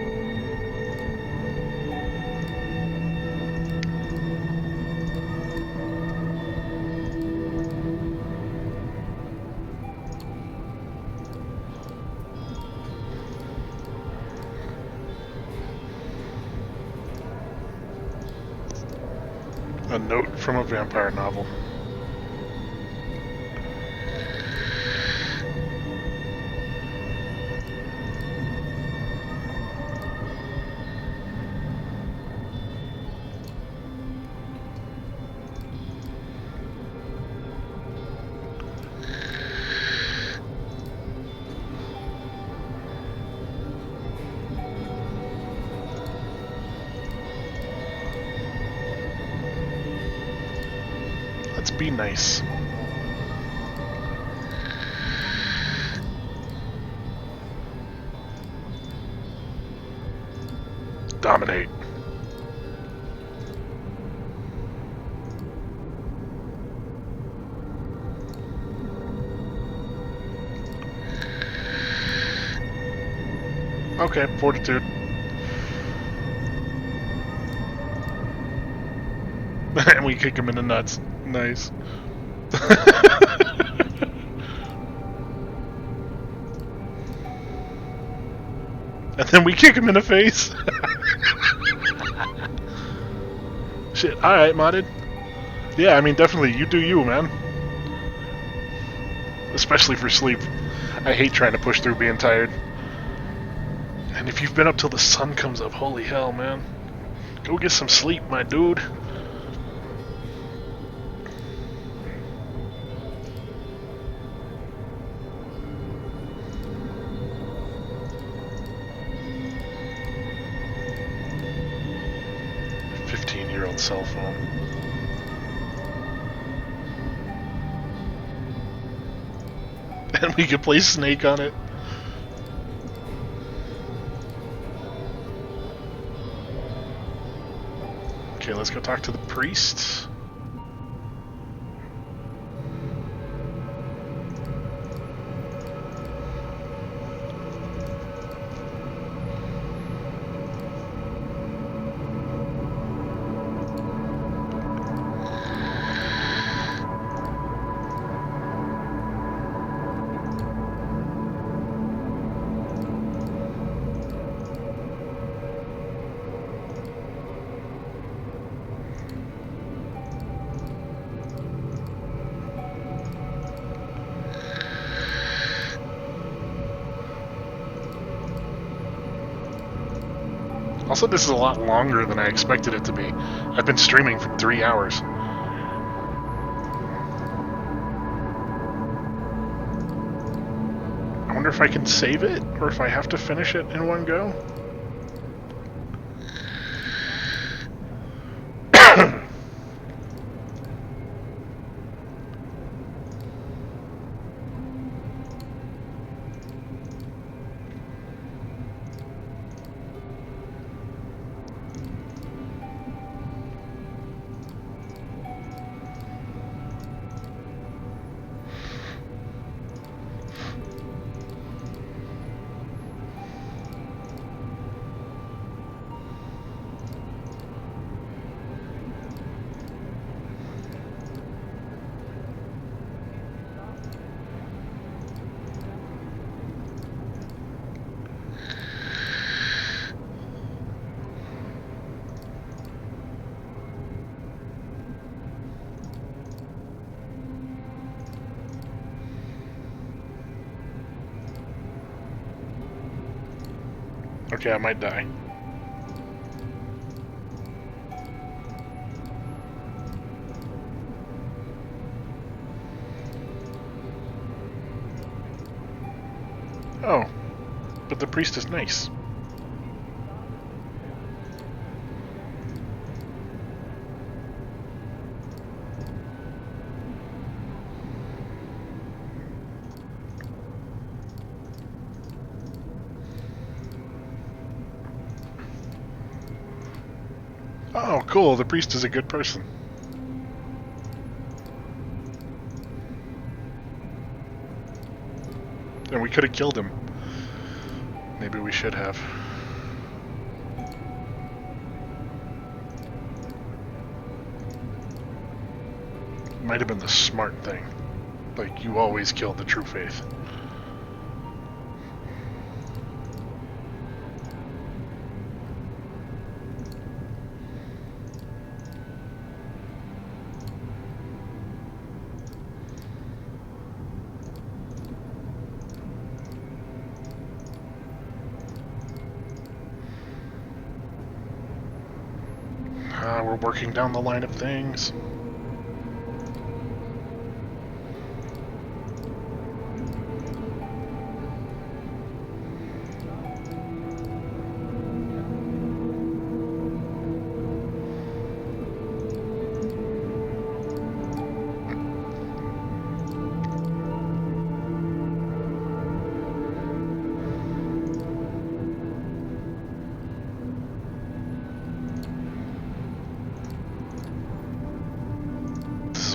A note from a vampire novel. be nice. Dominate. Okay, fortitude. And we kick him in the nuts. Nice. And then we kick him in the face. Shit, alright, modded. Yeah, I mean, definitely, you do you, man. Especially for sleep. I hate trying to push through being tired. And if you've been up till the sun comes up, holy hell, man. Go get some sleep, my dude. Cell phone. And we could play Snake on it. Okay, let's go talk to the priest. Also, this is a lot longer than I expected it to be. I've been streaming for 3 hours. I wonder if I can save it, or if I have to finish it in one go. Okay, I might die. Oh, but the priest is nice. Oh, cool, the priest is a good person. And we could have killed him. Maybe we should have. Might have been the smart thing. Like, you always kill the true faith. We're working down the line of things.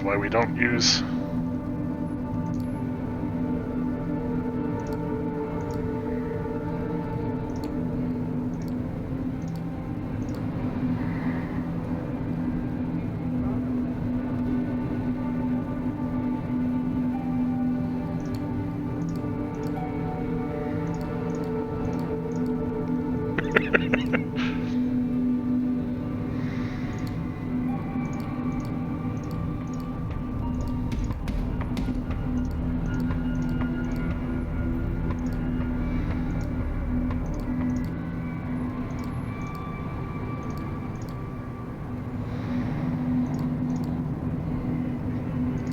why we don't use...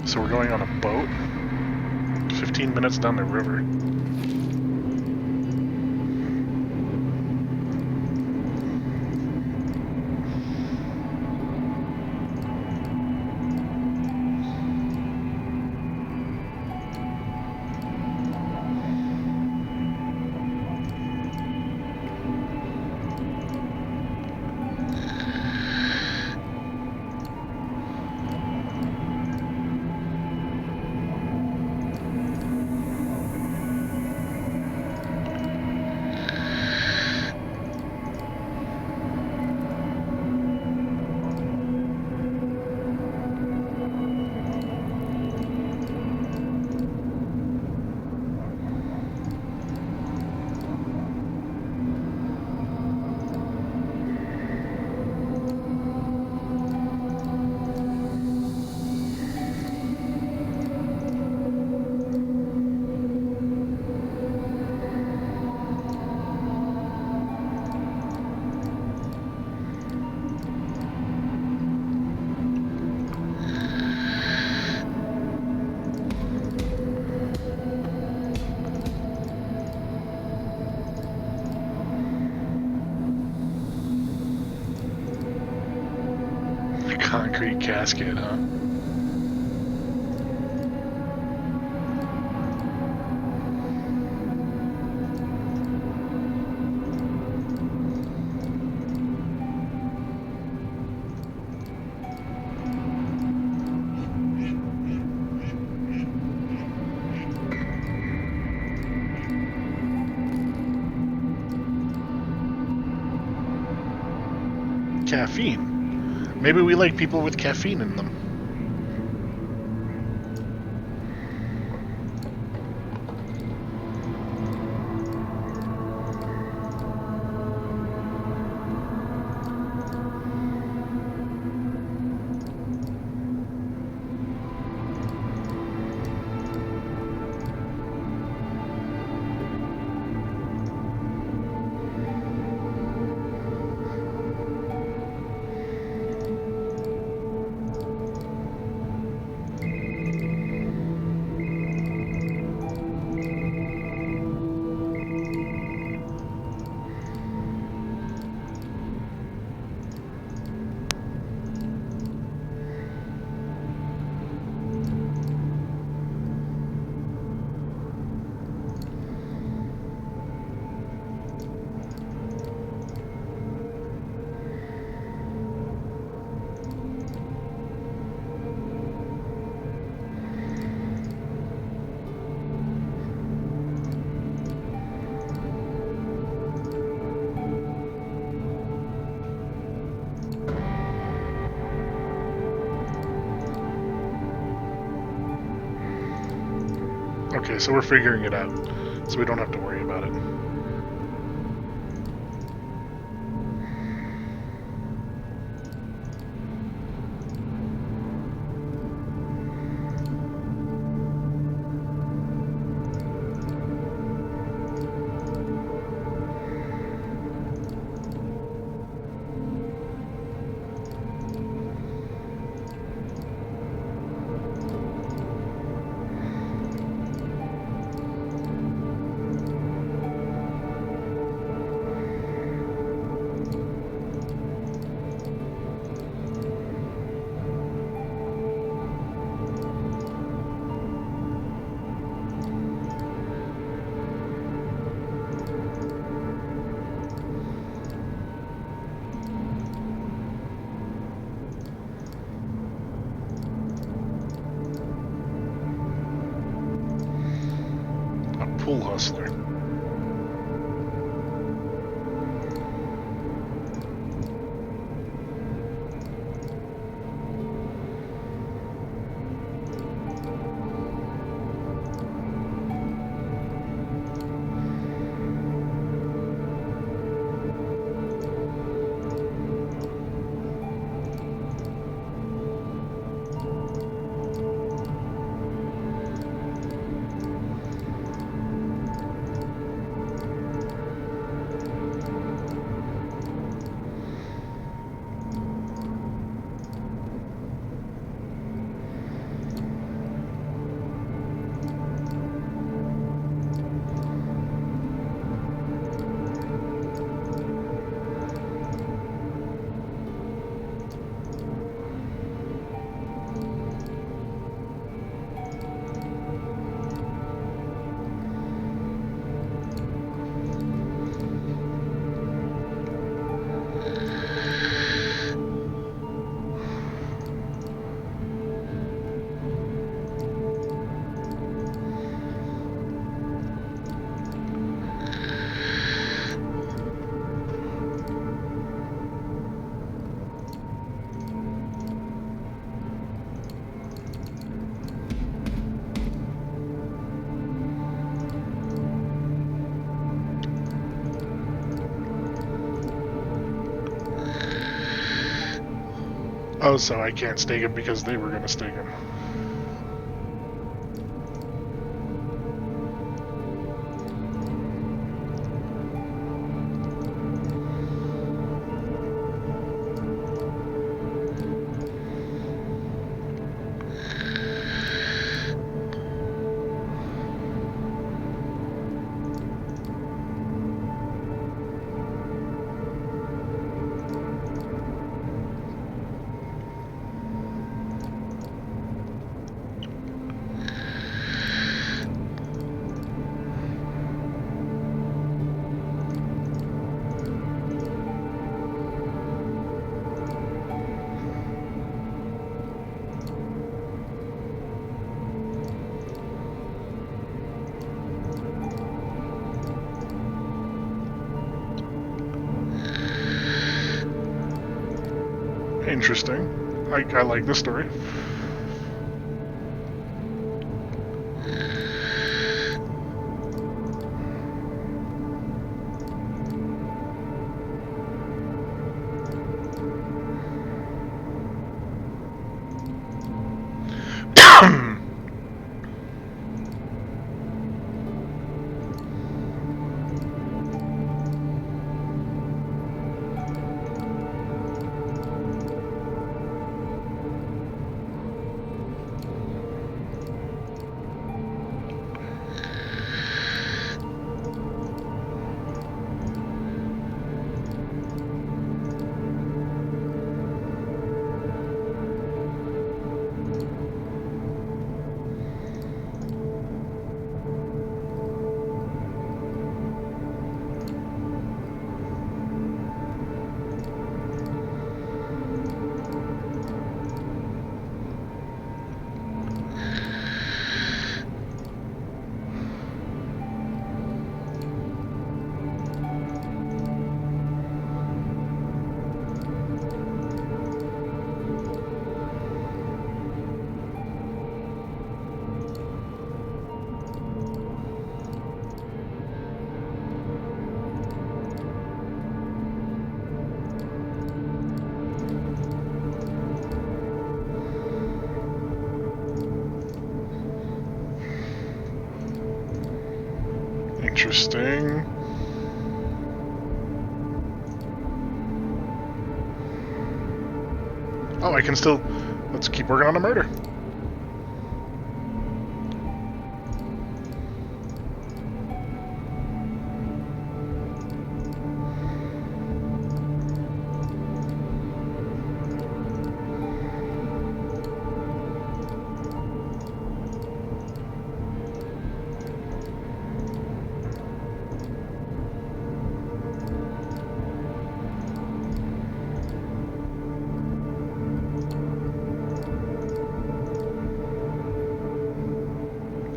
So we're going on a boat? 15 minutes down the river. Concrete casket, huh? Caffeine. Maybe we like people with caffeine in them. Okay, so we're figuring it out, so we don't have to worry about it. full hustler. Oh, so I can't stake him because they were going to stake him. Interesting. I like the story. Interesting. Oh, I can still... Let's keep working on the murder.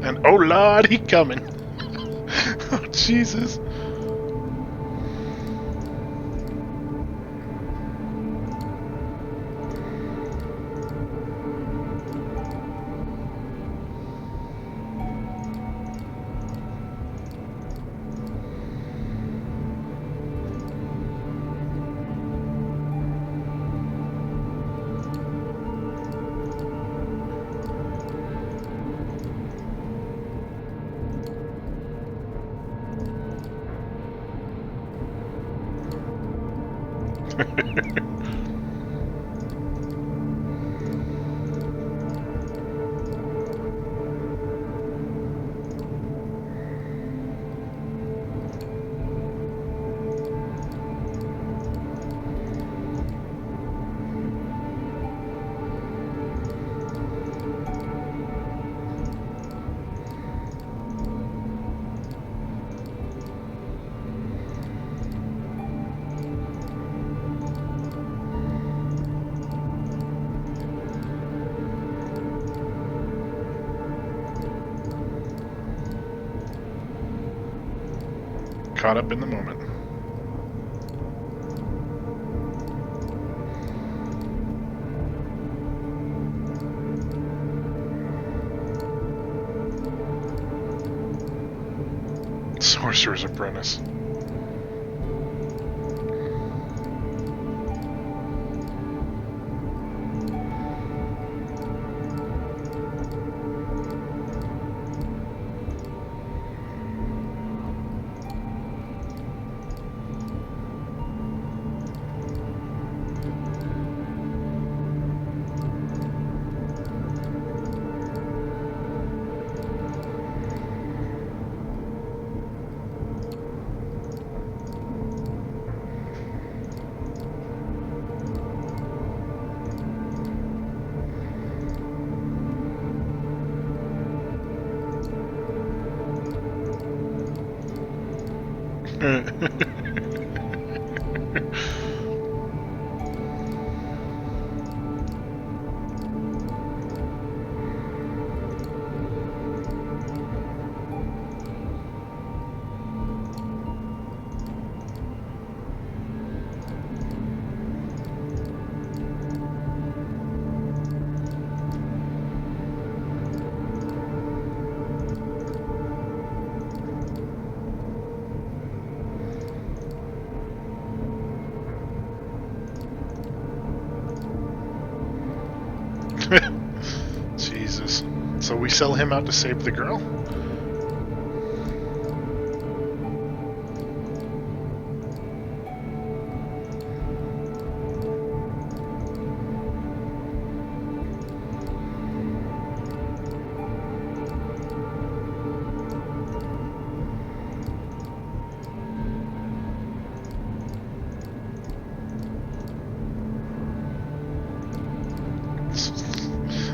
And oh lord, he coming. Jesus. Caught up in the moment. Sorcerer's Apprentice. Jesus. So we sell him out to save the girl?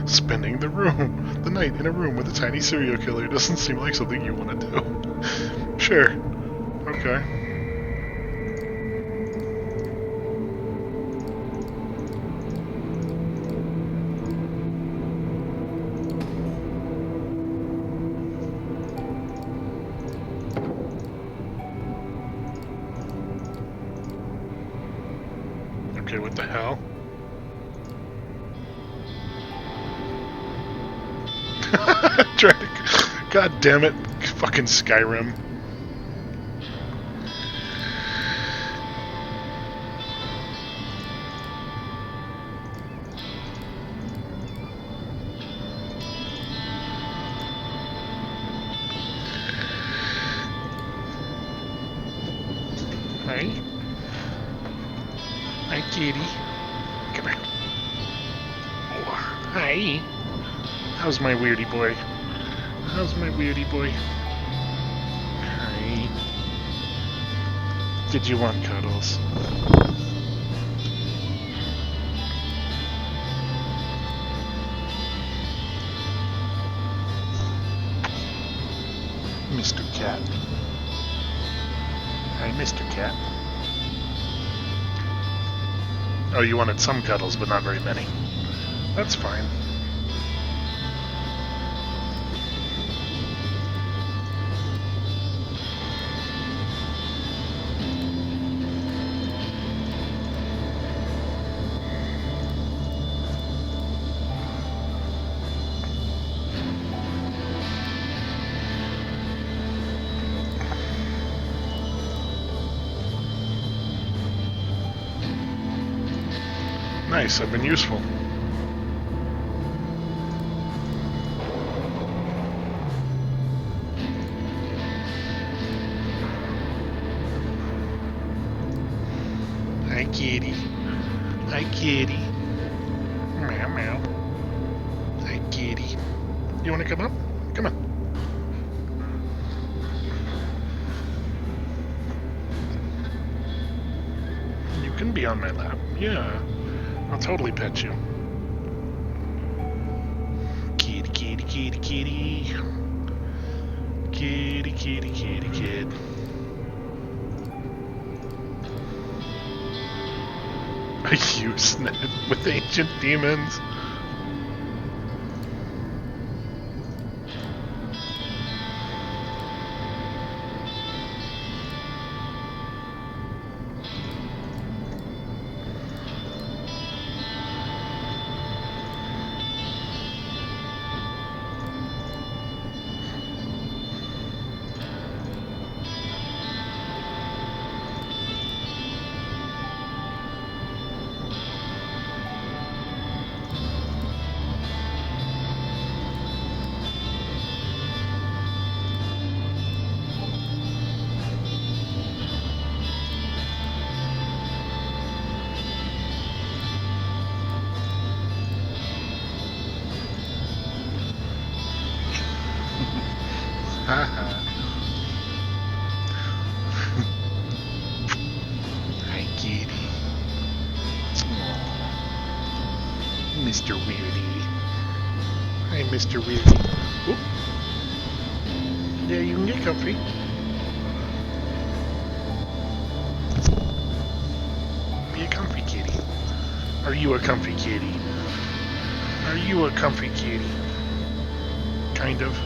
Spending the night in a room with a tiny serial killer doesn't seem like something you want to do. Sure. Okay. Okay, what the hell? God damn it, fucking Skyrim. Hi. Hi, kitty. Come here. Oh, hi. How's my weirdy boy? How's my weirdy boy? Hi. Did you want cuddles? Mr. Cat. Hi, Mr. Cat. Oh, you wanted some cuddles, but not very many. That's fine. Nice, I've been useful. Hi, kitty. Hi, kitty. Meow, meow. Hi, kitty. You want to come up? Come on. You can be on my lap. Yeah. I'll totally pet you. Kitty, kitty, kitty, kitty. Kitty, kitty, kitty, kid. A Usenet with ancient demons. Haha. Hi, kitty. Aww. Mr. Weirdy. Hi, Mr. Weirdy. Oop. Yeah, you can get comfy. Be a comfy kitty. Are you a comfy kitty? Are you a comfy kitty? Kind of.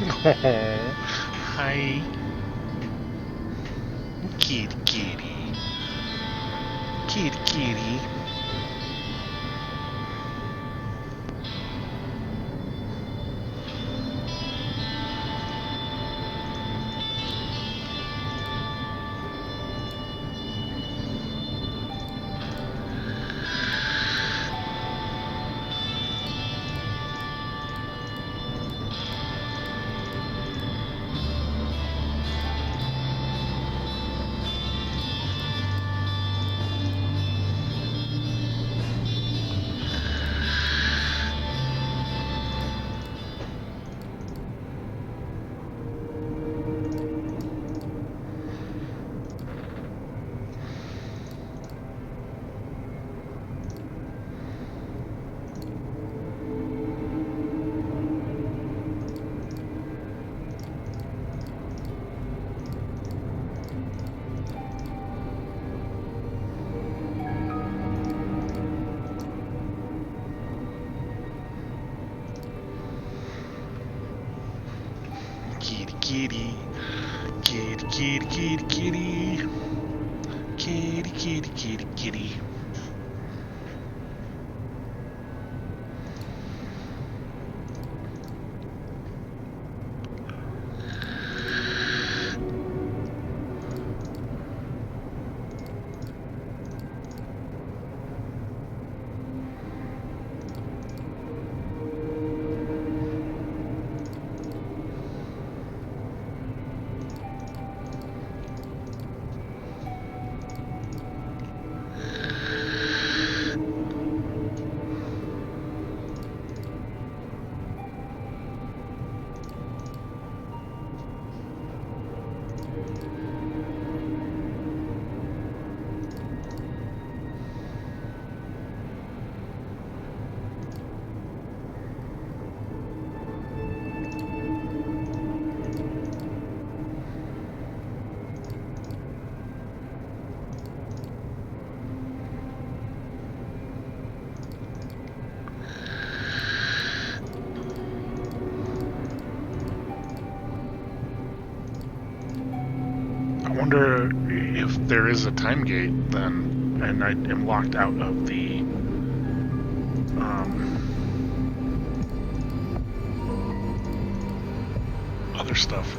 Oh, hi. Kitty, kitty. Kitty, kitty. Kitty, kitty. Kitty, kitty, kitty, kitty. Kitty, kitty, kitty, kitty. I wonder if there is a time gate then, and I am locked out of the other stuff.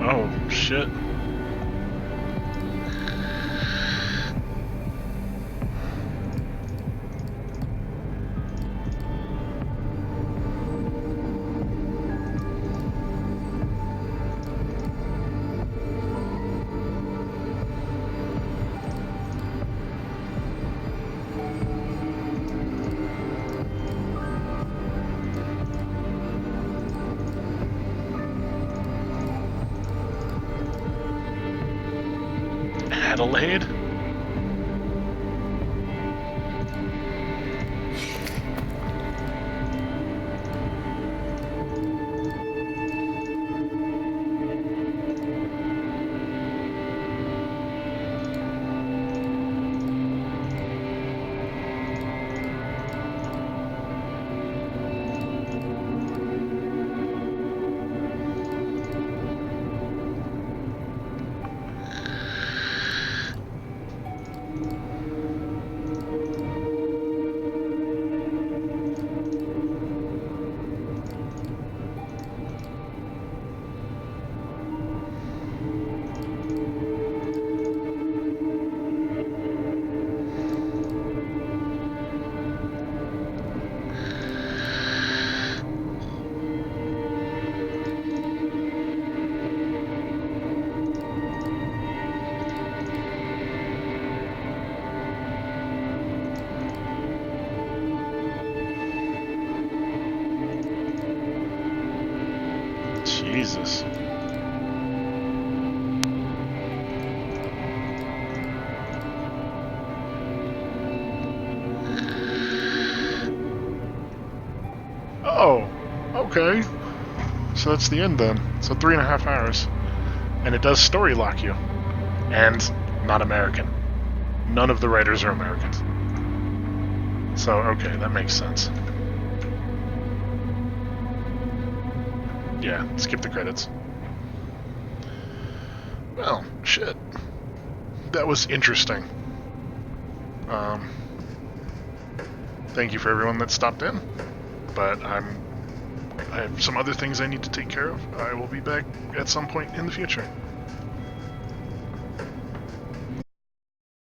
Oh, shit. Adelaide? Jesus. Oh, okay. So that's the end then. So 3.5 hours. And it does story lock you. And not American. None of the writers are Americans. So, okay, that makes sense. Yeah, skip the credits. Well, shit. That was interesting. Thank you for everyone that stopped in. But I have some other things I need to take care of. I will be back at some point in the future.